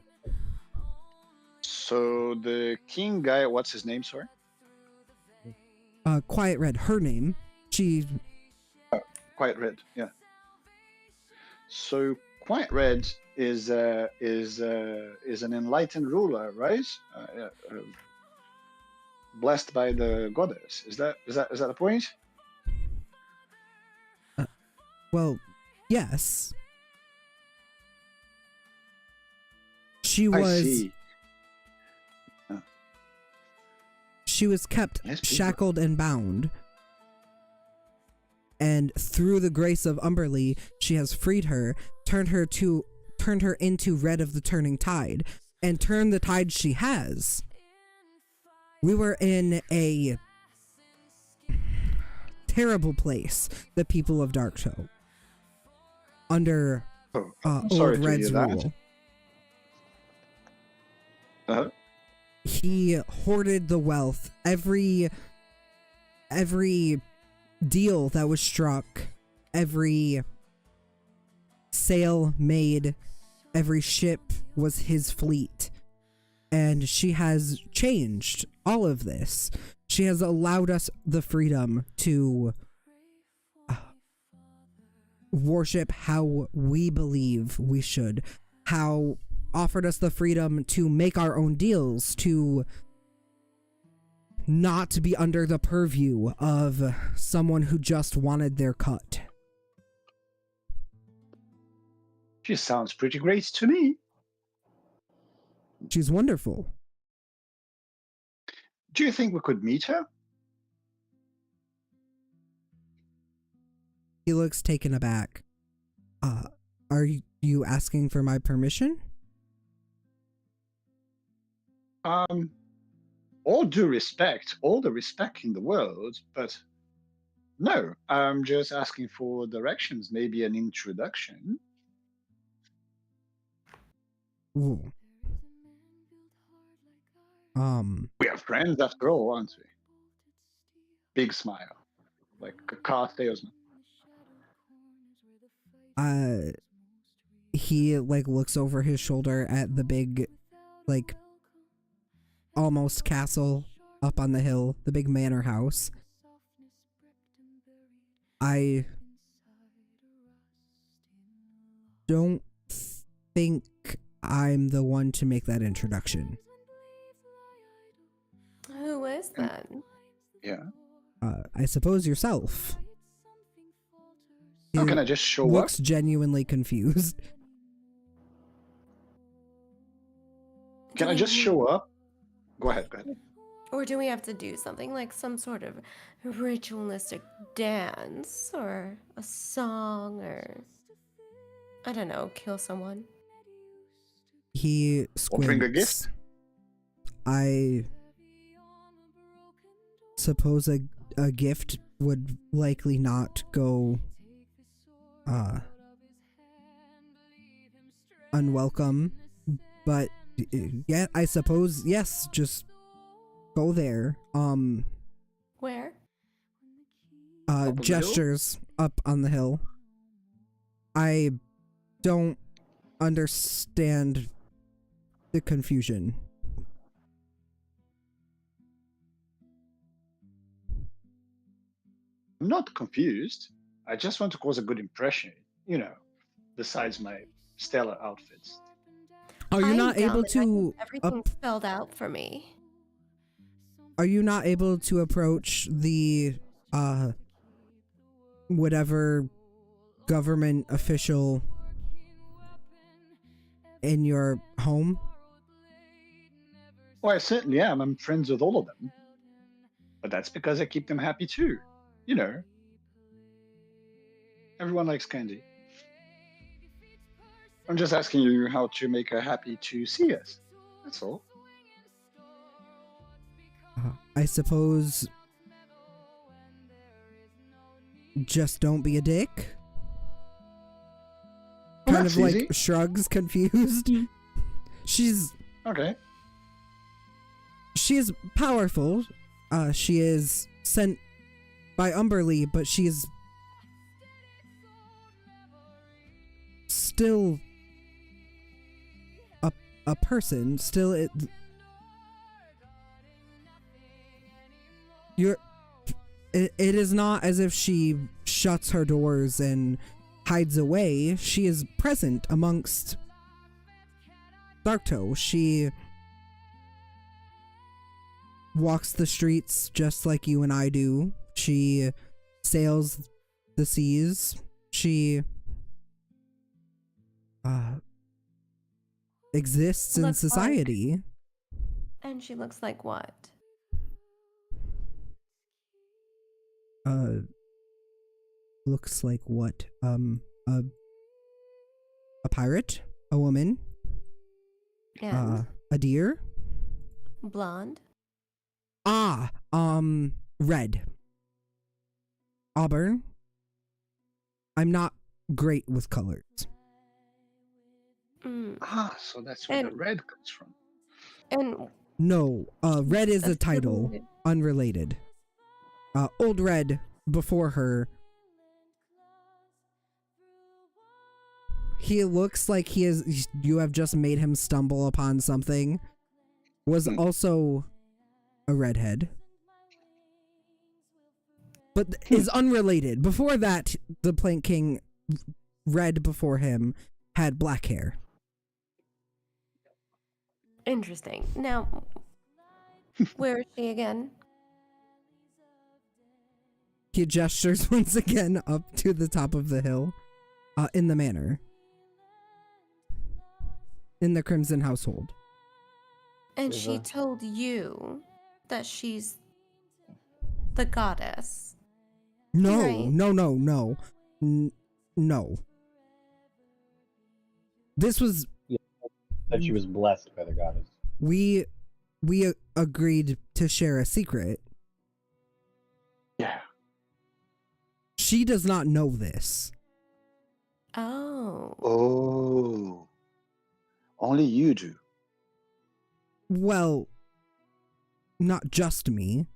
So the king guy, what's his name, sorry? Quiet Red, her name. She Quiet Red, yeah. So Quiet Red is an enlightened ruler, right? Blessed by the goddess. Is that the point? well, yes. She I was see. she was kept Yes, please. shackled and bound. And through the grace of Umberlee, she has freed her, turned her into Red of the Turning Tide, and turned the tide she has. We were in a terrible place, the people of Darktow, under Oh, I'm sorry Old to Red's hear that. rule. Uh-huh. He hoarded the wealth. Every deal that was struck, every sail made, every ship was his fleet. And she has changed all of this. She has allowed us the freedom to worship how we believe we should, how offered us the freedom to make our own deals, to not be under the purview of someone who just wanted their cut. She sounds pretty great to me. She's wonderful. Do you think we could meet her? He looks taken aback. Are you asking for my permission? All due respect, all the respect in the world, but no, I'm just asking for directions, maybe an introduction. Ooh. We are friends after all, aren't we? Big smile, like a car salesman. He looks over his shoulder at the big, almost castle up on the hill, the big manor house. I don't think I'm the one to make that introduction. Who is that? Yeah. I suppose yourself. How He can I just show looks up? genuinely confused. Can I just show up? Go ahead, go ahead. Or do we have to do something like some sort of ritualistic dance or a song or, I don't know, kill someone? He Offering a squints. gift? I suppose a gift would likely not go unwelcome, but yeah, I suppose yes, just go there. Where? on the hill? Gestures up on the hill. I don't understand the confusion. I'm not confused. I just want to cause a good impression, besides my stellar outfits. Are you I'm not down able with that. to Everything's spelled out for me. Are you not able to approach the whatever government official in your home? Well, I certainly am. I'm friends with all of them. But that's because I keep them happy too. You know, everyone likes candy. I'm just asking you how to make her happy to see us. That's all. I suppose just don't be a dick. Well, Kind that's of like easy. shrugs, confused. She's Okay. she is powerful. She is sent by Umberly, but she is still a person. Still, it is not as if she shuts her doors and hides away. She is present amongst Darktow. She walks the streets just like you and I do. She sails the seas. She exists in Looks like- society. And she looks like what? Looks like what? A pirate, a woman, And a deer. blonde? Red. Auburn. I'm not great with colors. Mm. Ah, so that's where the And- red comes from. And No, red is a that's title, really- unrelated. Old Red before her. He looks like he is. You have just made him stumble upon something. Was also a redhead, but is unrelated. Before that, the Plank King, Red before him, had black hair. Interesting. Now, where is she again? He gestures once again up to the top of the hill, in the manor. In the Crimson household. And Is she a- told you that she's the goddess. No, Right. no. No. This was That she was blessed by the goddess. we agreed to share a secret. Yeah. She does not know this. Oh. Oh. Only you do. Well, not just me.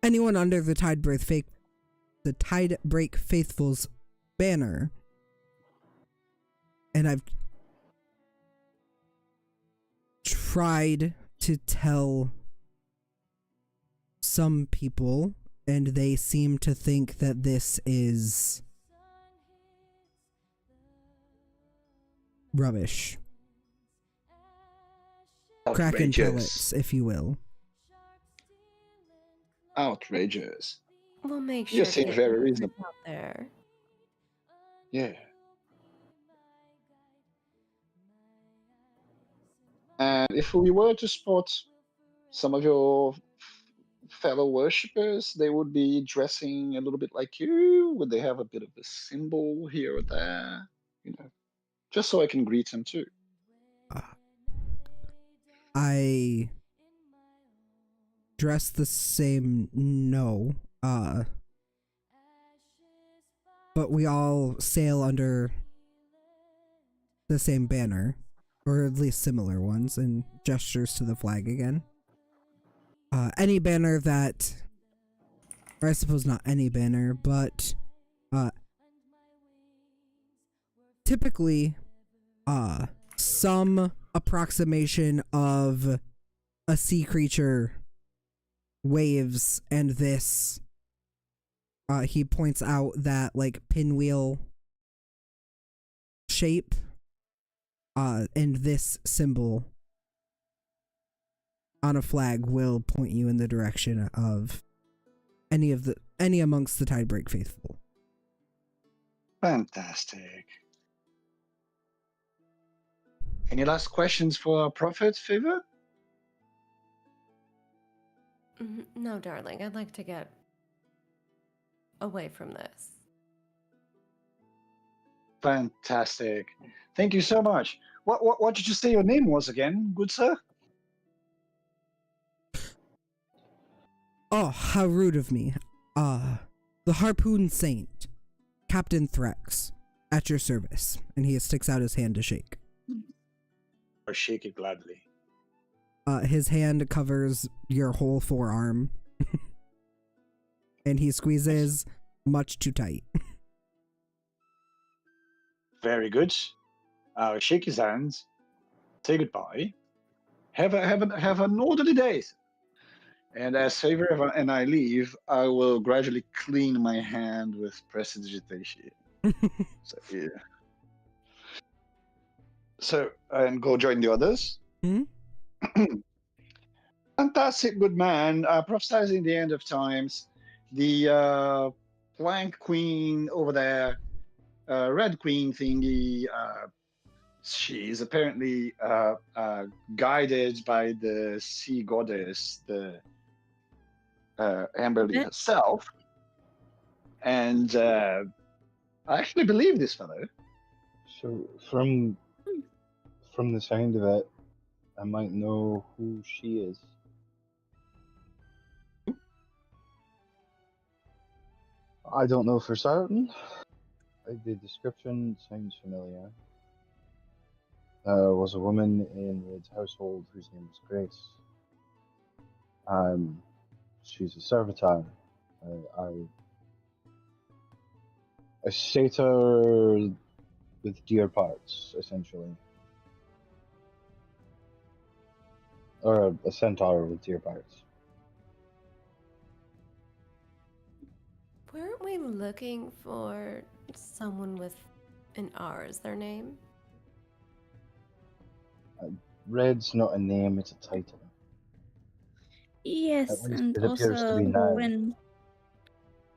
Anyone under the Tidebreak Faithful's banner. And I've tried to tell some people, and they seem to think that this is rubbish. Kraken pellets, if you will. Outrageous. We'll make sure You to seem get very the reasonable. word out there. Yeah. And if we were to spot some of your fellow worshippers, they would be dressing a little bit like you. Would they have a bit of a symbol here or there? You know, just so I can greet them too. I dress the same, no. But we all sail under the same banner, or at least similar ones, and gestures to the flag again. Any banner that, or I suppose not any banner, but typically some approximation of a sea creature waves, and this he points out that like pinwheel shape and this symbol on a flag will point you in the direction of any amongst the Tidebreak faithful. Fantastic. Any last questions for our prophet, Favor? No, darling. I'd like to get away from this. Fantastic. Thank you so much. What did you say your name was again, good sir? Oh, how rude of me. The Harpoon Saint, Captain Threx, at your service. And he sticks out his hand to shake. I'll shake it gladly. His hand covers your whole forearm. And he squeezes much too tight. Very good. I'll shake his hands. Say goodbye. Have an orderly day. And as Favor and I leave, I will gradually clean my hand with prestidigitation. So, yeah. So, and go join the others. Hmm? Fantastic, good man. Prophesizing the end of times. The Plank Queen over there, Red Queen thingy, she's apparently guided by the sea goddess, the Amberly herself. And I actually believe this fellow. So from the sound of it, I might know who she is. I don't know for certain. The description sounds familiar. There was a woman in Red's household whose name was Grace. She's a servitor. A satyr with deer parts, essentially. Or a centaur with deer parts. Weren't we looking for someone with an R as their name? Red's not a name, it's a title. Yes, At least and it appears to also be now. when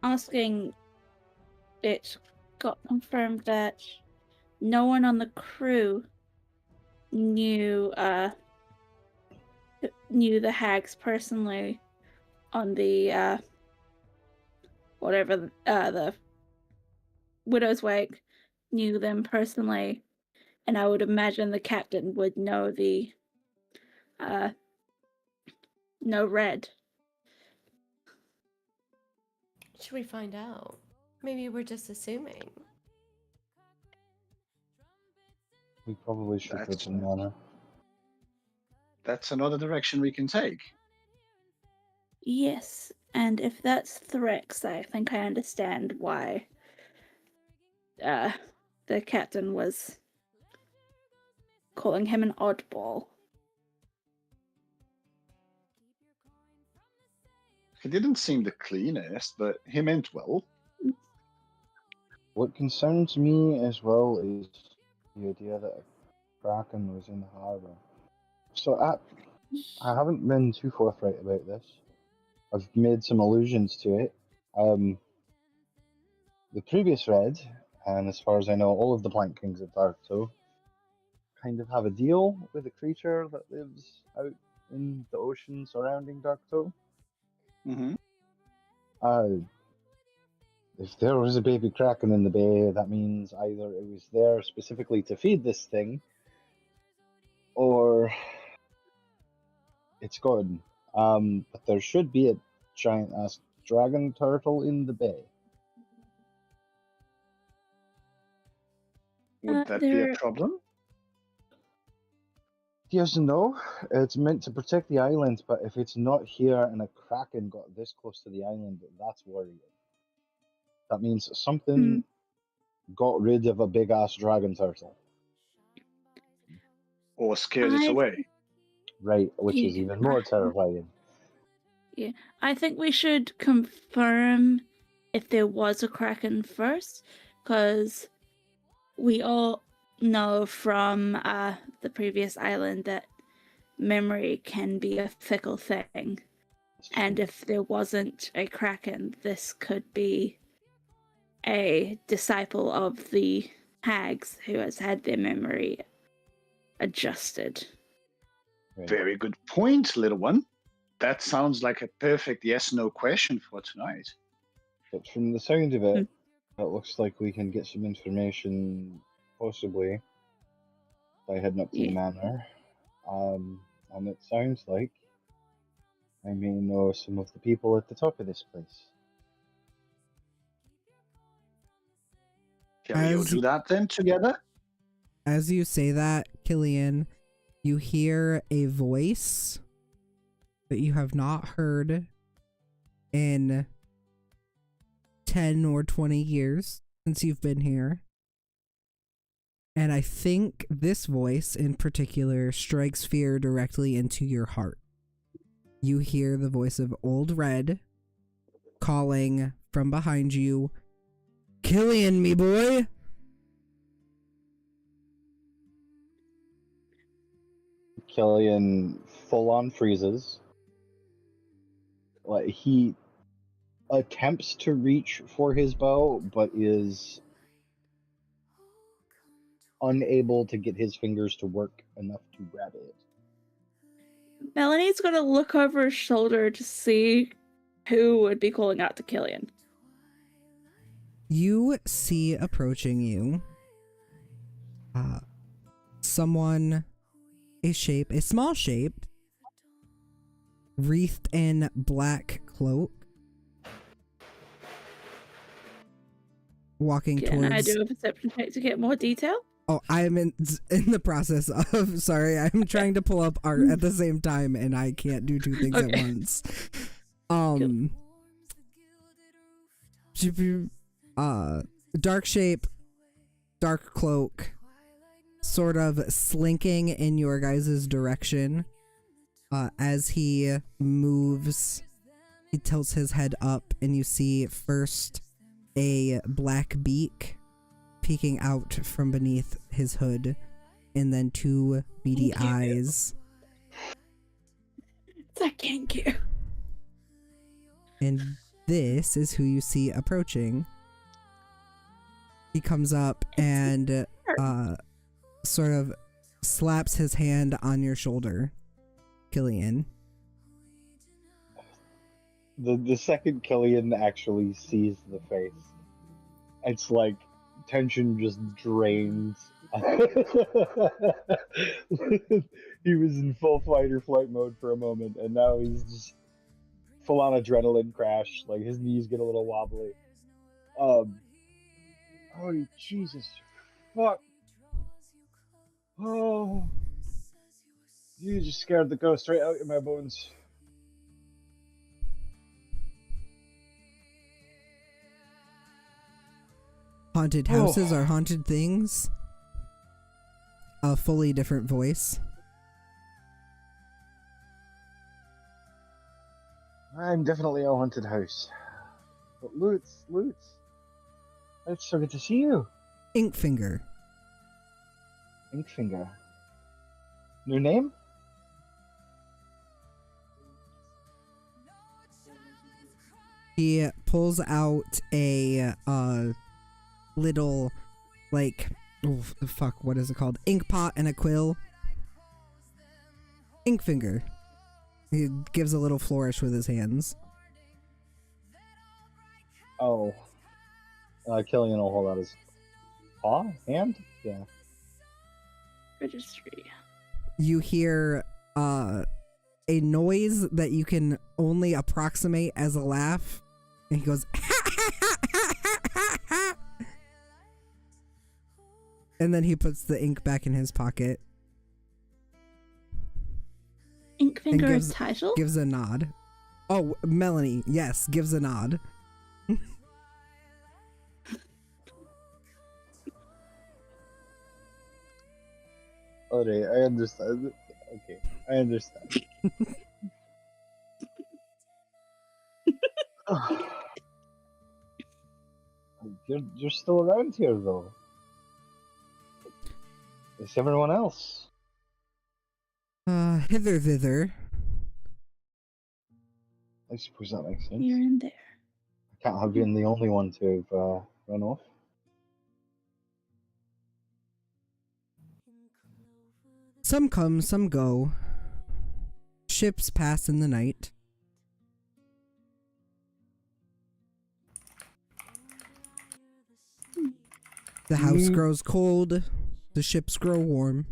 asking, it got confirmed that no one on the crew knew the hags personally on the the Widow's Wake knew them personally, and I would imagine the captain would know know Red. Should we find out? Maybe we're just assuming. We probably should put That's- some on her. That's another direction we can take. Yes, and if that's Threx, I think I understand why the captain was calling him an oddball. He didn't seem the cleanest, but he meant well. What concerns me as well is the idea that a kraken was in the harbour. So I haven't been too forthright about this. I've made some allusions to it. The previous Red, and as far as I know, all of the Plank Kings of Darktow, kind of have a deal with a creature that lives out in the ocean surrounding Darktow. Mm-hmm. If there was a baby kraken in the bay, that means either it was there specifically to feed this thing, or it's gone. But there should be a giant ass dragon turtle in the bay. Would that be a There- problem? Yes and no. It's meant to protect the island, but if it's not here and a kraken got this close to the island, that's worrying. That means something got rid of a big ass dragon turtle. Or scared it I- away? Right, which is Yeah. even more terrifying. I think we should confirm if there was a kraken first, because we all know from the previous island that memory can be a fickle thing. And if there wasn't a kraken, this could be a disciple of the hags who has had their memory adjusted. Right. Very good point, little one. That sounds like a perfect yes/no question for tonight. But from the sound of it, it looks like we can get some information, possibly, by heading up to the manor. And it sounds like I may know some of the people at the top of this place. Can we go do that then together? As you say that, Killian, you hear a voice that you have not heard in 10 or 20 years since you've been here. And I think this voice in particular strikes fear directly into your heart. You hear the voice of Old Red calling from behind you, "Killian, me boy!" Killian full on freezes. Like, he attempts to reach for his bow, but is unable to get his fingers to work enough to grab it. Melanie's gonna look over his shoulder to see who would be calling out to Killian. You see approaching you someone, a small shape, wreathed in black cloak, walking Can towards... I do a perception check to get more detail? Oh, I'm in the process of... Sorry, I'm trying to pull up art at the same time, and I can't do two things at once. Dark shape, dark cloak, sort of slinking in your guys' direction. As he moves, he tilts his head up, and you see first a black beak peeking out from beneath his hood, and then two beady eyes. Thank you. And this is who you see approaching. He comes up and sort of slaps his hand on your shoulder, Killian. The second Killian actually sees the face, it's like tension just drains. He was in full fight or flight mode for a moment, and now he's just full on adrenaline crash. Like, his knees get a little wobbly. Oh, Jesus. Fuck. Oh. You just scared the ghost right out of my bones. Haunted houses are haunted things. A fully different voice. I'm definitely a haunted house. But Lutz. It's so good to see you. Inkfinger. Inkfinger. New name? He pulls out a little, like, what is it called? Ink pot and a quill. Inkfinger. He gives a little flourish with his hands. Oh. Killian will hold out his paw? Hand? Yeah. Registry. You hear a noise that you can only approximate as a laugh. And he goes, and then he puts the ink back in his pocket. Inkfinger's title? Gives a nod. Oh, Melanie, yes, gives a nod. Alright, I understand. Okay, I understand. You're still around here, though. Is everyone else? Hither thither. I suppose that makes sense. Here and there. I can't have been the only one to have run off. Some come, some go. Ships pass in the night. The house grows cold. The ships grow warm.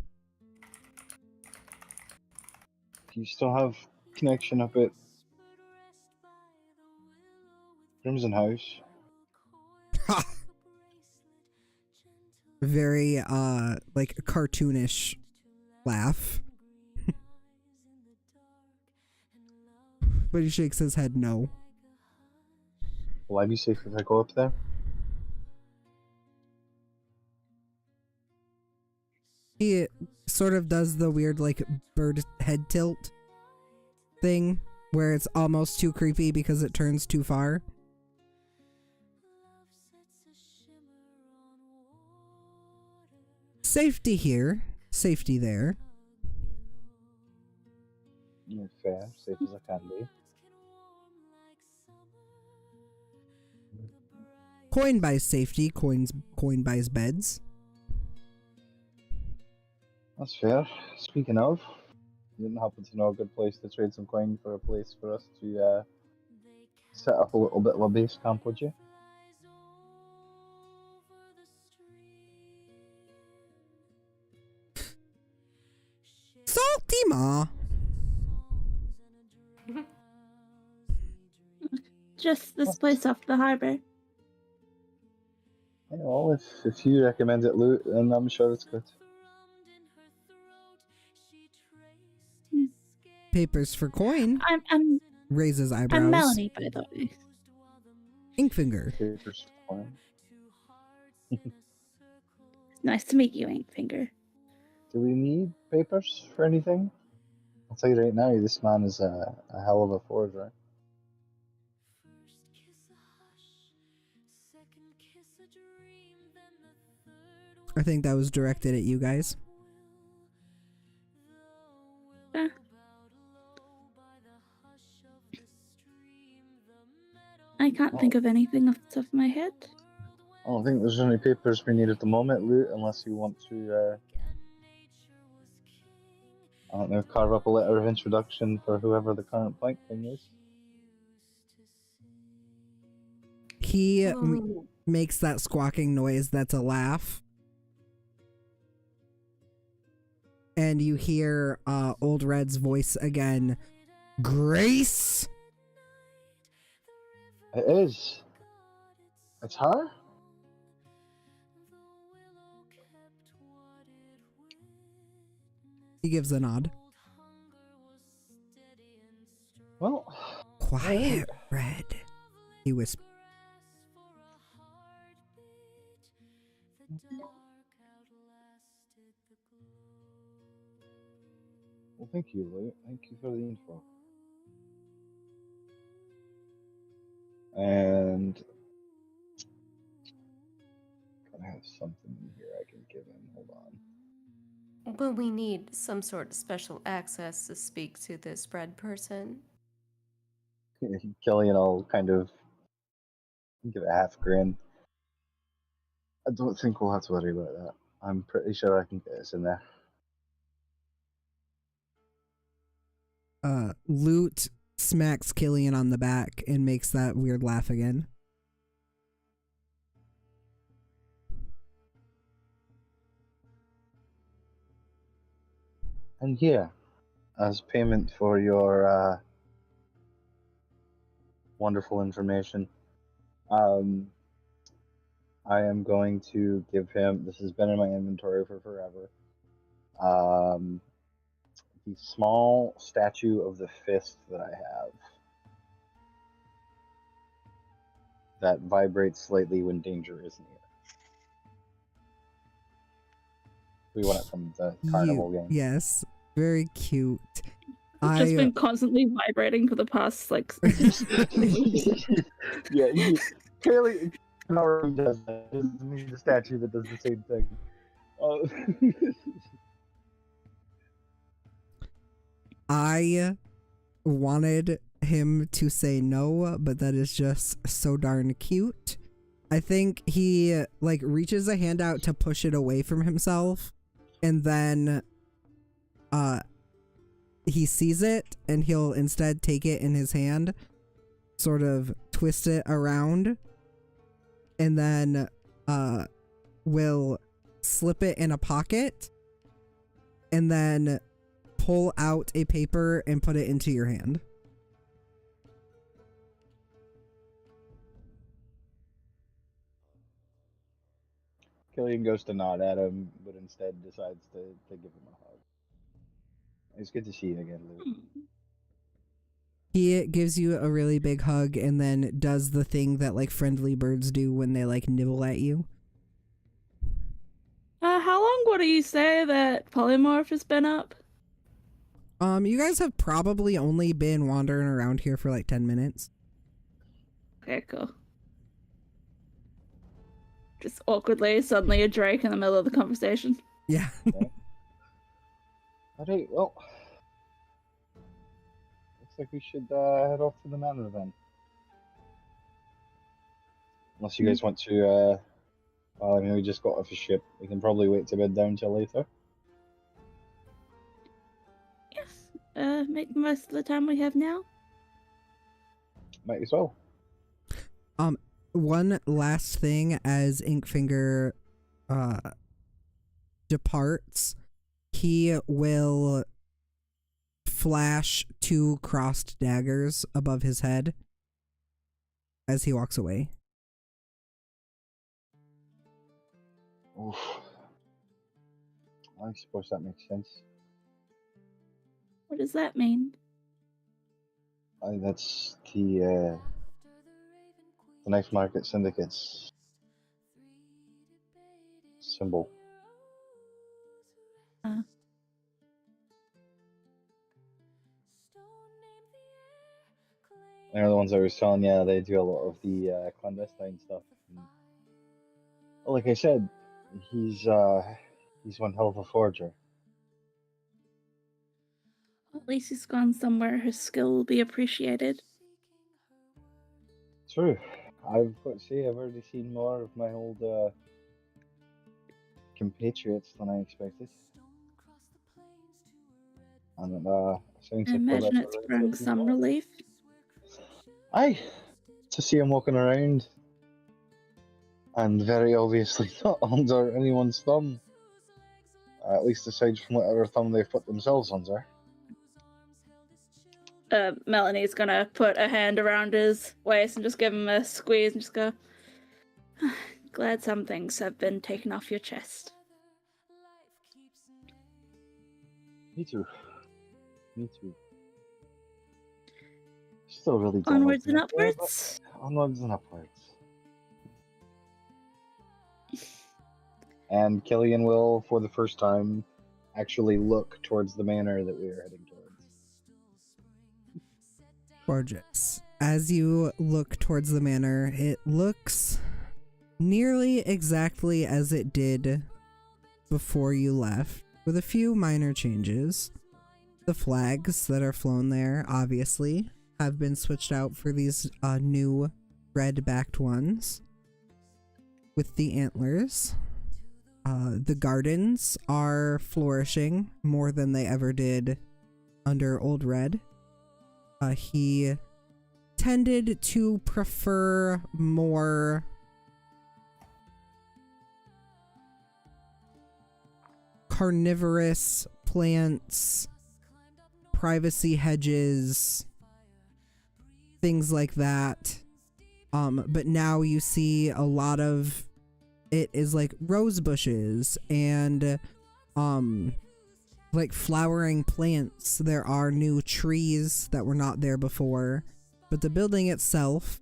Do you still have connection up at Crimson House? Very, like, cartoonish laugh. But he shakes his head no. Will I be safe if I go up there? He sort of does the weird, like, bird head tilt thing, where it's almost too creepy because it turns too far. Safety here, safety there. Yeah, fair, safe as I can be. Coin buys safety, coin buys beds. That's fair. Speaking of, you didn't happen to know a good place to trade some coin for a place for us to set up a little bit of a base camp, would you? Salty Ma. Just this place off the harbor. Yeah, well, if you recommend it, Loot, then I'm sure it's good. Papers for coin. I'm Raises eyebrows. I'm Melanie, by the way. Inkfinger. Papers for coin. Nice to meet you, Inkfinger. Do we need papers for anything? I'll tell you right now, this man is a hell of a forger. I think that was directed at you guys. I can't think of anything off the top of my head. I don't think there's any papers we need at the moment, Loot, unless you want to, I don't know, carve up a letter of introduction for whoever the current blank thing is. He makes that squawking noise that's a laugh. And you hear Old Red's voice again. Grace? It is. It's her? He gives a nod. Well, Quiet, Red. He whispers. well, thank you, Loot. Thank you for the info. And I have something in here I can give him. Hold on. But we need some sort of special access to speak to this bread person. Killian will kind of give a half grin. I don't think we'll have to worry about that. I'm pretty sure I can get us in there. Loot smacks Killian on the back and makes that weird laugh again. And yeah, as payment for your wonderful information, I am going to give him, this has been in my inventory for forever, the small statue of the fist that I have that vibrates slightly when danger is near. We won it from the carnival game. Yes, very cute. It's just been constantly vibrating for the past, like... Yeah, clearly, Nora does that. It doesn't mean the statue that does the same thing. I wanted him to say no, but that is just so darn cute. I think he like reaches a hand out to push it away from himself, and then he sees it and he'll instead take it in his hand, sort of twist it around, and then will slip it in a pocket and then pull out a paper and put it into your hand. Killian goes to nod at him, but instead decides to give him a hug. It's good to see you again, Lou. He gives you a really big hug and then does the thing that like friendly birds do when they like nibble at you. How long would you say that Polymorph has been up? You guys have probably only been wandering around here for like 10 minutes. Okay, cool. Just awkwardly, suddenly a Drake in the middle of the conversation. Yeah. Alright, well. Looks like we should head off to the manor then. Unless you guys want to, well, I mean, we just got off a ship. We can probably wait to bed down till later. Yes. Make the most of the time we have now. Might as well. One last thing as Inkfinger departs, he will flash 2 crossed daggers above his head as he walks away. Oof. I suppose that makes sense. What does that mean? That's the Knife Market Syndicate's symbol. They're the ones I was telling you, they do a lot of the clandestine stuff. And, well, like I said, he's one hell of a forger. At least he's gone somewhere his skill will be appreciated. True. I've got to say, I've already seen more of my old compatriots than I expected. And sounds I like imagine it's brought some relief. Aye, to see him walking around, and very obviously not under anyone's thumb. At least aside from whatever thumb they've put themselves under. Melanie's gonna put a hand around his waist and just give him a squeeze and just go, glad some things have been taken off your chest. Me too. Me too. Still really Onwards and damaged there, upwards. but onwards and upwards. And Killian will, for the first time, actually look towards the manor that we are heading towards. Gorgeous. As you look towards the manor, it looks nearly exactly as it did before you left, with a few minor changes. The flags that are flown there, obviously, have been switched out for these new red-backed ones with the antlers. The gardens are flourishing more than they ever did under Old Red. He tended to prefer more carnivorous plants, privacy hedges, things like that. But now you see a lot of it is like rose bushes and like flowering plants. There are new trees that were not there before, but the building itself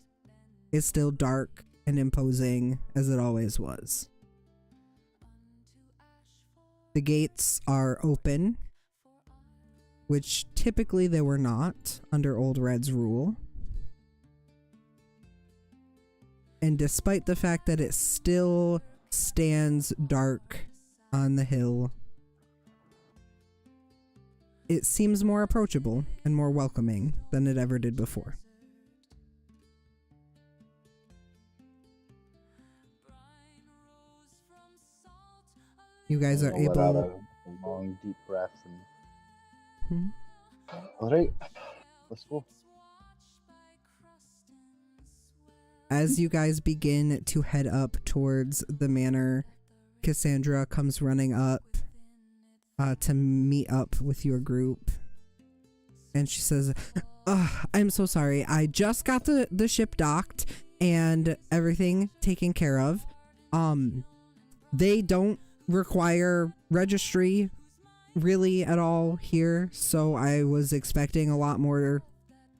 is still dark and imposing as it always was. The gates are open, which typically they were not under Old Red's rule. And despite the fact that it still stands dark on the hill, it seems more approachable and more welcoming than it ever did before. You guys are I'll let out able. a long, deep breath. Hmm? All right, let's go. As you guys begin to head up towards the manor, Cassandra comes running up to meet up with your group. And she says, I'm so sorry. I just got the ship docked and everything taken care of. They don't require registry really at all here, so I was expecting a lot more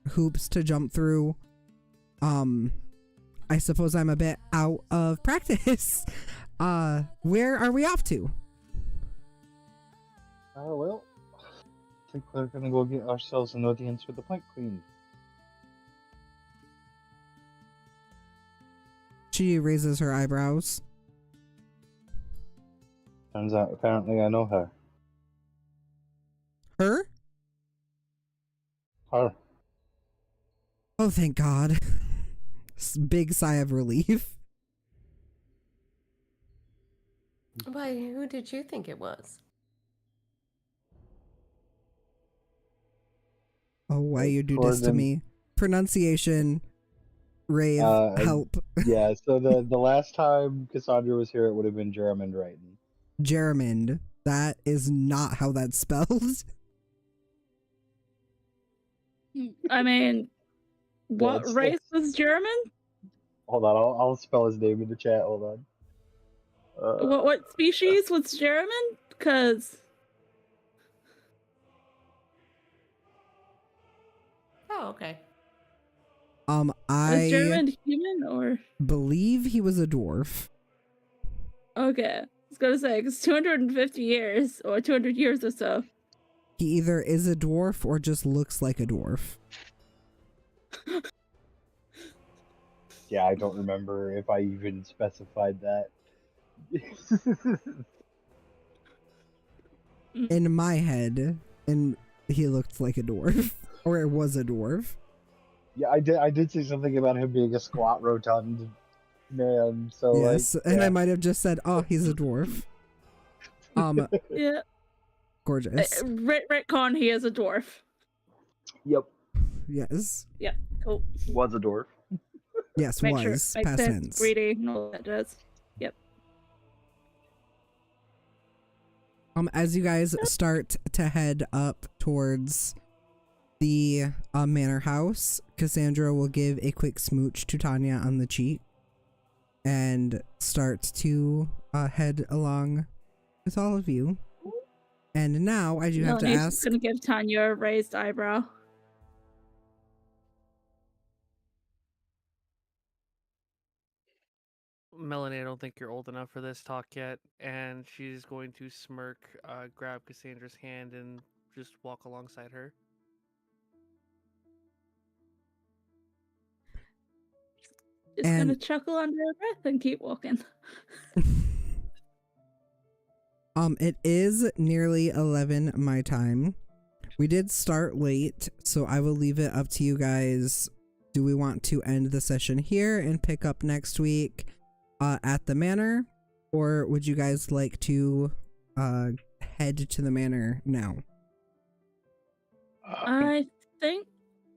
hoops to jump through. I suppose I'm a bit out of practice. Where are we off to? Well, I think we're gonna go get ourselves an audience with the Plank Queen. She raises her eyebrows. Turns out, apparently, I know her. Her? Her. Oh, thank God. Big sigh of relief. Why, who did you think it was? Oh, why you do this to Gordon. me? Pronunciation. Rave. Help. Yeah, so the last time Cassandra was here, it would have been German writing. German. That is not how that's spelled. I mean, what That's- race was German? Hold on, I'll spell his name in the chat. Hold on. What species was German? Cause Oh, okay. was I German human or believe he was a dwarf. okay? I was gonna say, cause 250 years or 200 years or so. He either is a dwarf or just looks like a dwarf. Yeah, I don't remember if I even specified that. In my head, and he looked like a dwarf. Or it was a dwarf. Yeah, I did say something about him being a squat, rotund man. So Yes, like, and yeah. I might have just said, oh, he's a dwarf. Yeah, Gorgeous. retcon. He is a dwarf. Yep, Yes. Yep, cool. was a dwarf. Yes, Make sure was. makes Past sense. tense. Greedy and all that does. Yep. As you guys start to head up towards the manor house, Cassandra will give a quick smooch to Tanya on the cheek and start to head along with all of you. And now I do have to Melanie's ask. gonna give Tanya a raised eyebrow. Melanie, I don't think you're old enough for this talk yet, and she's going to smirk, grab Cassandra's hand, and just walk alongside her. Just And- gonna chuckle under her breath and keep walking. It is nearly 11 my time. We did start late, so I will leave it up to you guys. Do we want to end the session here and pick up next week at the manor? Or would you guys like to head to the manor now? I think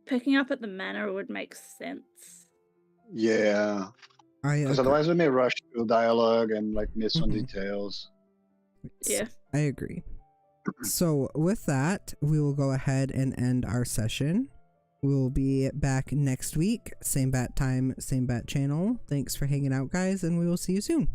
picking up at the manor would make sense. Yeah, because otherwise we may rush through dialogue and like miss on Mhm. details. Yeah. I agree. So with that, we will go ahead and end our session. We will be back next week. Same bat time, same bat channel. Thanks for hanging out, guys, and we will see you soon.